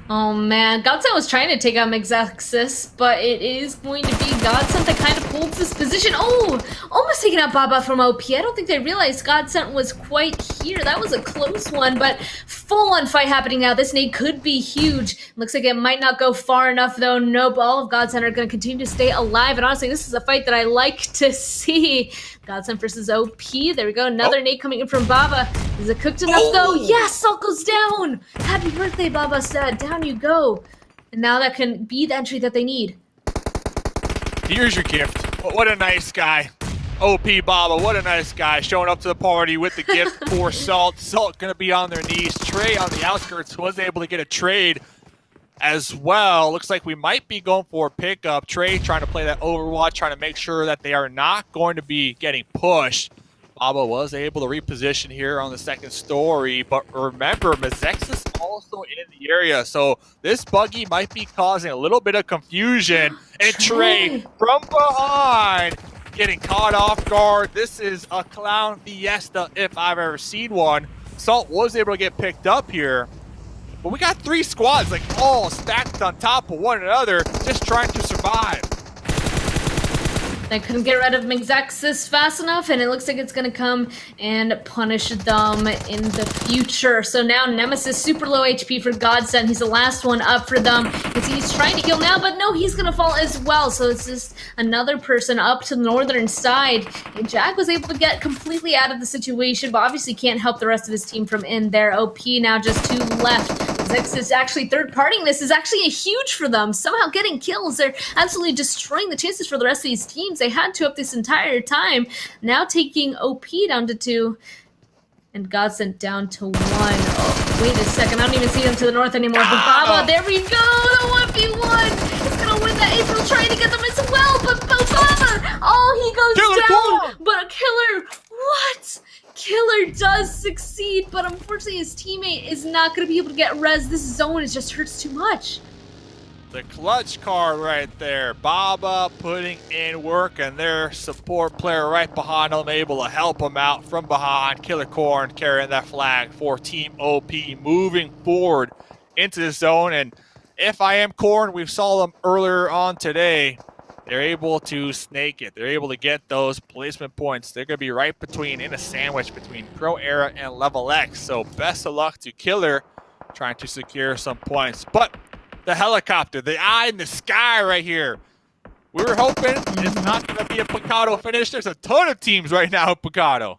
Oh man, GODSENT was trying to take out Mezexis, but it is going to be GODSENT that kind of holds this position. Oh, almost taking out Baba from OP. I don't think they realized GODSENT was quite here. That was a close one, but full-on fight happening now. This nade could be huge. Looks like it might not go far enough though. Nope, all of GODSENT are going to continue to stay alive, and honestly, this is a fight that I like to see. GODSENT versus OP. There we go. Another nade coming in from Baba. Is it cooked enough though? Yes, Salt goes down. Happy birthday, Baba said. Down you go. And now that can be the entry that they need.
Here's your gift. What a nice guy. OP Baba, what a nice guy. Showing up to the party with the gift for Salt. Salt gonna be on their knees. Trey on the outskirts was able to get a trade as well. Looks like we might be going for a pickup. Trey trying to play that Overwatch, trying to make sure that they are not going to be getting pushed. Baba was able to reposition here on the second story, but remember, Mezexis also in the area, so this buggy might be causing a little bit of confusion. And Trey from behind getting caught off guard. This is a clown fiesta if I've ever seen one. Salt was able to get picked up here, but we got 3 squads like all stacked on top of one another, just trying to survive.
They couldn't get rid of Mezexis fast enough, and it looks like it's going to come and punish them in the future. So now Nemesis, super low HP for GODSENT. He's the last one up for them. He's trying to heal now, but no, he's going to fall as well. So it's just another person up to the northern side. And Jack was able to get completely out of the situation, but obviously can't help the rest of his team from in there. OP now just 2 left. Mezexis is actually third-partying this is actually a huge for them. Somehow getting kills. They're absolutely destroying the chances for the rest of these teams. They had 2 up this entire time. Now taking OP down to 2 and GODSENT down to 1. Oh, wait a second. I don't even see them to the north anymore. But Baba, there we go. The 1v1. It's going to win that. April trying to get them as well. But Baba, oh, he goes down. But a killer. What? Killer does succeed, but unfortunately his teammate is not going to be able to get res. This zone is just hurts too much.
The clutch card right there. Baba putting in work, and their support player right behind him able to help him out from behind. Killer Corn carrying that flag for Team OP moving forward into the zone. And if I am Corn, we saw them earlier on today. They're able to snake it. They're able to get those placement points. They're going to be right between, in a sandwich between Pro Era and LeveLx. So best of luck to Killer trying to secure some points. But the helicopter, the eye in the sky right here. We were hoping it's not going to be a Picado finish. There's a ton of teams right now at Picado.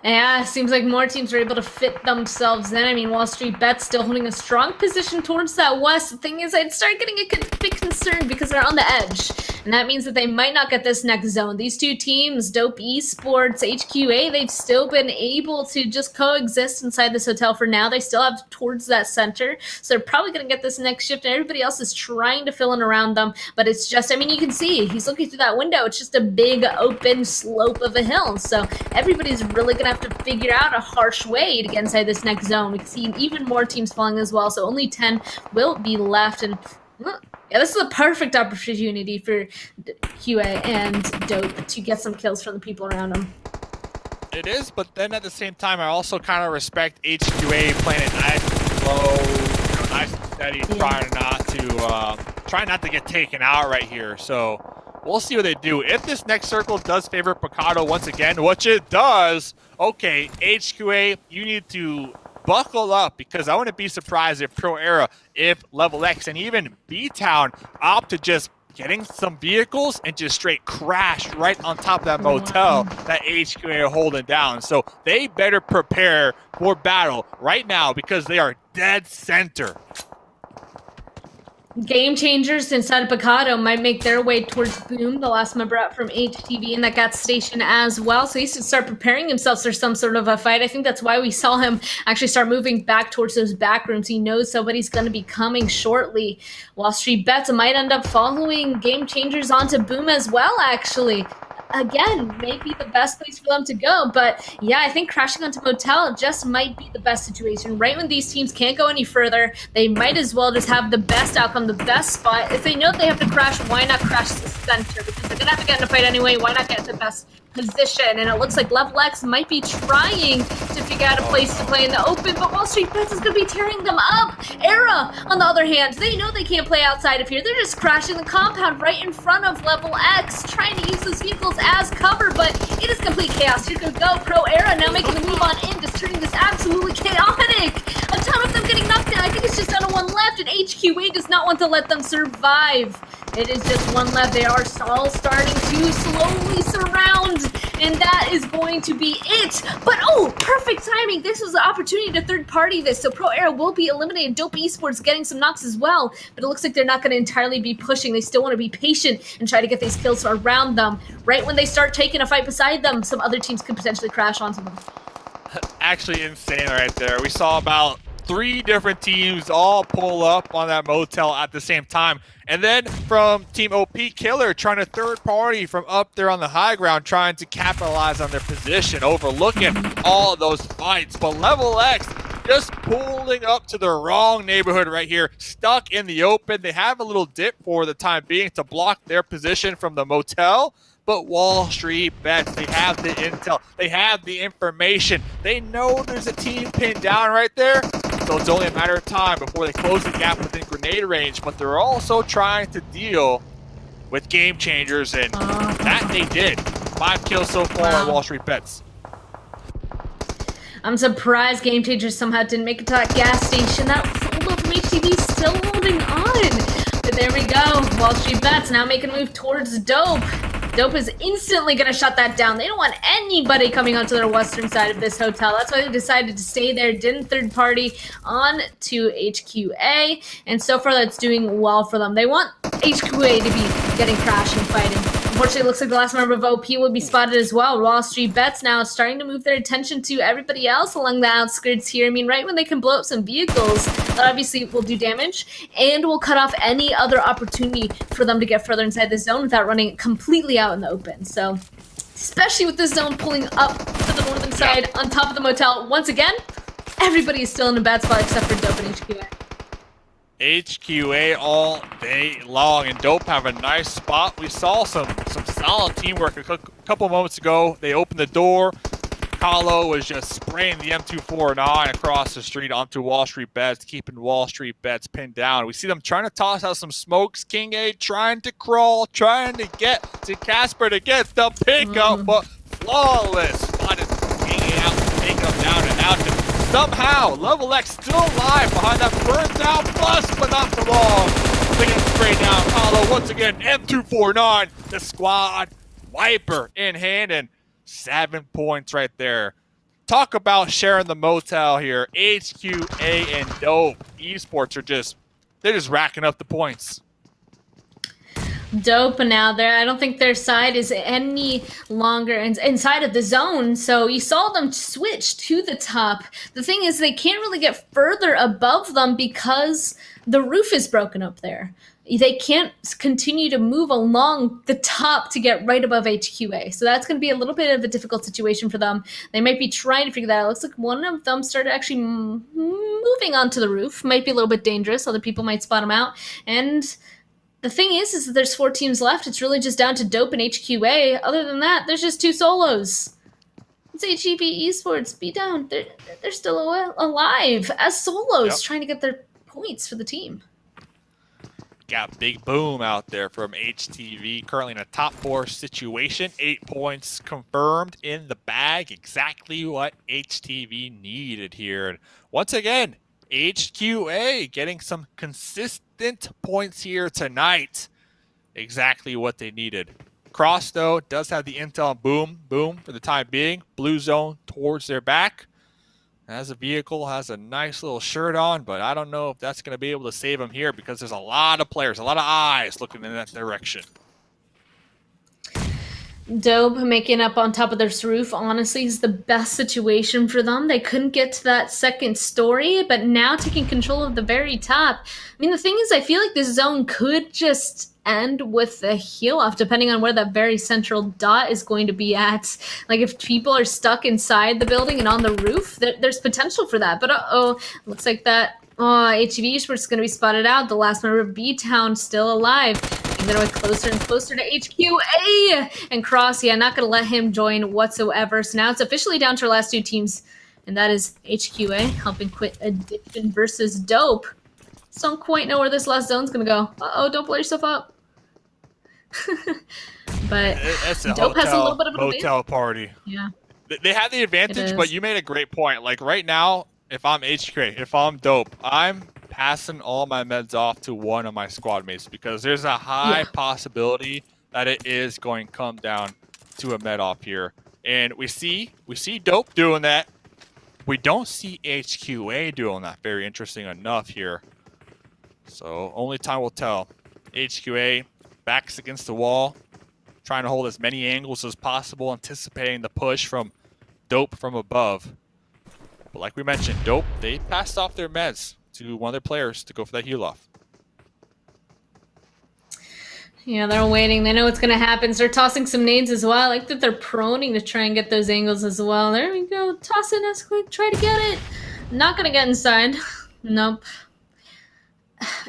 Yeah, seems like more teams are able to fit themselves in. I mean, WallStreetBets still holding a strong position towards that west. The thing is, I'd start getting a bit concerned because they're on the edge. And that means that they might not get this next zone. These 2 teams, Dope Esports, HQA, they've still been able to just coexist inside this hotel for now. They still have towards that center. So they're probably going to get this next shift. And everybody else is trying to fill in around them. But it's just, I mean, you can see, he's looking through that window. It's just a big open slope of a hill. So everybody's really going to have to figure out a harsh way to get inside this next zone. We can see even more teams falling as well, so only 10 will be left. And yeah, this is a perfect opportunity for QA and Dope to get some kills from the people around them.
It is, but then at the same time, I also kind of respect HQA playing it nice and slow, nice and steady, trying not to get taken out right here. So we'll see what they do. If this next circle does favor Picado once again, which it does, okay, HQA, you need to buckle up, because I wouldn't be surprised if Pro Era, if LeveLx, and even BTOWN opt to just getting some vehicles and just straight crash right on top of that motel that HQA are holding down. So they better prepare for battle right now, because they are dead center.
GameChangers inside of Picado might make their way towards Boom, the last member up from HTV, and that got station as well. So he should start preparing himself for some sort of a fight. I think that's why we saw him actually start moving back towards those back rooms. He knows somebody's going to be coming shortly. WallStreetBets might end up following GameChangers onto Boom as well, actually. again, maybe the best place for them to go. But yeah, I think crashing onto Motel just might be the best situation. Right when these teams can't go any further, they might as well just have the best outcome, the best spot. If they know they have to crash, why not crash the center? Because they're going to have to get in a fight anyway. Why not get the best position? And it looks like LeveLx might be trying to figure out a place to play in the open, but WallStreetBets is going to be tearing them up. Era, on the other hand, they know they can't play outside of here. They're just crashing the compound right in front of LeveLx, trying to use those vehicles as cover, but it is complete chaos. Here we go. Pro Era now making the move on in, just turning this absolutely chaotic. A ton of them getting knocked down. I think it's just down to one left, and HQA does not want to let them survive. It is just one left. They are all starting to slowly surround, and that is going to be it. But oh, perfect timing. This was the opportunity to third party this, so Pro Era will be eliminated. Dope Esports getting some knocks as well, but it looks like they're not going to entirely be pushing. They still want to be patient and try to get these kills around them. Right when they start taking a fight beside them, some other teams could potentially crash onto them.
Actually insane right there. We saw about 3 different teams all pull up on that motel at the same time. And then from Team OP Killer trying to third party from up there on the high ground, trying to capitalize on their position, overlooking all of those fights. But LeveLx just pulling up to the wrong neighborhood right here, stuck in the open. They have a little dip for the time being to block their position from the motel. But WallStreetBets, they have the intel, they have the information, they know there's a team pinned down right there, so it's only a matter of time before they close the gap within grenade range. But they're also trying to deal with GameChangers, and that they did. 5 kills so far on WallStreetBets.
I'm surprised GameChangers somehow didn't make it to that gas station. That solo from HTV still holding on. But there we go. WallStreetBets now making a move towards Dope. Dope is instantly going to shut that down. They don't want anybody coming onto their western side of this hotel. That's why they decided to stay there, didn't third party on to HQA. And so far, that's doing well for them. They want HQA to be getting crashed and fighting. Unfortunately, it looks like the last member of OP will be spotted as well. WallStreetBets now starting to move their attention to everybody else along the outskirts here. I mean, right when they can blow up some vehicles, that obviously will do damage and will cut off any other opportunity for them to get further inside the zone without running completely out in the open. So, especially with this zone pulling up to the northern side on top of the motel, once again, everybody is still in a bad spot except for Dope and HQA.
HQA all day long, and Dope have a nice spot. We saw some solid teamwork a couple moments ago. They opened the door. Kahlo was just spraying the M249 across the street onto WallStreetBets, keeping WallStreetBets pinned down. We see them trying to toss out some smokes. King A trying to crawl, trying to get to Casper to get the pickup, but flawless. Spotted King A out, taking him down and out. Somehow, LeveLx still alive behind that burnt out bus, but not for long. Taking him straight down. Kahlo once again, M249, the squad wiper in hand, and 7 points right there. Talk about sharing the motel here. HQA and Dope Esports are they're just racking up the points.
Dope now there. I don't think their side is any longer inside of the zone. So you saw them switch to the top. The thing is they can't really get further above them because the roof is broken up there. They can't continue to move along the top to get right above HQA. So that's going to be a little bit of a difficult situation for them. They might be trying to figure that out. It looks like one of them started actually moving onto the roof. Might be a little bit dangerous. Other people might spot them out. And the thing is that there's 4 teams left. It's really just down to Dope and HQA. Other than that, there's just 2 solos. It's HTV Esports, BTOWN. They're still alive as solos, trying to get their points for the team.
Got Big Boom out there from HTV, currently in a top 4 situation. 8 points confirmed in the bag. Exactly what HTV needed here. And once again, HQA getting some consistent points here tonight. Exactly what they needed. Cross, though, does have the intel on Boom for the time being. Blue zone towards their back. Has a vehicle, has a nice little shirt on, but I don't know if that's going to be able to save him here because there's a lot of players, a lot of eyes looking in that direction.
Dope making up on top of this roof, honestly, is the best situation for them. They couldn't get to that second story, but now taking control of the very top. I mean, the thing is, I feel like this zone could just end with the heal off, depending on where that very central dot is going to be at. Like if people are stuck inside the building and on the roof, there's potential for that. But looks like that HTV Esports is going to be spotted out. The last member of BTOWN still alive. And they're closer and closer to HQA. And Cross, not going to let him join whatsoever. So now it's officially down to our last 2 teams. And that is HQA helping quit Addiction versus Dope. So don't quite know where this last zone's going to go. Don't blow yourself up. But Dope has a little bit of an
hotel party.
Yeah.
They have the advantage, but you made a great point. Like right now, if I'm HQA, if I'm Dope, I'm passing all my meds off to one of my squad mates because there's a high possibility that it is going to come down to a med off here. And we see Dope doing that. We don't see HQA doing that. Very interesting enough here. So only time will tell. HQA backs against the wall, trying to hold as many angles as possible, anticipating the push from Dope from above. But like we mentioned, Dope, they passed off their meds to one of their players to go for that heal off.
Yeah, they're waiting. They know what's going to happen. So they're tossing some nades as well. I like that they're proning to try and get those angles as well. There we go. Toss it as quick. Try to get it. Not going to get inside. Nope.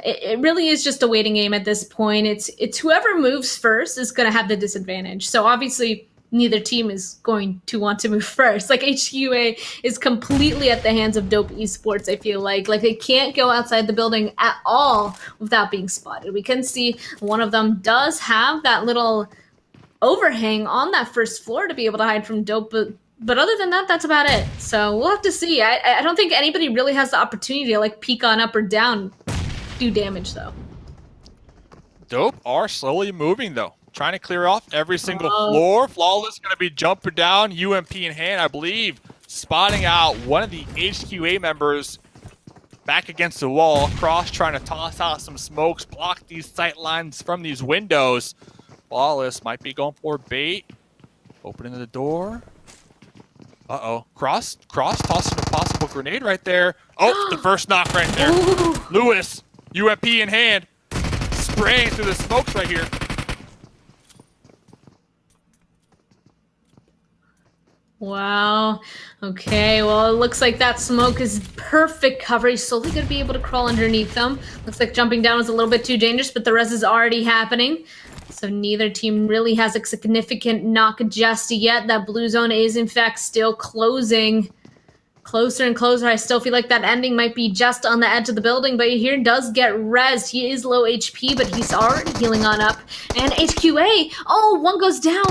It really is just a waiting game at this point. It's whoever moves first is going to have the disadvantage. So obviously neither team is going to want to move first. Like HQA is completely at the hands of Dope Esports, I feel like. Like they can't go outside the building at all without being spotted. We can see one of them does have that little overhang on that first floor to be able to hide from Dope, but other than that, that's about it. So we'll have to see. I don't think anybody really has the opportunity to like peek on up or down, do damage though.
Dope are slowly moving though. Trying to clear off every single floor. Flawless going to be jumping down, UMP in hand, I believe, spotting out one of the HQA members back against the wall. Cross trying to toss out some smokes, block these sight lines from these windows. Flawless might be going for bait. Opening the door. Cross tossing a possible grenade right there. Oh, the first knock right there. Lewis, UMP in hand, spraying through the smokes right here.
Wow. Okay, well, it looks like that smoke is perfect cover. He's slowly going to be able to crawl underneath them. Looks like jumping down is a little bit too dangerous, but the res is already happening. So neither team really has a significant knock just yet. That blue zone is, in fact, still closing. Closer and closer. I still feel like that ending might be just on the edge of the building, but here does get res. He is low HP, but he's already healing on up. And HQA, one goes down.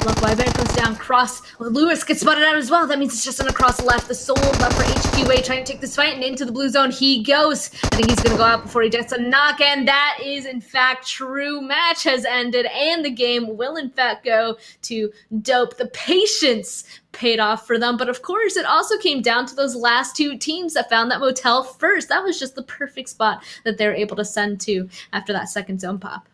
Look, Wybear goes down. Cross. Lewis gets spotted out as well. That means it's just on a cross left. The soul left for HQA trying to take this fight, and into the blue zone he goes. I think he's going to go out before he gets a knock, and that is, in fact, true. Match has ended, and the game will, in fact, go to Dope. The patience paid off for them, but of course, it also came down to those last 2 teams that found that motel first. That was just the perfect spot that they were able to send to after that second zone pop.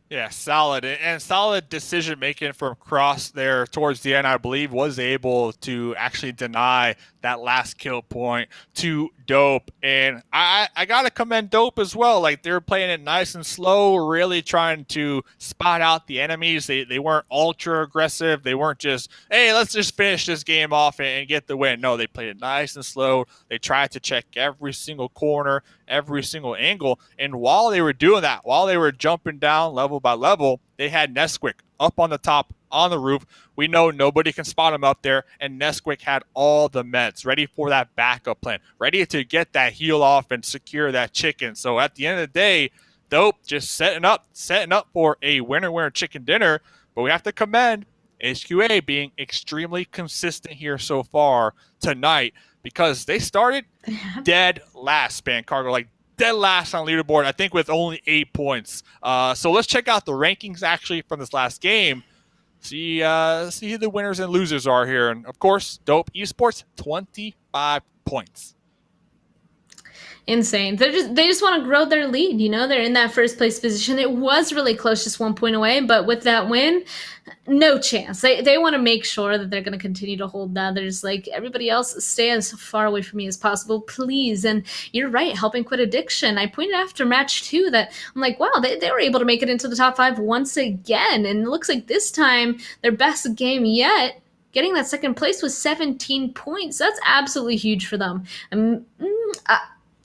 Yeah, solid. And solid decision-making from Cross there towards the end, I believe, was able to actually deny that last kill point to Dope. And I got to commend Dope as well. Like, they were playing it nice and slow, really trying to spot out the enemies. They weren't ultra aggressive. They weren't just, hey, let's just finish this game off and get the win. No, they played it nice and slow. They tried to check every single corner, every single angle. And while they were doing that, while they were jumping down level by level, they had Nesquik up on the top, on the roof. We know nobody can spot him up there, and Nesquik had all the meds ready for that backup plan, ready to get that heal off and secure that chicken. So at the end of the day, Dope just setting up for a winner chicken dinner. But we have to commend HQA being extremely consistent here so far tonight, because they started dead last, Span Cargo, like dead last on leaderboard, I think with only 8 points. So let's check out the rankings actually from this last game. See who the winners and losers are here. And of course, Dope Esports, 25 points.
insane. They just want to grow their lead. You know, they're in that first place position. It was really close, just 1 point away, but with that win, no chance. They want to make sure that they're going to continue to hold that. They're just like, everybody else, stay as far away from me as possible, please. And you're right, helping quit addiction. I pointed after match 2 that I'm like, wow, they were able to make it into the top 5 once again. And it looks like this time their best game yet, getting that second place with 17 points. That's absolutely huge for them.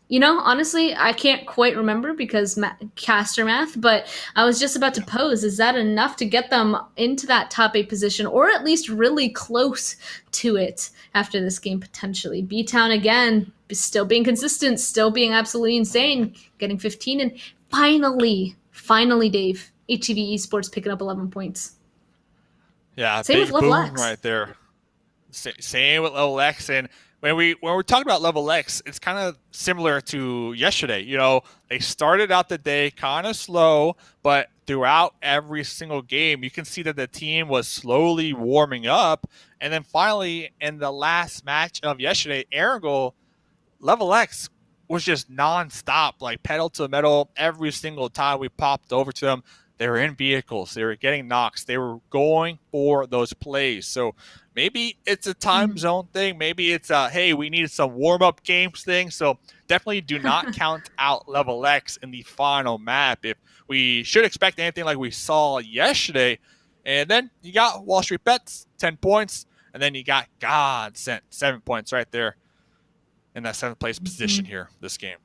You know, honestly, I can't quite remember because caster math, but I was just about to pose, is that enough to get them into that top 8 position, or at least really close to it after this game potentially? BTOWN again, still being consistent, still being absolutely insane, getting 15, and finally, Dave, HTV Esports picking up 11 points.
Yeah,
same
big
with
boom
LeveLx.
right there. Same with LeveLx. And when we're talking about LeveLx, it's kind of similar to yesterday. You know, they started out the day kind of slow, but throughout every single game, you can see that the team was slowly warming up. And then finally, in the last match of yesterday, Erangel, LeveLx was just nonstop, like pedal to the metal every single time we popped over to them. They were in vehicles. They were getting knocks. They were going for those plays. So maybe it's a time zone thing. Maybe it's a, hey, we needed some warm-up games thing. So definitely do not count out LeveLx in the final map if we should expect anything like we saw yesterday. And then you got WallStreetBets, 10 points. And then you got GODSENT, 7 points right there in that 7th place position here this game.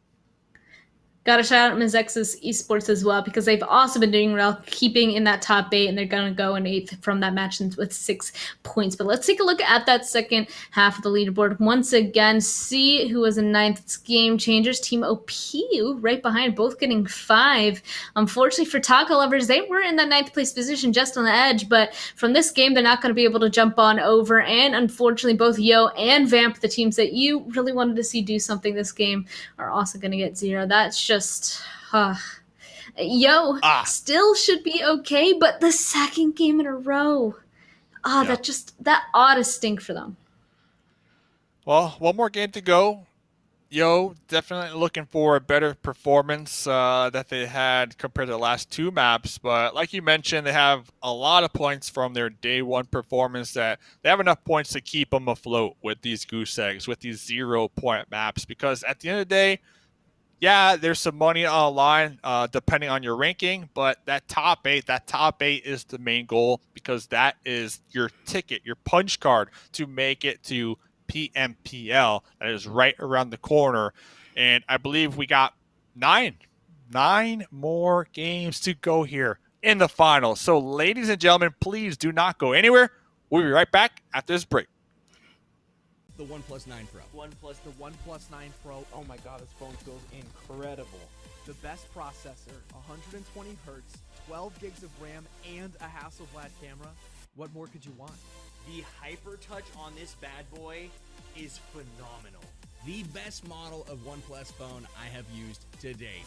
Gotta shout out Mezexis Esports as well, because they've also been doing well, keeping in that top 8, and they're going to go in 8th from that match with 6 points. But let's take a look at that second half of the leaderboard. Once again, see who was in 9th. It's GameChangers, Team OP, right behind, both getting 5. Unfortunately for TacoLovers, they were in that 9th place position just on the edge, but from this game, they're not going to be able to jump on over. And unfortunately, both Yo and Vamp, the teams that you really wanted to see do something this game, are also going to get 0. That's just Yo still should be okay, but the second game in a row, that ought to stink for them.
Well, one more game to go. Yo, definitely looking for a better performance that they had compared to the last 2 maps. But like you mentioned, they have a lot of points from their day 1 performance that they have enough points to keep them afloat with these goose eggs, with these 0-point maps. Because at the end of the day, yeah, there's some money on the line depending on your ranking, but that top 8 is the main goal, because that is your ticket, your punch card to make it to PMPL. That is right around the corner. And I believe we got 9 more games to go here in the final. So ladies and gentlemen, please do not go anywhere. We'll be right back after this break.
The OnePlus 9 Pro.
The OnePlus 9 Pro. Oh my god, this phone feels incredible. The best processor, 120 hertz, 12 gigs of RAM, and a Hasselblad camera. What more could you want?
The hyper touch on this bad boy is phenomenal.
The best model of OnePlus phone I have used to date.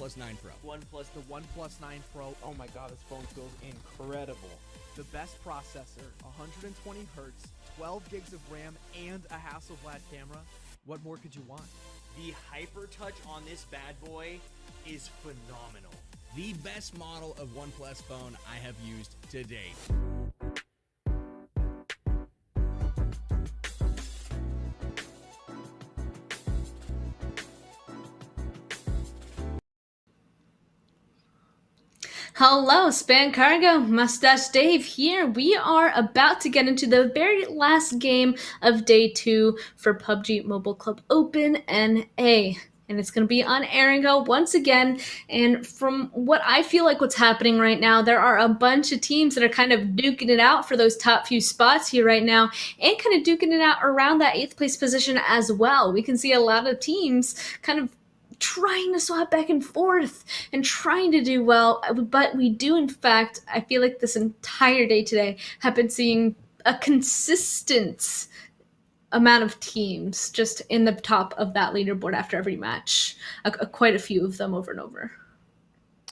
OnePlus 9 Pro.
The OnePlus 9 Pro, oh my god, this phone feels incredible. The best processor, 120 hertz, 12 gigs of RAM, and a Hasselblad camera. What more could you want?
The hyper touch on this bad boy is phenomenal.
The best model of OnePlus phone I have used to date.
Hello, Span Cargo, Mustache Dave here. We are about to get into the very last game of day 2 for PUBG Mobile Club Open NA. And it's going to be on Erangel once again. And from what I feel like what's happening right now, there are a bunch of teams that are kind of duking it out for those top few spots here right now, and kind of duking it out around that 8th place position as well. We can see a lot of teams kind of trying to swap back and forth and trying to do well, but we do, in fact, I feel like this entire day today have been seeing a consistent amount of teams just in the top of that leaderboard after every match, quite a few of them over and over.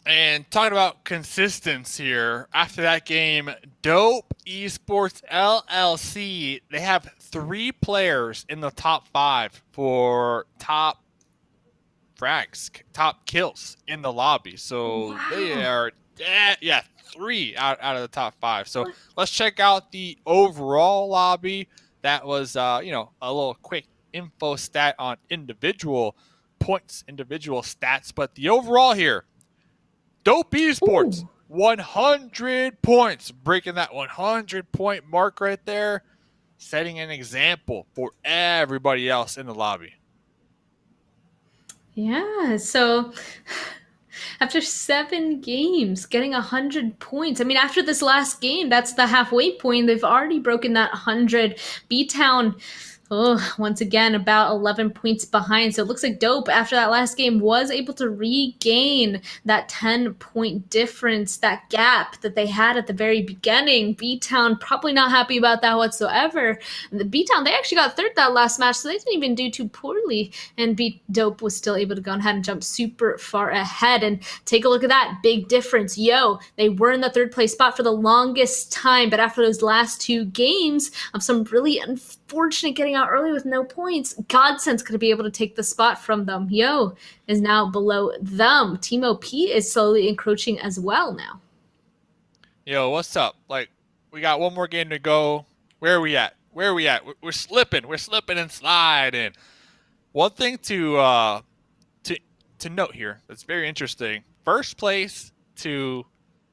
And talking about consistency here, after that game, Dope Esports LLC, they have 3 players in the top 5 for top frags, top kills in the lobby. So
wow.
They are, 3 out of the top 5. So let's check out the overall lobby. That was, a little quick info stat on individual points, individual stats. But the overall here, Dope Esports, 100 points, breaking that 100-point mark right there, setting an example for everybody else in the lobby.
Yeah, so after 7 games, getting 100 points. I mean, after this last game, that's the halfway point. They've already broken that 100. BTOWN, once again, about 11 points behind. So it looks like Dope, after that last game, was able to regain that 10-point difference, that gap that they had at the very beginning. BTOWN probably not happy about that whatsoever. And the BTOWN, they actually got 3rd that last match, so they didn't even do too poorly. And Dope was still able to go ahead and jump super far ahead. And take a look at that big difference. They were in the 3rd place spot for the longest time, but after those last 2 games of some really unfortunate getting out early with no points, GODSENT's going to be able to take the spot from them. Is now below them. Team OP is slowly encroaching as well now.
What's up? Like, we got one more game to go. Where are we at? We're slipping. We're slipping and sliding. One thing to note here that's very interesting. 1st place to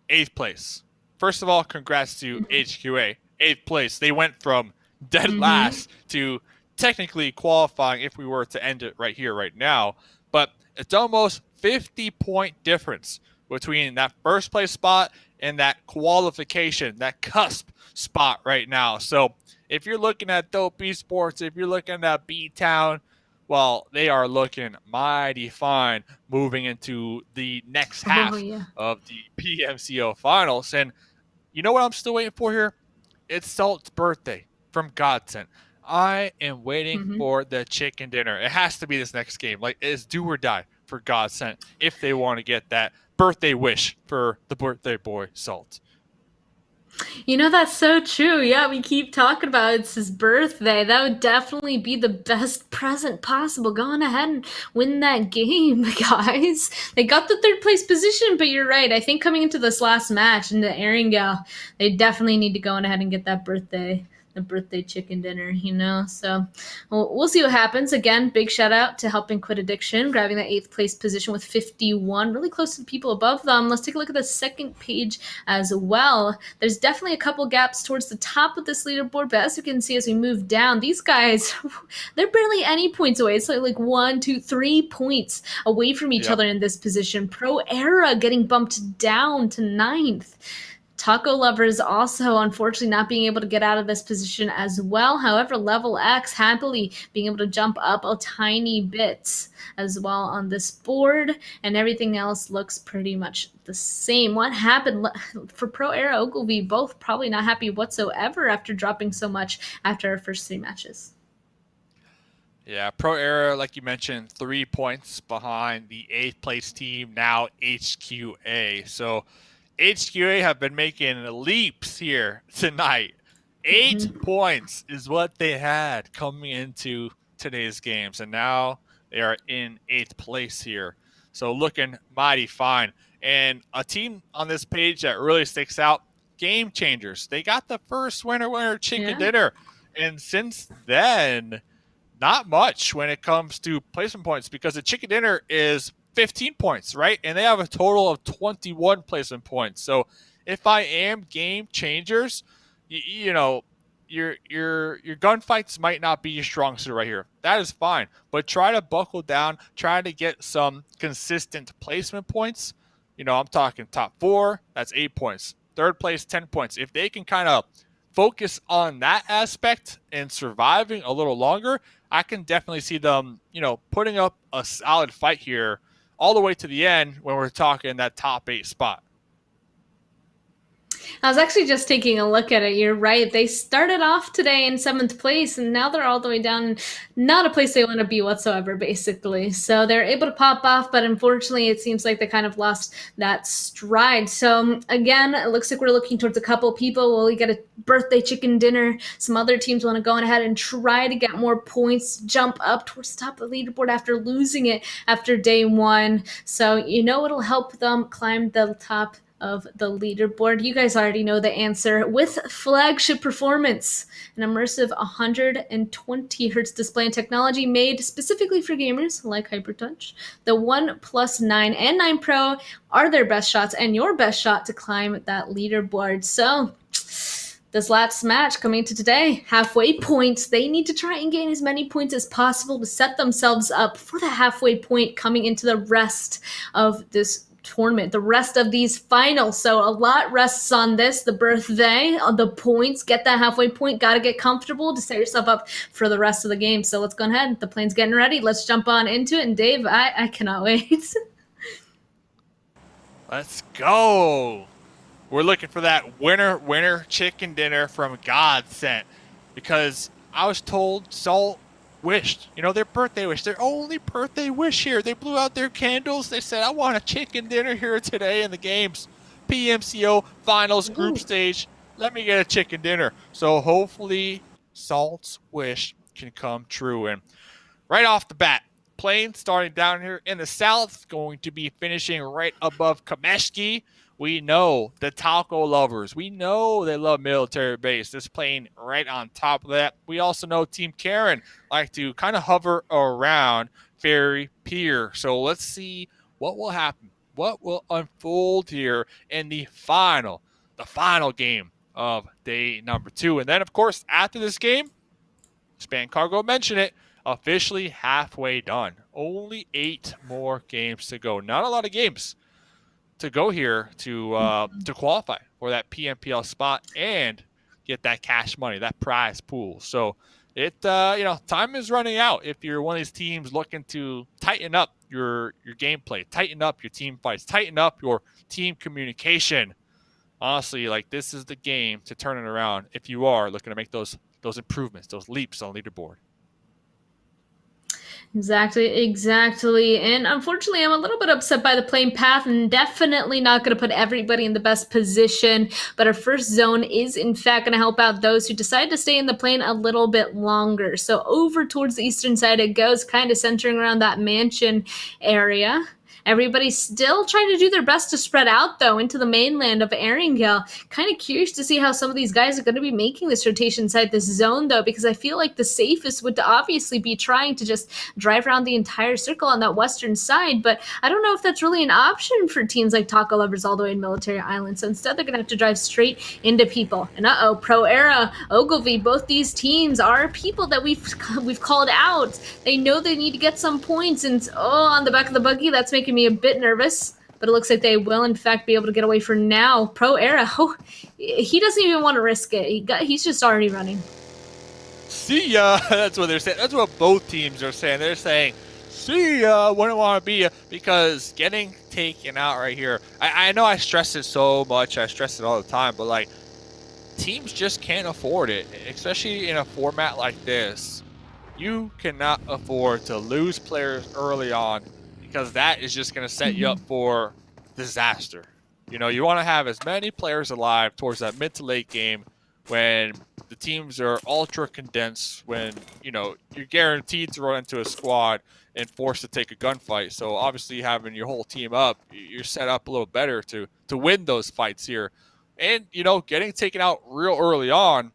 8th place. First of all, congrats to HQA. 8th place. They went from dead last to technically qualifying if we were to end it right here, right now. But it's almost 50-point difference between that 1st place spot and that qualification, that cusp spot right now. So if you're looking at Dope Esports, if you're looking at BTOWN, well, they are looking mighty fine moving into the next half of the PMCO finals. And you know what I'm still waiting for here? It's Salt's birthday from GODSENT. I am waiting for the chicken dinner. It has to be this next game. Like, it's do or die for GODSENT if they want to get that birthday wish for the birthday boy, Salt.
That's so true. Yeah, we keep talking about it's his birthday. That would definitely be the best present possible. Go on ahead and win that game, guys. They got the 3rd place position, but you're right. I think coming into this last match in the Erangel, they definitely need to go on ahead and get that birthday chicken dinner, So we'll see what happens. Again, big shout out to Helping Quit Addiction, grabbing that 8th place position with 51, really close to the people above them. Let's take a look at the 2nd page as well. There's definitely a couple gaps towards the top of this leaderboard, but as you can see, as we move down, these guys, they're barely any points away. It's like 1, 2, 3 points away from each other in this position. Pro Era getting bumped down to 9th. TacoLovers also, unfortunately, not being able to get out of this position as well. However, LeveLx happily being able to jump up a tiny bit as well on this board, and everything else looks pretty much the same. What happened for Pro Era Ogilvy? Both probably not happy whatsoever after dropping so much after our first 3 matches.
Yeah, Pro Era, like you mentioned, 3 points behind the 8th place team, now HQA. So HQA have been making leaps here tonight. 8 points is what they had coming into today's games, and now they are in 8th place here. So looking mighty fine. And a team on this page that really sticks out, GameChangers. They got the first winner chicken dinner. And since then, not much when it comes to placement points, because the chicken dinner is 15 points, right? And they have a total of 21 placement points. So if I am GameChangers, you know, your gunfights might not be your strong suit right here. That is fine, but try to buckle down, try to get some consistent placement points. You know, I'm talking top 4, that's 8 points. 3rd place, 10 points. If they can kind of focus on that aspect and surviving a little longer, I can definitely see them, you know, putting up a solid fight here all the way to the end when we're talking that top 8 spot.
I was actually just taking a look at it. You're right. They started off today in 7th place, and now they're all the way down, not a place they want to be whatsoever, basically. So they're able to pop off, but unfortunately, it seems like they kind of lost that stride. So again, it looks like we're looking towards a couple people. Well, we get a birthday chicken dinner. Some other teams want to go on ahead and try to get more points, jump up towards the top of the leaderboard after losing it after day 1. So, you know, it'll help them climb the top of the leaderboard. You guys already know the answer. With flagship performance, an immersive 120 hertz display and technology made specifically for gamers like HyperTouch, the OnePlus 9 and 9 Pro are their best shots and your best shot to climb that leaderboard. So this last match coming to today, halfway points. They need to try and gain as many points as possible to set themselves up for the halfway point coming into the rest of this tournament, the rest of these finals. So a lot rests on this, the birthday, the points, get that halfway point, got to get comfortable to set yourself up for the rest of the game. So let's go ahead. The plane's getting ready. Let's jump on into it. And Dave, I cannot wait.
Let's go. We're looking for that winner chicken dinner from GODSENT, because I was told Salt wished, you know, their birthday wish, their only birthday wish here. They blew out their candles. They said, I want a chicken dinner here today in the games. PMCO finals group stage. Let me get a chicken dinner. So hopefully Salt's wish can come true. And right off the bat, plane starting down here in the south, going to be finishing right above Kameshki. We know the TacoLovers. We know they love military base. This plane right on top of that. We also know Team Karen like to kind of hover around Ferry Pier. So let's see what will happen. What will unfold here in the final game of day number 2. And then, of course, after this game, Span Cargo mentioned it, officially halfway done. Only 8 more games to go. Not a lot of games to go here to qualify for that PMPL spot and get that cash money, that prize pool. So it you know, time is running out if you're one of these teams looking to tighten up your gameplay, tighten up your team fights, tighten up your team communication. Honestly, like, this is the game to turn it around if you are looking to make those improvements, those leaps on the leaderboard.
Exactly. And unfortunately, I'm a little bit upset by the plane path and definitely not going to put everybody in the best position. But our first zone is, in fact, going to help out those who decide to stay in the plane a little bit longer. So over towards the eastern side it goes, kind of centering around that mansion area. Everybody's still trying to do their best to spread out, though, into the mainland of Erangel. Kind of curious to see how some of these guys are going to be making this rotation inside this zone, though, because I feel like the safest would obviously be trying to just drive around the entire circle on that western side, but I don't know if that's really an option for teams like TacoLovers all the way in Military Island, so instead they're going to have to drive straight into people. And Pro Era, Ogilvy, both these teams are people that we've called out. They know they need to get some points, and on the back of the buggy, that's making me a bit nervous, but it looks like they will in fact be able to get away for now. Pro Era, he doesn't even want to risk it. He's just already running.
See ya. That's what they're saying. That's what both teams are saying. They're saying, see ya, wouldn't want to be ya, because getting taken out right here. I know I stress it so much. I stress it all the time, but like, teams just can't afford it, especially in a format like this. You cannot afford to lose players early on, because that is just going to set you up for disaster. You know, you want to have as many players alive towards that mid to late game when the teams are ultra condensed, when, you know, you're guaranteed to run into a squad and forced to take a gunfight. So obviously having your whole team up, you're set up a little better to win those fights here. And, you know, getting taken out real early on,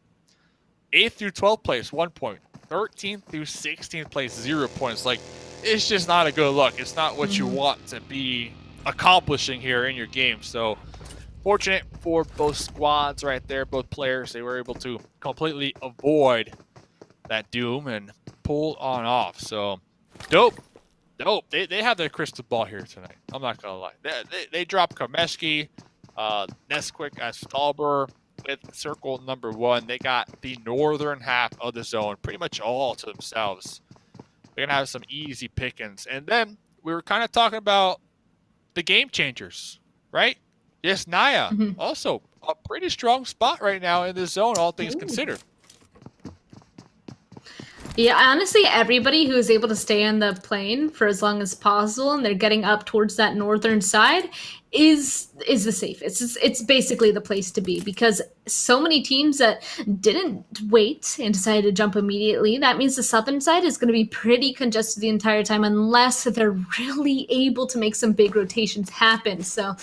8th through 12th place, 1 point. 13th through 16th place, 0 points. Like, it's just not a good look. It's not what you want to be accomplishing here in your game. So fortunate for both squads right there, both players. They were able to completely avoid that doom and pull on off. So dope. They have their crystal ball here tonight. I'm not gonna lie. They dropped Karmeski, Nesquik as Stalber with circle number 1. They got the northern half of the zone pretty much all to themselves. They're gonna have some easy pickings. And then we were kind of talking about the GameChangers, right? Yes, Naya, also a pretty strong spot right now in this zone, all things considered.
Yeah, honestly, everybody who is able to stay on the plane for as long as possible and they're getting up towards that northern side is the safest. It's basically the place to be, because so many teams that didn't wait and decided to jump immediately, that means the southern side is going to be pretty congested the entire time unless they're really able to make some big rotations happen. So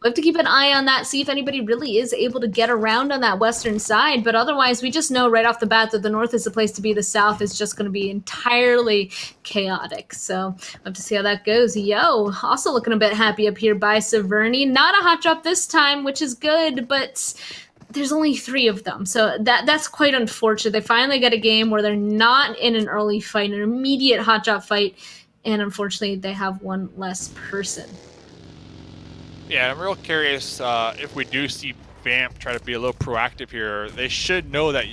we have to keep an eye on that, see if anybody really is able to get around on that western side. But otherwise, we just know right off the bat that the north is the place to be. The south is just going to be entirely chaotic. So we'll have to see how that goes. Yo, also looking a bit happy up here by Severny. Not a hot drop this time, which is good, but there's only 3 of them. So that's quite unfortunate. They finally get a game where they're not in an early fight, an immediate hot drop fight, and unfortunately they have one less person.
Yeah, I'm real curious if we do see Vamp try to be a little proactive here. They should know that,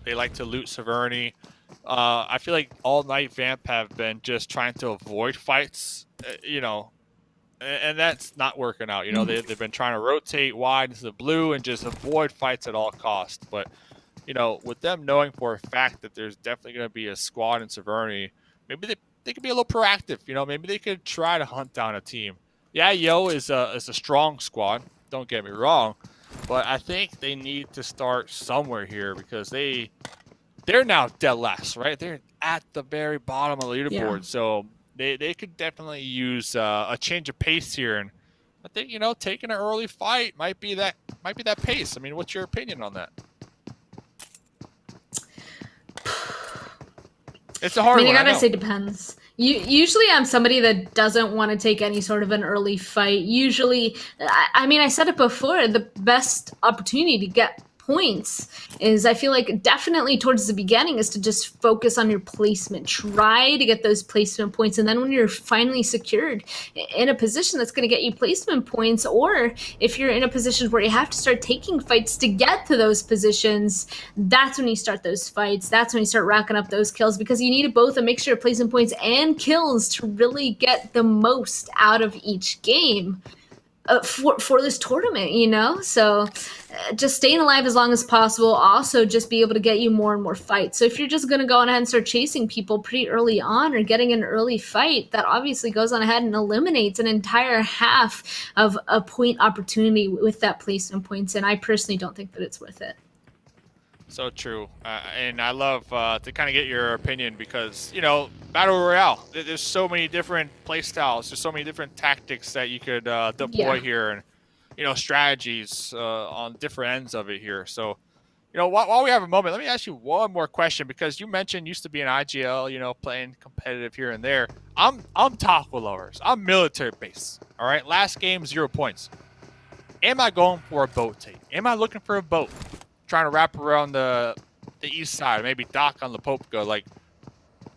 they like to loot Severny. I feel like all night Vamp have been just trying to avoid fights, and that's not working out. They've been trying to rotate wide into the blue and just avoid fights at all costs. But, with them knowing for a fact that there's definitely going to be a squad in Severny, maybe they could be a little proactive. Maybe they could try to hunt down a team. Yeah, is a strong squad, don't get me wrong, but I think they need to start somewhere here, because they're now dead last, right? They're at the very bottom of the leaderboard, so they could definitely use a change of pace here. And I think taking an early fight might be that pace. I mean, what's your opinion on that? It's a hard one.
I gotta say, depends. Usually I'm somebody that doesn't want to take any sort of an early fight. Usually, I said it before, the best opportunity to get points is, I feel like, definitely towards the beginning, is to just focus on your placement. Try to get those placement points, and then when you're finally secured in a position that's going to get you placement points, or if you're in a position where you have to start taking fights to get to those positions, that's when you start those fights. That's when you start racking up those kills, because you need both a mixture of placement points and kills to really get the most out of each game. For this tournament, so just staying alive as long as possible, also just be able to get you more and more fights. So if you're just going to go on ahead and start chasing people pretty early on, or getting an early fight, that obviously goes on ahead and eliminates an entire half of a point opportunity with that placement points, and I personally don't think that it's worth it.
So true. And I love to kind of get your opinion, because, Battle Royale, there's so many different play styles. There's so many different tactics that you could deploy here, and, strategies on different ends of it here. So, while we have a moment, let me ask you one more question, because you mentioned used to be an IGL, playing competitive here and there. I'm TacoLovers. I'm military base. All right. Last game, 0 points. Am I going for a boat take? Am I looking for a boat? Trying to wrap around the east side, maybe dock on the Pubg. Like,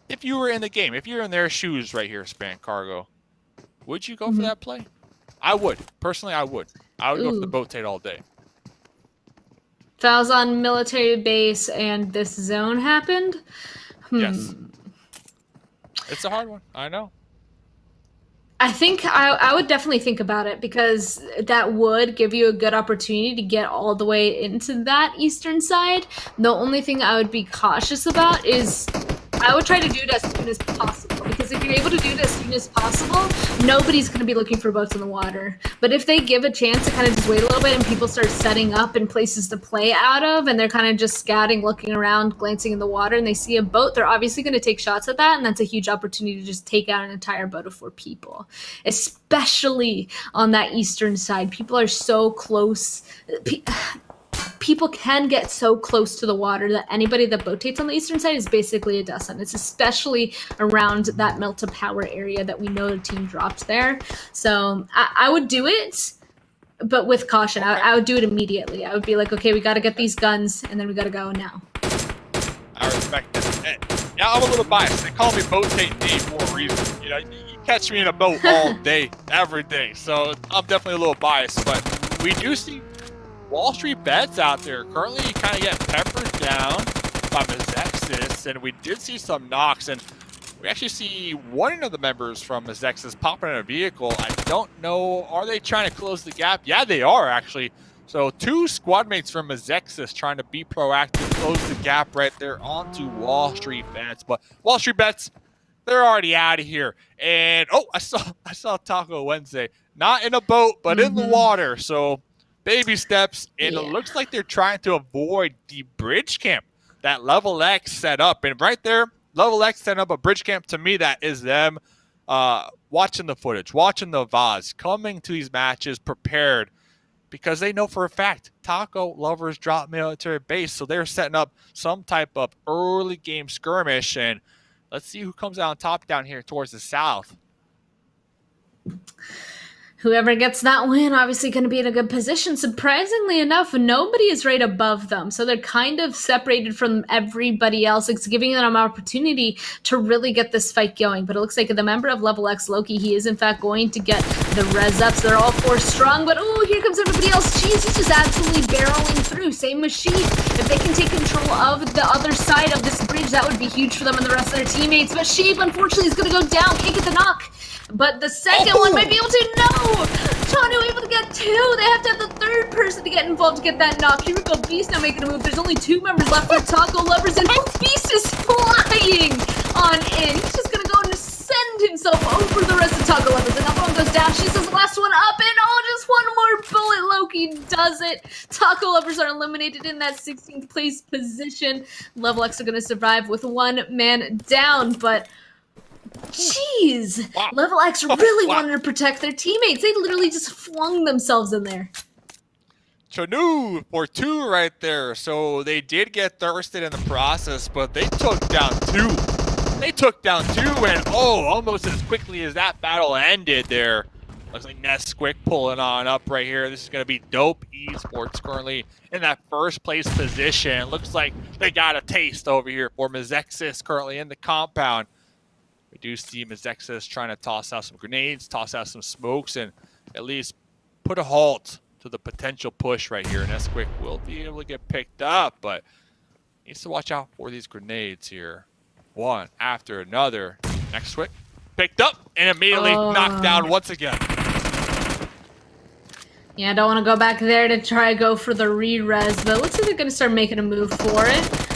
if you were in the game, if you're in their shoes right here, Span Cargo, would you go for that play? I would. Personally, I would. I would go for the boat take all day.
If I was on military base and this zone happened?
Yes. It's a hard one. I know.
I think I would definitely think about it, because that would give you a good opportunity to get all the way into that eastern side. The only thing I would be cautious about is I would try to do it as soon as possible, because if you're able to do it as soon as possible, nobody's going to be looking for boats in the water. But if they give a chance to kind of just wait a little bit and people start setting up in places to play out of, and they're kind of just scouting, looking around, glancing in the water, and they see a boat, they're obviously going to take shots at that, and that's a huge opportunity to just take out an entire boat of 4 people. Especially on that eastern side. People are so close. People can get so close to the water that anybody that boatates on the eastern side is basically a death sentence, especially around that Melta Power area that we know the team dropped there. So I would do it, but with caution. I would do it immediately. I would be like, okay, we got to get these guns, and then we got to go now.
I respect it. Yeah, I'm a little biased. They call me Boatate Dave for a reason. You know, you catch me in a boat all day, every day. So I'm definitely a little biased, but we do see WallStreetBets out there currently kind of get peppered down by Mezexis, and we did see some knocks, and we actually see one of the members from Mezexis popping in a vehicle. I don't know, are they trying to close the gap? Yeah, they are actually. So 2 squad mates from Mezexis trying to be proactive, close the gap right there onto WallStreetBets, but WallStreetBets, they're already out of here. And oh, I saw Taco Wednesday, not in a boat, but in the water. So baby steps, and it looks like they're trying to avoid the bridge camp that LeveLx set up. And right there, LeveLx set up a bridge camp. To me, that is them watching the footage, watching the VODs, coming to these matches prepared, because they know for a fact TacoLovers drop military base. So they're setting up some type of early game skirmish, and let's see who comes out on top down here towards the south.
Whoever gets that win, obviously going to be in a good position. Surprisingly enough, nobody is right above them. So they're kind of separated from everybody else. It's giving them an opportunity to really get this fight going. But it looks like the member of LeveLx, Loki, he is in fact going to get the res ups. They're all 4 strong, but oh, here comes everybody else. Jeez, he's just absolutely barreling through. Same with Sheep. If they can take control of the other side of this bridge, that would be huge for them and the rest of their teammates. But Sheep, unfortunately, is going to go down. Can't get the knock. But the second one might be able to. No! Tanu able to get 2. They have to have the 3rd person to get involved to get that knock. Here we go. Beast now making a move. There's only 2 members left for TacoLovers, and Beast is flying on in. He's just going to go and send himself over the rest of TacoLovers. Another one goes down. She says the last one up, and oh, just one more bullet. Loki does it. TacoLovers are eliminated in that 16th place position. LeveLx are going to survive with 1 man down, but jeez, wow. LeveLx really wanted to protect their teammates. They literally just flung themselves in there.
Chanu for 2 right there. So they did get thirsted in the process, but they took down 2. They took down 2, and oh, almost as quickly as that battle ended there. Looks like Nesquik pulling on up right here. This is going to be Dope Esports currently in that 1st place position. Looks like they got a taste over here for Mezexis currently in the compound. We do see Mezexis trying to toss out some grenades, toss out some smokes, and at least put a halt to the potential push right here. And Nesquik will be able to get picked up, but needs to watch out for these grenades here. One after another. Nesquik picked up and immediately knocked down once again.
Yeah, I don't want to go back there to try to go for the re-res, but it looks like they're going to start making a move for it.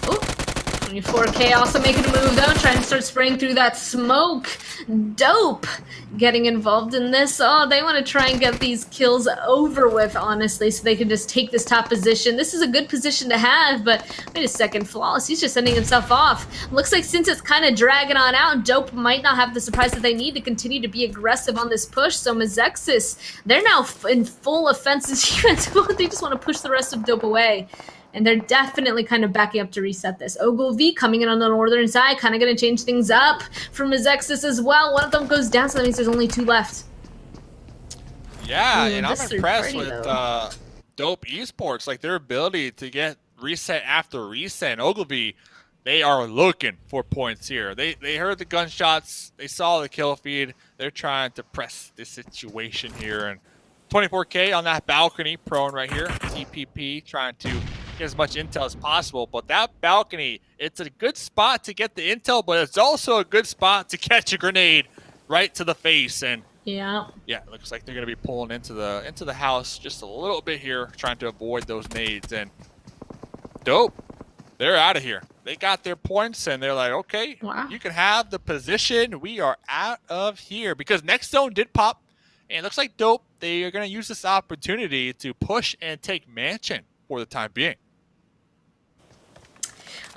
24K also making a move though, trying to start spraying through that smoke. Dope getting involved in this. Oh, they want to try and get these kills over with, honestly, so they can just take this top position. This is a good position to have, but wait a second, Flawless, he's just sending himself off. Looks like since it's kind of dragging on out, Dope might not have the surprise that they need to continue to be aggressive on this push. So Mezexis, they're now in full offensive defense. They just want to push the rest of Dope away. And they're definitely kind of backing up to reset this. Ogilvy coming in on the northern side, kind of going to change things up for Mezexis as well. One of them goes down, so that means there's only 2 left.
Yeah, and I'm impressed with Dope Esports. Like, their ability to get reset after reset. And Ogilvy, they are looking for points here. They heard the gunshots. They saw the kill feed. They're trying to press this situation here. And 24K on that balcony, prone right here. TPP trying to get as much intel as possible, but that balcony, it's a good spot to get the intel, but it's also a good spot to catch a grenade right to the face. And yeah, it looks like they're going to be pulling into the house just a little bit here, trying to avoid those nades. And Dope, they're out of here. they got their points, and they're like, okay,
Wow.
you can have the position. We are out of here. Because next zone did pop, and it looks like Dope, they are going to use this opportunity to push and take Mansion for the time being.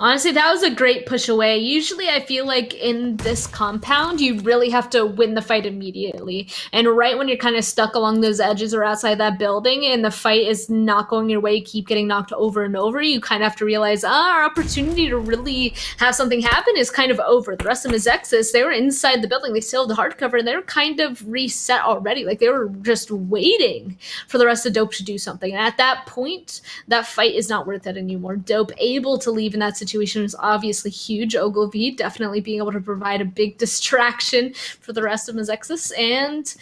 Honestly, that was a great push away. Usually I feel like in this compound, you really have to win the fight immediately. And right when you're kind of stuck along those edges or outside that building and the fight is not going your way, you keep getting knocked over and over, you kind of have to realize, our opportunity to really have something happen is kind of over. The rest of Mezexis, they were inside the building. They still had the hardcover, and they were kind of reset already. Like, they were just waiting for the rest of Dope to do something. And at that point, that fight is not worth it anymore. Dope able to leave in that situation is obviously huge. Ogilvy definitely being able to provide a big distraction for the rest of Mezexis, and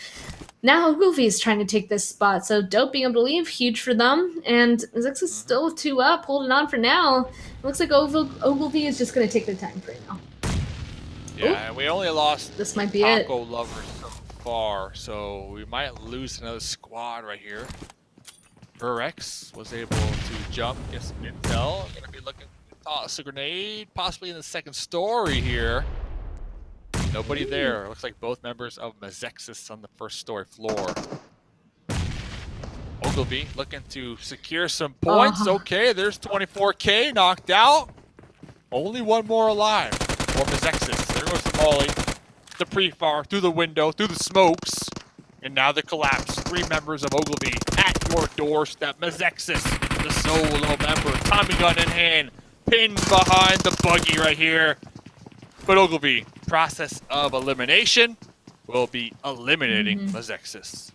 now Ogilvy is trying to take this spot. So Dope being able to leave, huge for them, and Mezexis still 2 up, holding on for now. It looks like Ogilvy is just going to take their time for now.
Yeah, and we only lost
This might be it.
TacoLovers so far, so we might lose another squad right here. Erangel was able to jump, get some intel. Gonna be looking to toss a grenade, possibly in the second story here. Nobody there. Looks like both members of Mezexis on the first story floor. Ogilvy looking to secure some points. Okay, there's 24K knocked out. Only one more alive for Mezexis. There goes the molly, the pre-fire, through the window, through the smokes. And now the collapse. 3 members of Ogilvy at your doorstep. Mezexis, the solo member, Tommy gun in hand, pinned behind the buggy right here. But Ogilvy, process of elimination, will be eliminating Mezexis.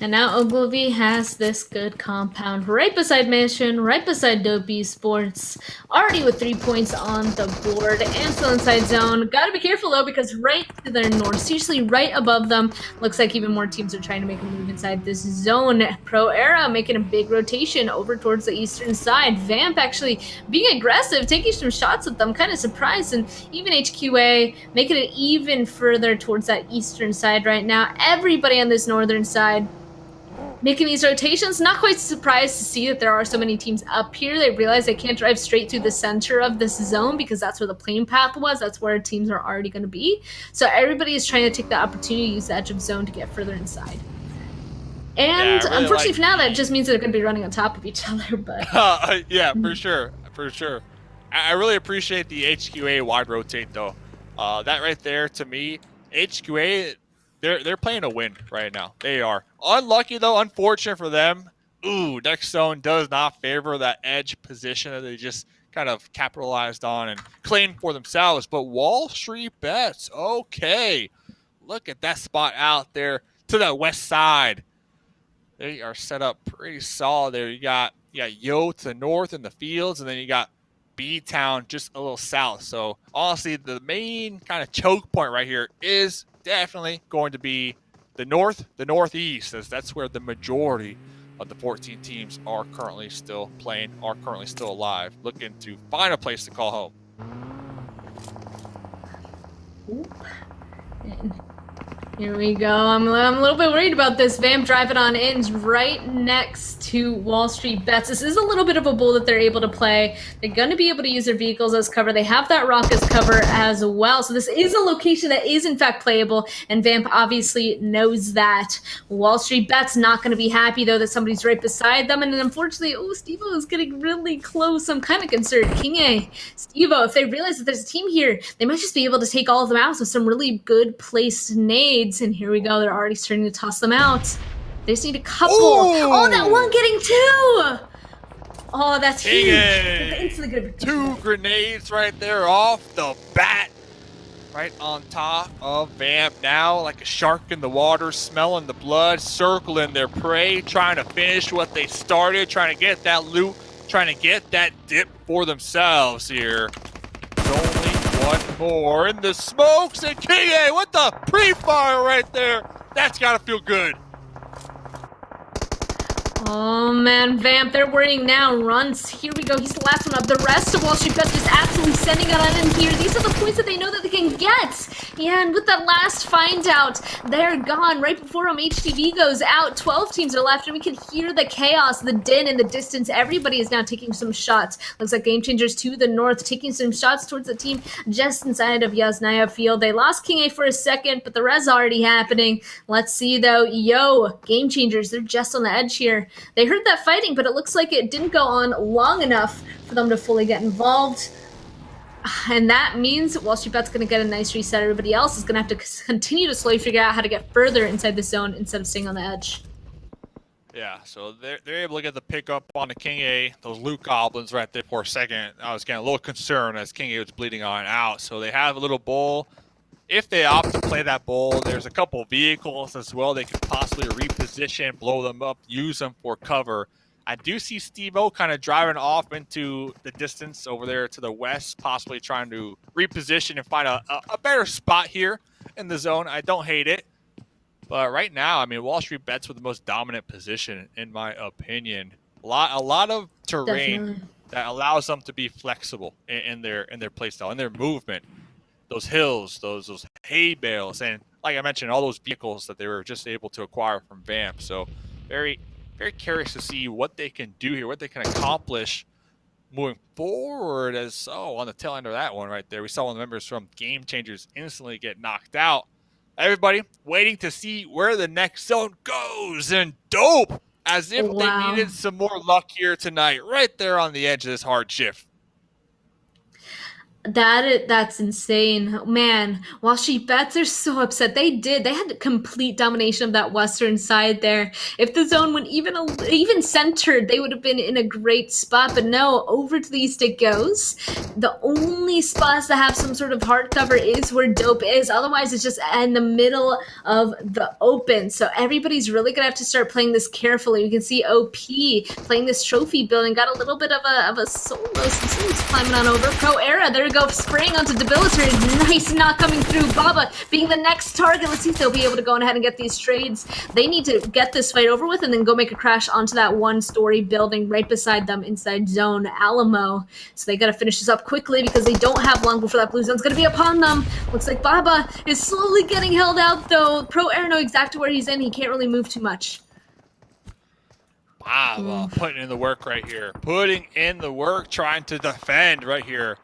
And now Ogilvy has this good compound right beside Mansion, right beside Dope Esports, already with 3 points on the board and still inside zone. Gotta be careful though, because right to their north, seriously right above them, looks like even more teams are trying to make a move inside this zone. Pro Era making a big rotation over towards the eastern side. Vamp actually being aggressive, taking some shots at them, kind of surprised, and even HQA making it even further towards that eastern side right now. Everybody on this northern side making these rotations. Not quite surprised to see that there are so many teams up here. They realize they can't drive straight through the center of this zone because that's where the plane path was. That's where teams are already going to be. So everybody is trying to take the opportunity to use the edge of zone to get further inside. And
yeah, really
unfortunately for now, that just means they're going to be running on top of each other. But
yeah, for sure, for sure. I really appreciate the HQA wide rotate though. That right there, to me, HQA, they're playing a win right now. They are. Unlucky though, unfortunate for them. Ooh, next zone does not favor that edge position that they just kind of capitalized on and claimed for themselves. But WallStreetBets, okay. Look at that spot out there to the west side. They are set up pretty solid there. You got Yo to the north in the fields, and then you got BTOWN just a little south. So honestly, the main kind of choke point right here is definitely going to be the northeast, as that's where the majority of the 14 teams are currently still playing, are currently still alive, looking to find a place to call home.
Here we go. I'm a little bit worried about this. Vamp driving on in right next to WallStreetBets. This is a little bit of a bull that they're able to play. They're going to be able to use their vehicles as cover. They have that rock as cover as well. So this is a location that is in fact playable, and Vamp obviously knows that. WallStreetBets not going to be happy though that somebody's right beside them, and then unfortunately, Steve-O is getting really close. I'm kind of concerned. King A, Steve-O, if they realize that there's a team here, they might just be able to take all of them out with some really good placed nades. And here we go. They're already starting to toss them out. They just need a couple.
Ooh.
Oh, that one getting 2. Oh, that's huge.
2 grenades right there off the bat. Right on top of Vamp now, like a shark in the water, smelling the blood, circling their prey, trying to finish what they started, trying to get that loot, trying to get that dip for themselves here. Only one more in the smokes, and King A with the pre-fire right there. That's gotta feel good.
Oh man, Vamp, they're worrying now. Runs, here we go. He's the last one up. The rest of WallStreetBets just absolutely sending it on in here. These are the points that they know that they can get. Yeah, and with that last find out, they're gone. Right before HTV goes out, 12 teams are left, and we can hear the chaos, the din in the distance. Everybody is now taking some shots. Looks like GameChangers to the north, taking some shots towards the team just inside of Yasnaya Field. They lost King A for a second, but the res already happening. Let's see, though. GameChangers, they're just on the edge here. They heard that fighting, but it looks like it didn't go on long enough for them to fully get involved. And that means WallStreetBets going to get a nice reset. Everybody else is going to have to continue to slowly figure out how to get further inside the zone instead of staying on the edge.
Yeah, so they're able to get the pickup on the King A, those loot goblins right there for a second. I was getting a little concerned as King A was bleeding on out. So they have a little bowl. If they opt to play that bowl, there's a couple vehicles as well. They could possibly reposition, blow them up, use them for cover. I do see Steve-O kind of driving off into the distance over there to the west, possibly trying to reposition and find a better spot here in the zone. I don't hate it. But right now, I mean, WallStreetBets with the most dominant position, in my opinion. A lot of terrain
Definitely.
that allows them to be flexible in their playstyle, in their movement. Those hills, those hay bales, and like I mentioned, all those vehicles that they were just able to acquire from Vamp. So very curious to see what they can do here, what they can accomplish moving forward. As on the tail end of that one right there, we saw one of the members from GameChangers instantly get knocked out. Everybody waiting to see where the next zone goes, and dope, as if they needed some more luck here tonight, right there on the edge of this hard shift.
That's insane, man. WallStreetBets are so upset. They had complete domination of that western side there. If the zone went even centered, they would have been in a great spot. But no, over to the east it goes. The only spots that have some sort of hard cover is where dope is. Otherwise, it's just in the middle of the open. So everybody's really gonna have to start playing this carefully. You can see OP playing this trophy building, got a little bit of a solo since he was climbing on over. Pro Era, there go spraying onto Debilitator. Nice, not coming through. Baba being the next target. Let's see if they'll be able to go ahead and get these trades. They need to get this fight over with and then go make a crash onto that one-story building right beside them inside zone Alamo. So they got to finish this up quickly because they don't have long before that blue zone's going to be upon them. Looks like Baba is slowly getting held out, though. Pro Air know exactly where he's in. He can't really move too much.
Wow, putting in the work right here. Putting in the work, trying to defend right here.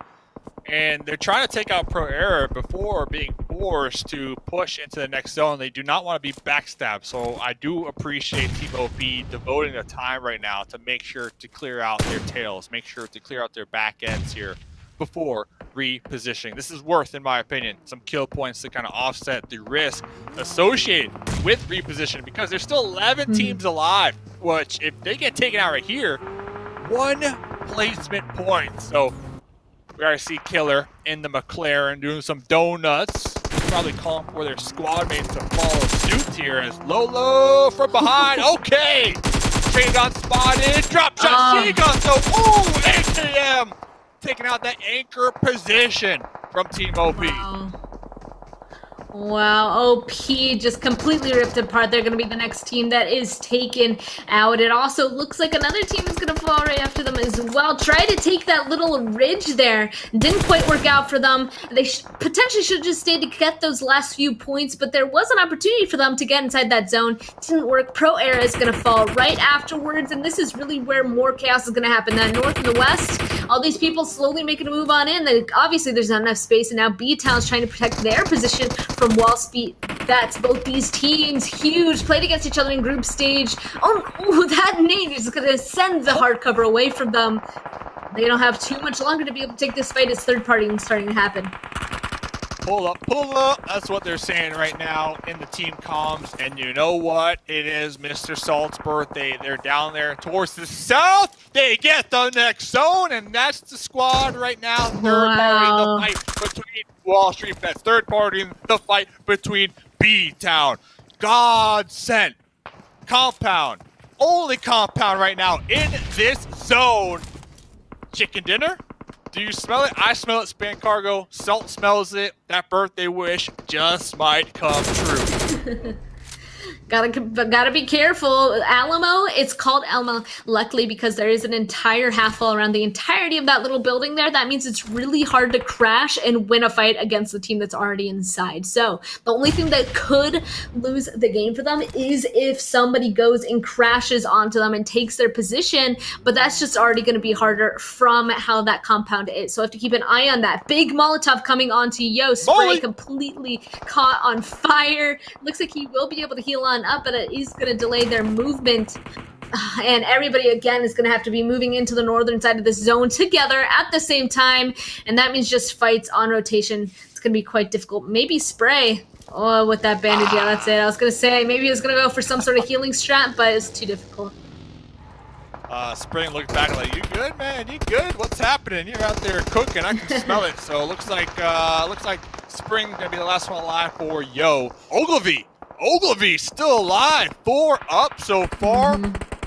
And they're trying to take out Pro Era before being forced to push into the next zone. They do not want to be backstabbed. So I do appreciate Team OP devoting the time right now to make sure to clear out their tails, make sure to clear out their back ends here before repositioning. This is worth, in my opinion, some kill points to kind of offset the risk associated with repositioning, because there's still 11 teams alive, which if they get taken out right here, 1 placement point. So we already see Killer in the McLaren doing some donuts, probably calling for their squad mates to follow suit here as Lolo from behind. Okay, Trade gun spotted, drop shot, she gun, so AKM taking out that anchor position from Team OP.
Wow, OP just completely ripped apart. They're going to be the next team that is taken out. It also looks like another team is going to fall right after them as well. Try to take that little ridge there. Didn't quite work out for them. They potentially should have just stayed to get those last few points, but there was an opportunity for them to get inside that zone. Didn't work. Pro Era is going to fall right afterwards, and this is really where more chaos is going to happen. That north and the west, all these people slowly making a move on in. Obviously, there's not enough space, and now BTOWN's trying to protect their position from WallStreetBets. Both these teams, huge, played against each other in group stage. Oh, that nade is going to send the hardcover away from them. They don't have too much longer to be able to take this fight as third party is starting to happen.
Pull up. That's what they're saying right now in the team comms. And you know what? It is Mr. Salt's birthday. They're down there towards the south. They get the next zone, and that's the squad right now. Third party the fight between WallStreetBets. Third party in the fight between BTOWN. GODSENT. Compound. Only compound right now in this zone. Chicken dinner? Do you smell it? I smell it, Span Cargo. Salt smells it. That birthday wish just might come true.
Gotta be careful. Alamo, it's called Alamo, luckily, because there is an entire half wall around the entirety of that little building there. That means it's really hard to crash and win a fight against the team that's already inside. So the only thing that could lose the game for them is if somebody goes and crashes onto them and takes their position, but that's just already going to be harder from how that compound is. So I have to keep an eye on that. Big Molotov coming onto Yo. Spray completely caught on fire. Looks like he will be able to heal on up, but it is going to delay their movement. And everybody again is going to have to be moving into the northern side of the zone together at the same time, and that means just fights on rotation. It's going to be quite difficult. Maybe Spray. Oh, with that bandage, yeah, that's it. I was going to say maybe he was going to go for some sort of healing strat, but it's too difficult.
Spring looked back like, you good, man? You good? What's happening? You're out there cooking. I can smell it. So it looks like Spring gonna be the last one alive for Yo. Ogilvy still alive. 4 up so far.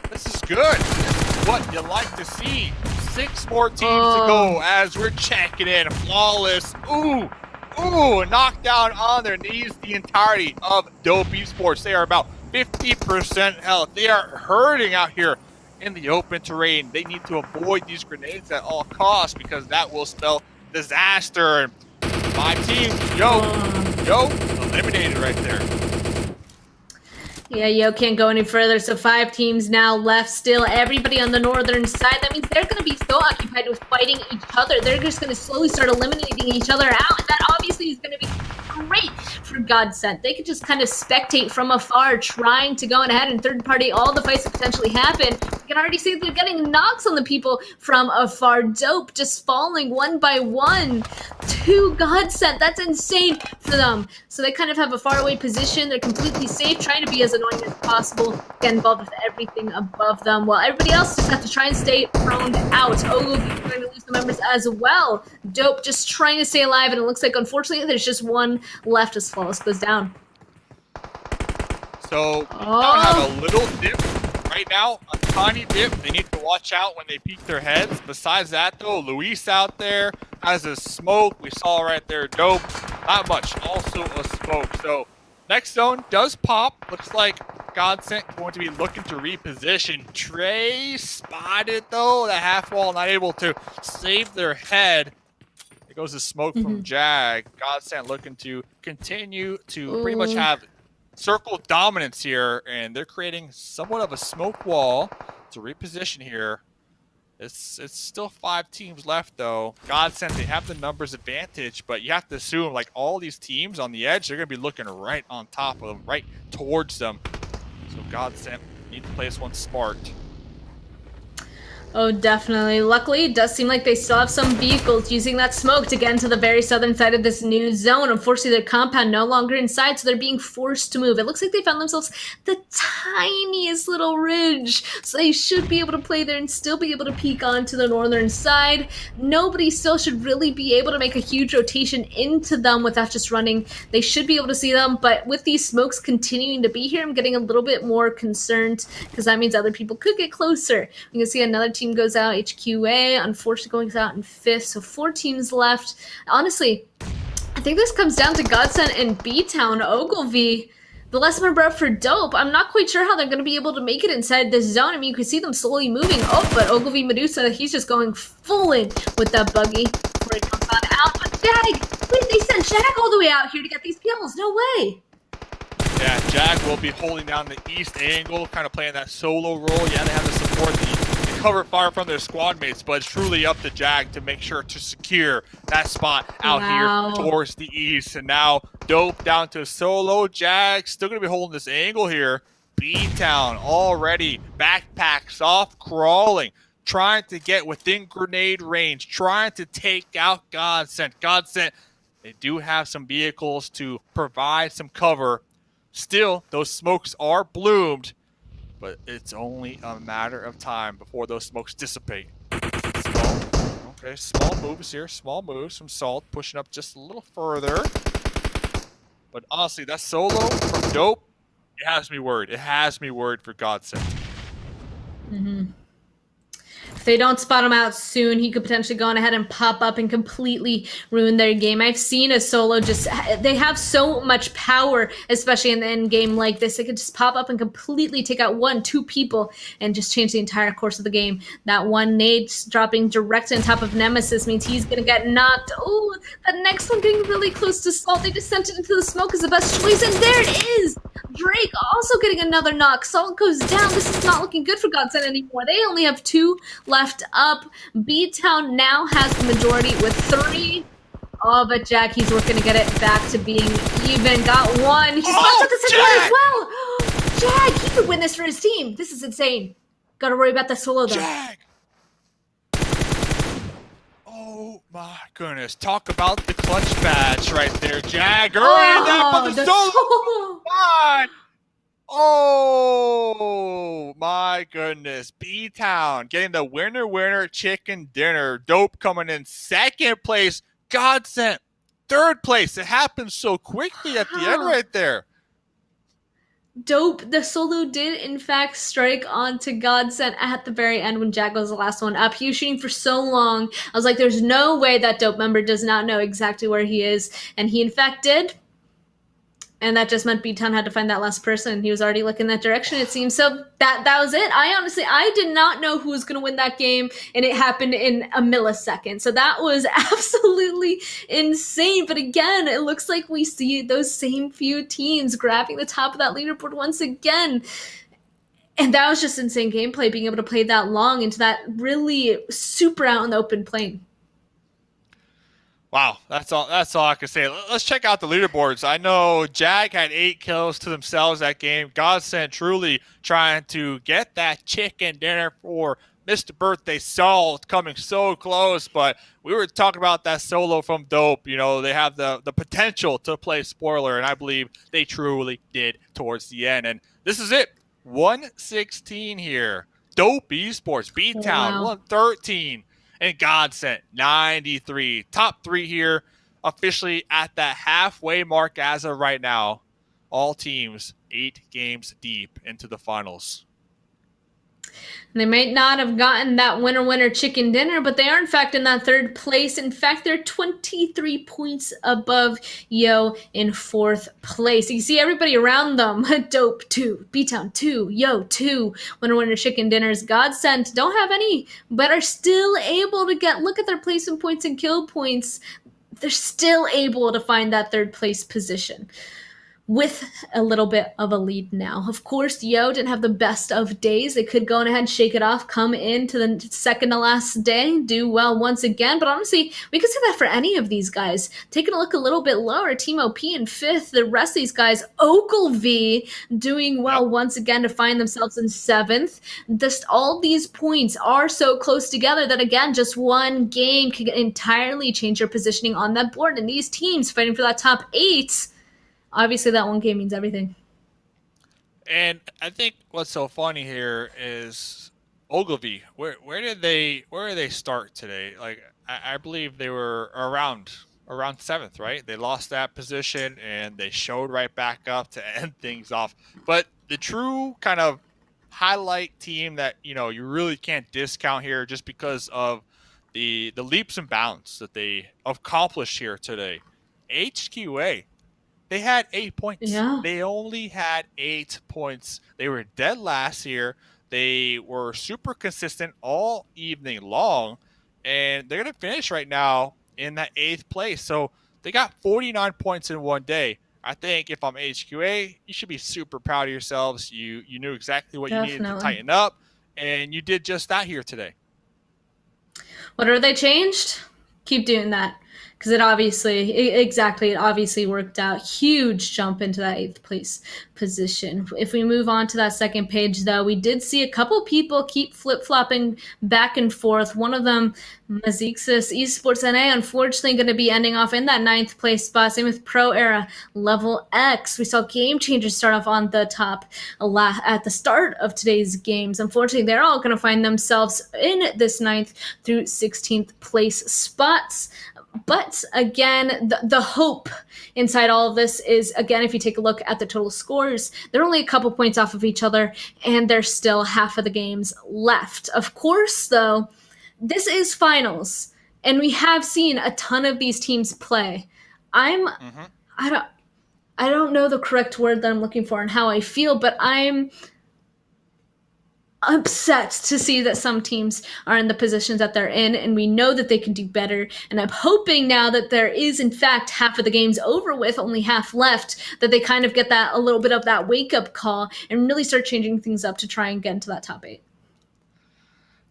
This is good. This is what you like to see. 6 more teams to go as we're checking in. Flawless. Ooh, knockdown on their knees. The entirety of Dope Esports. They are about 50% health. They are hurting out here in the open terrain. They need to avoid these grenades at all costs because that will spell disaster. 5 teams. Yo, eliminated right there.
Yeah, Yo can't go any further, so 5 teams now left still. Everybody on the northern side, that means they're going to be so occupied with fighting each other. They're just going to slowly start eliminating each other out, and that obviously is going to be great for GODSENT. They could just kind of spectate from afar, trying to go ahead and third party all the fights that potentially happen. You can already see they're getting knocks on the people from afar. Dope just falling one by one to GODSENT. That's insane for them. So they kind of have a faraway position. They're completely safe, trying to be as annoying as possible, get involved with everything above them, while everybody else just have to try and stay prone out. Ogilvy going to lose the members as well. Dope just trying to stay alive, and it looks like, unfortunately, there's just one left as Flawless goes down.
So, BTOWN have a little dip right now, a tiny dip. They need to watch out when they peek their heads. Besides that, though, Luis out there has a smoke. We saw right there, Dope. Not much, also a smoke. So, next zone does pop. Looks like GODSENT going to be looking to reposition. Trey spotted, though. The half wall not able to save their head. There goes the smoke from Jag. GODSENT looking to continue to pretty much have circle dominance here, and they're creating somewhat of a smoke wall to reposition here. It's still 5 teams left, though. GODSENT, they have the numbers advantage, but you have to assume, like, all these teams on the edge, they're going to be looking right on top of them, right towards them. So GODSENT need to play this one smart.
Oh, definitely. Luckily, it does seem like they still have some vehicles using that smoke to get into the very southern side of this new zone. Unfortunately, their compound no longer inside, so they're being forced to move. It looks like they found themselves the tiniest little ridge, so they should be able to play there and still be able to peek onto the northern side. Nobody still should really be able to make a huge rotation into them without just running. They should be able to see them, but with these smokes continuing to be here, I'm getting a little bit more concerned because that means other people could get closer. You can see another team goes out, HQA, unfortunately goes out in 5th, so 4 teams left. Honestly, I think this comes down to GODSENT and BTOWN. Ogilvy, the last member up for Dope. I'm not quite sure how they're going to be able to make it inside this zone. I mean, you can see them slowly moving. Oh, but Ogilvy Medusa, he's just going full in with that buggy before he comes on out. But Jag, wait, they sent Jag all the way out here to get these kills. No way.
Yeah, Jag will be holding down the east angle, kind of playing that solo role. Yeah, they have to support the cover fire from their squad mates, but it's truly up to Jag to make sure to secure that spot out here towards the east. And now Dope down to solo. Jag still going to be holding this angle here. BTOWN already backpacks off, crawling, trying to get within grenade range, trying to take out GODSENT. GODSENT, they do have some vehicles to provide some cover. Still, those smokes are bloomed, but it's only a matter of time before those smokes dissipate. Small moves here. Small moves from Salt, pushing up just a little further. But honestly, that solo from Dope, it has me worried. It has me worried for GODSENT.
if they don't spot him out soon, he could potentially go on ahead and pop up and completely ruin their game. I've seen a solo they have so much power, especially in the end game like this. They could just pop up and completely take out 1-2 people and just change the entire course of the game. That one nade dropping directly on top of Nemesis means he's going to get knocked. Oh, that next one getting really close to Salt. They just sent it into the smoke is the best choice, and there it is! Drake also getting another knock. Salt goes down. This is not looking good for GODSENT anymore. They only have 2 left up. BTOWN now has the majority with 3. Oh, but Jack, he's working to get it back to being even. Got 1. He's left with the second one as well. Jack, he could win this for his team. This is insane. Gotta worry about the solo though.
Jack! Oh my goodness. Talk about the clutch badge right there. Jag earning that for the solo. God. Oh my goodness. BTOWN getting the winner chicken dinner. Dope coming in 2nd place. GODSENT 3rd place. It happened so quickly at the end right there.
Dope. The solo did, in fact, strike onto GODSENT at the very end when Jack was the last one up. He was shooting for so long. I was like, there's no way that Dope member does not know exactly where he is. And he, in fact, did. And that just meant BTOWN had to find that last person. He was already looking that direction, it seems. So that was it. I did not know who was going to win that game, and it happened in a millisecond. So that was absolutely insane. But again, it looks like we see those same few teams grabbing the top of that leaderboard once again. And that was just insane gameplay, being able to play that long into that really super out in the open plane.
Wow, that's all I can say. Let's check out the leaderboards. I know Jag had 8 kills to themselves that game. GODSENT truly trying to get that chicken dinner for Mr. Birthday Salt, coming so close. But we were talking about that solo from Dope. You know, they have the potential to play spoiler, and I believe they truly did towards the end. And this is it. 116 here. Dope Esports, BTOWN, 113. And GODSENT 93. Top 3 here, officially at that halfway mark as of right now. All teams 8 games deep into the finals.
They might not have gotten that winner chicken dinner, but they are in fact in that 3rd place. In fact, they're 23 points above Yo in 4th place. You see everybody around them. Dope 2, BTOWN 2, Yo 2, winner chicken dinners. GODSENT don't have any, but are still able to look at their placement points and kill points. They're still able to find that 3rd place position with a little bit of a lead now. Of course, Yo didn't have the best of days. They could go on ahead and shake it off, come into the second to last day, do well once again. But honestly, we could say that for any of these guys. Taking a look a little bit lower, Team OP in 5th. The rest of these guys, Ogilvy, doing well once again to find themselves in 7th. Just all these points are so close together that, again, just one game could entirely change your positioning on that board. And these teams fighting for that top 8, obviously, that one game means everything.
And I think what's so funny here is Ogilvy. Where did they start today? Like I believe they were around 7th, right? They lost that position and they showed right back up to end things off. But the true kind of highlight team that you really can't discount here, just because of the leaps and bounds that they accomplished here today. HQA. They had 8 points.
Yeah.
They only had 8 points. They were dead last year. They were super consistent all evening long, and they're going to finish right now in that 8th place. So they got 49 points in one day. I think if I'm HQA, you should be super proud of yourselves. You knew exactly what you needed to tighten up, and you did just that here today.
Whatever they changed, keep doing that. Because it obviously worked out. Huge jump into that 8th place position. If we move on to that second page, though, we did see a couple people keep flip-flopping back and forth. One of them, Mezexis Esports NA, unfortunately going to be ending off in that 9th place spot. Same with Pro Era, LeveLx. We saw GameChangers start off on the top at the start of today's games. Unfortunately, they're all going to find themselves in this 9th through 16th place spots. But again, the hope inside all of this is, again, if you take a look at the total scores, they're only a couple points off of each other, and there's still half of the games left. Of course, though, this is finals, and we have seen a ton of these teams play. I don't know the correct word that I'm looking for and how I feel, but I'm upset to see that some teams are in the positions that they're in, and we know that they can do better. And I'm hoping now that there is, in fact, half of the games over with, only half left, that they kind of get that a little bit of that wake-up call and really start changing things up to try and get into that top 8.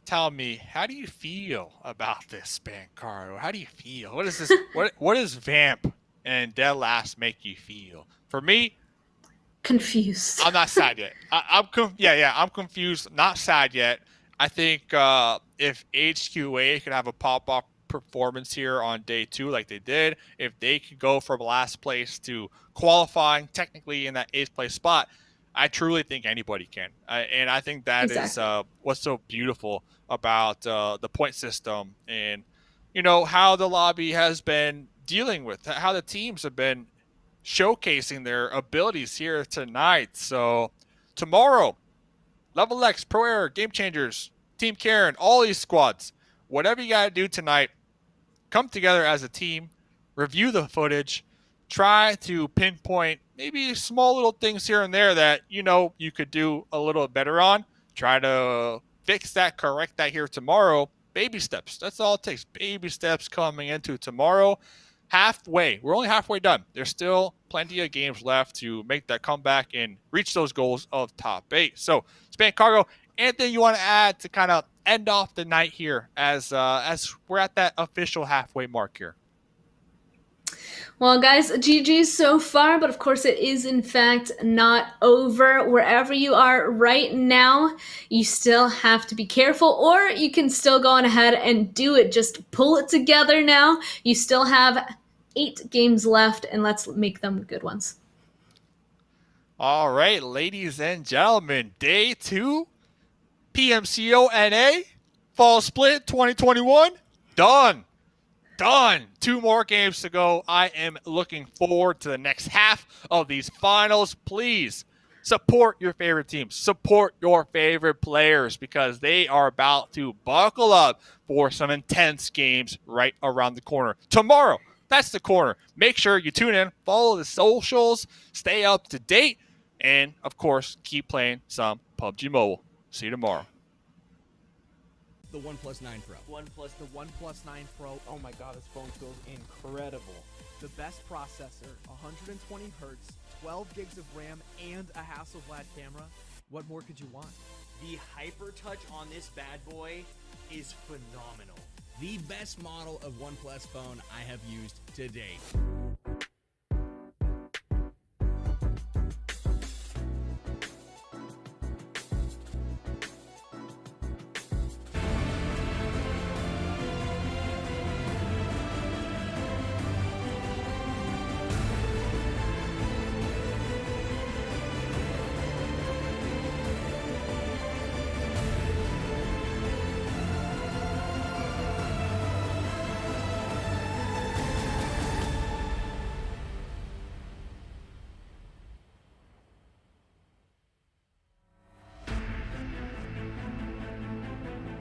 Tell me, how do you feel about this, Spankaro? How do you feel? What is this? what does Vamp and LeveLx make you feel? For me,
confused.
I'm not sad yet. I'm confused. Not sad yet. I think if HQA could have a pop-off performance here on day 2 like they did, if they could go from last place to qualifying technically in that 8th place spot, I truly think anybody can. And I think that is what's so beautiful about the point system and, how the lobby has been dealing with, how the teams have been showcasing their abilities here tonight. So tomorrow, LeveLx, Pro Air, GameChangers, Team Karen, all these squads, whatever you got to do tonight, come together as a team, review the footage, try to pinpoint maybe small little things here and there that you could do a little better on. Try to fix that, correct that here tomorrow. Baby steps. That's all it takes. Baby steps coming into tomorrow. Halfway. We're only halfway done. There's still plenty of games left to make that comeback and reach those goals of top 8. So, Spankaro, anything you want to add to kind of end off the night here as we're at that official halfway mark here?
Well, guys, GG's so far, but of course it is in fact not over. Wherever you are right now, you still have to be careful, or you can still go on ahead and do it. Just pull it together now. You still have 8 games left, and let's make them good ones.
All right, ladies and gentlemen, day 2, PMCO NA, Fall Split 2021, done. 2 more games to go. I am looking forward to the next half of these finals. Please support your favorite teams. Support your favorite players because they are about to buckle up for some intense games right around the corner. Tomorrow, that's the corner. Make sure you tune in, follow the socials, stay up to date, and, of course, keep playing some PUBG Mobile. See you tomorrow.
The OnePlus 9 Pro.
The OnePlus 9 Pro. Oh my god, this phone feels incredible. The best processor, 120 hertz, 12 gigs of RAM, and a Hasselblad camera. What more could you want?
The HyperTouch on this bad boy is phenomenal.
The best model of OnePlus phone I have used to date.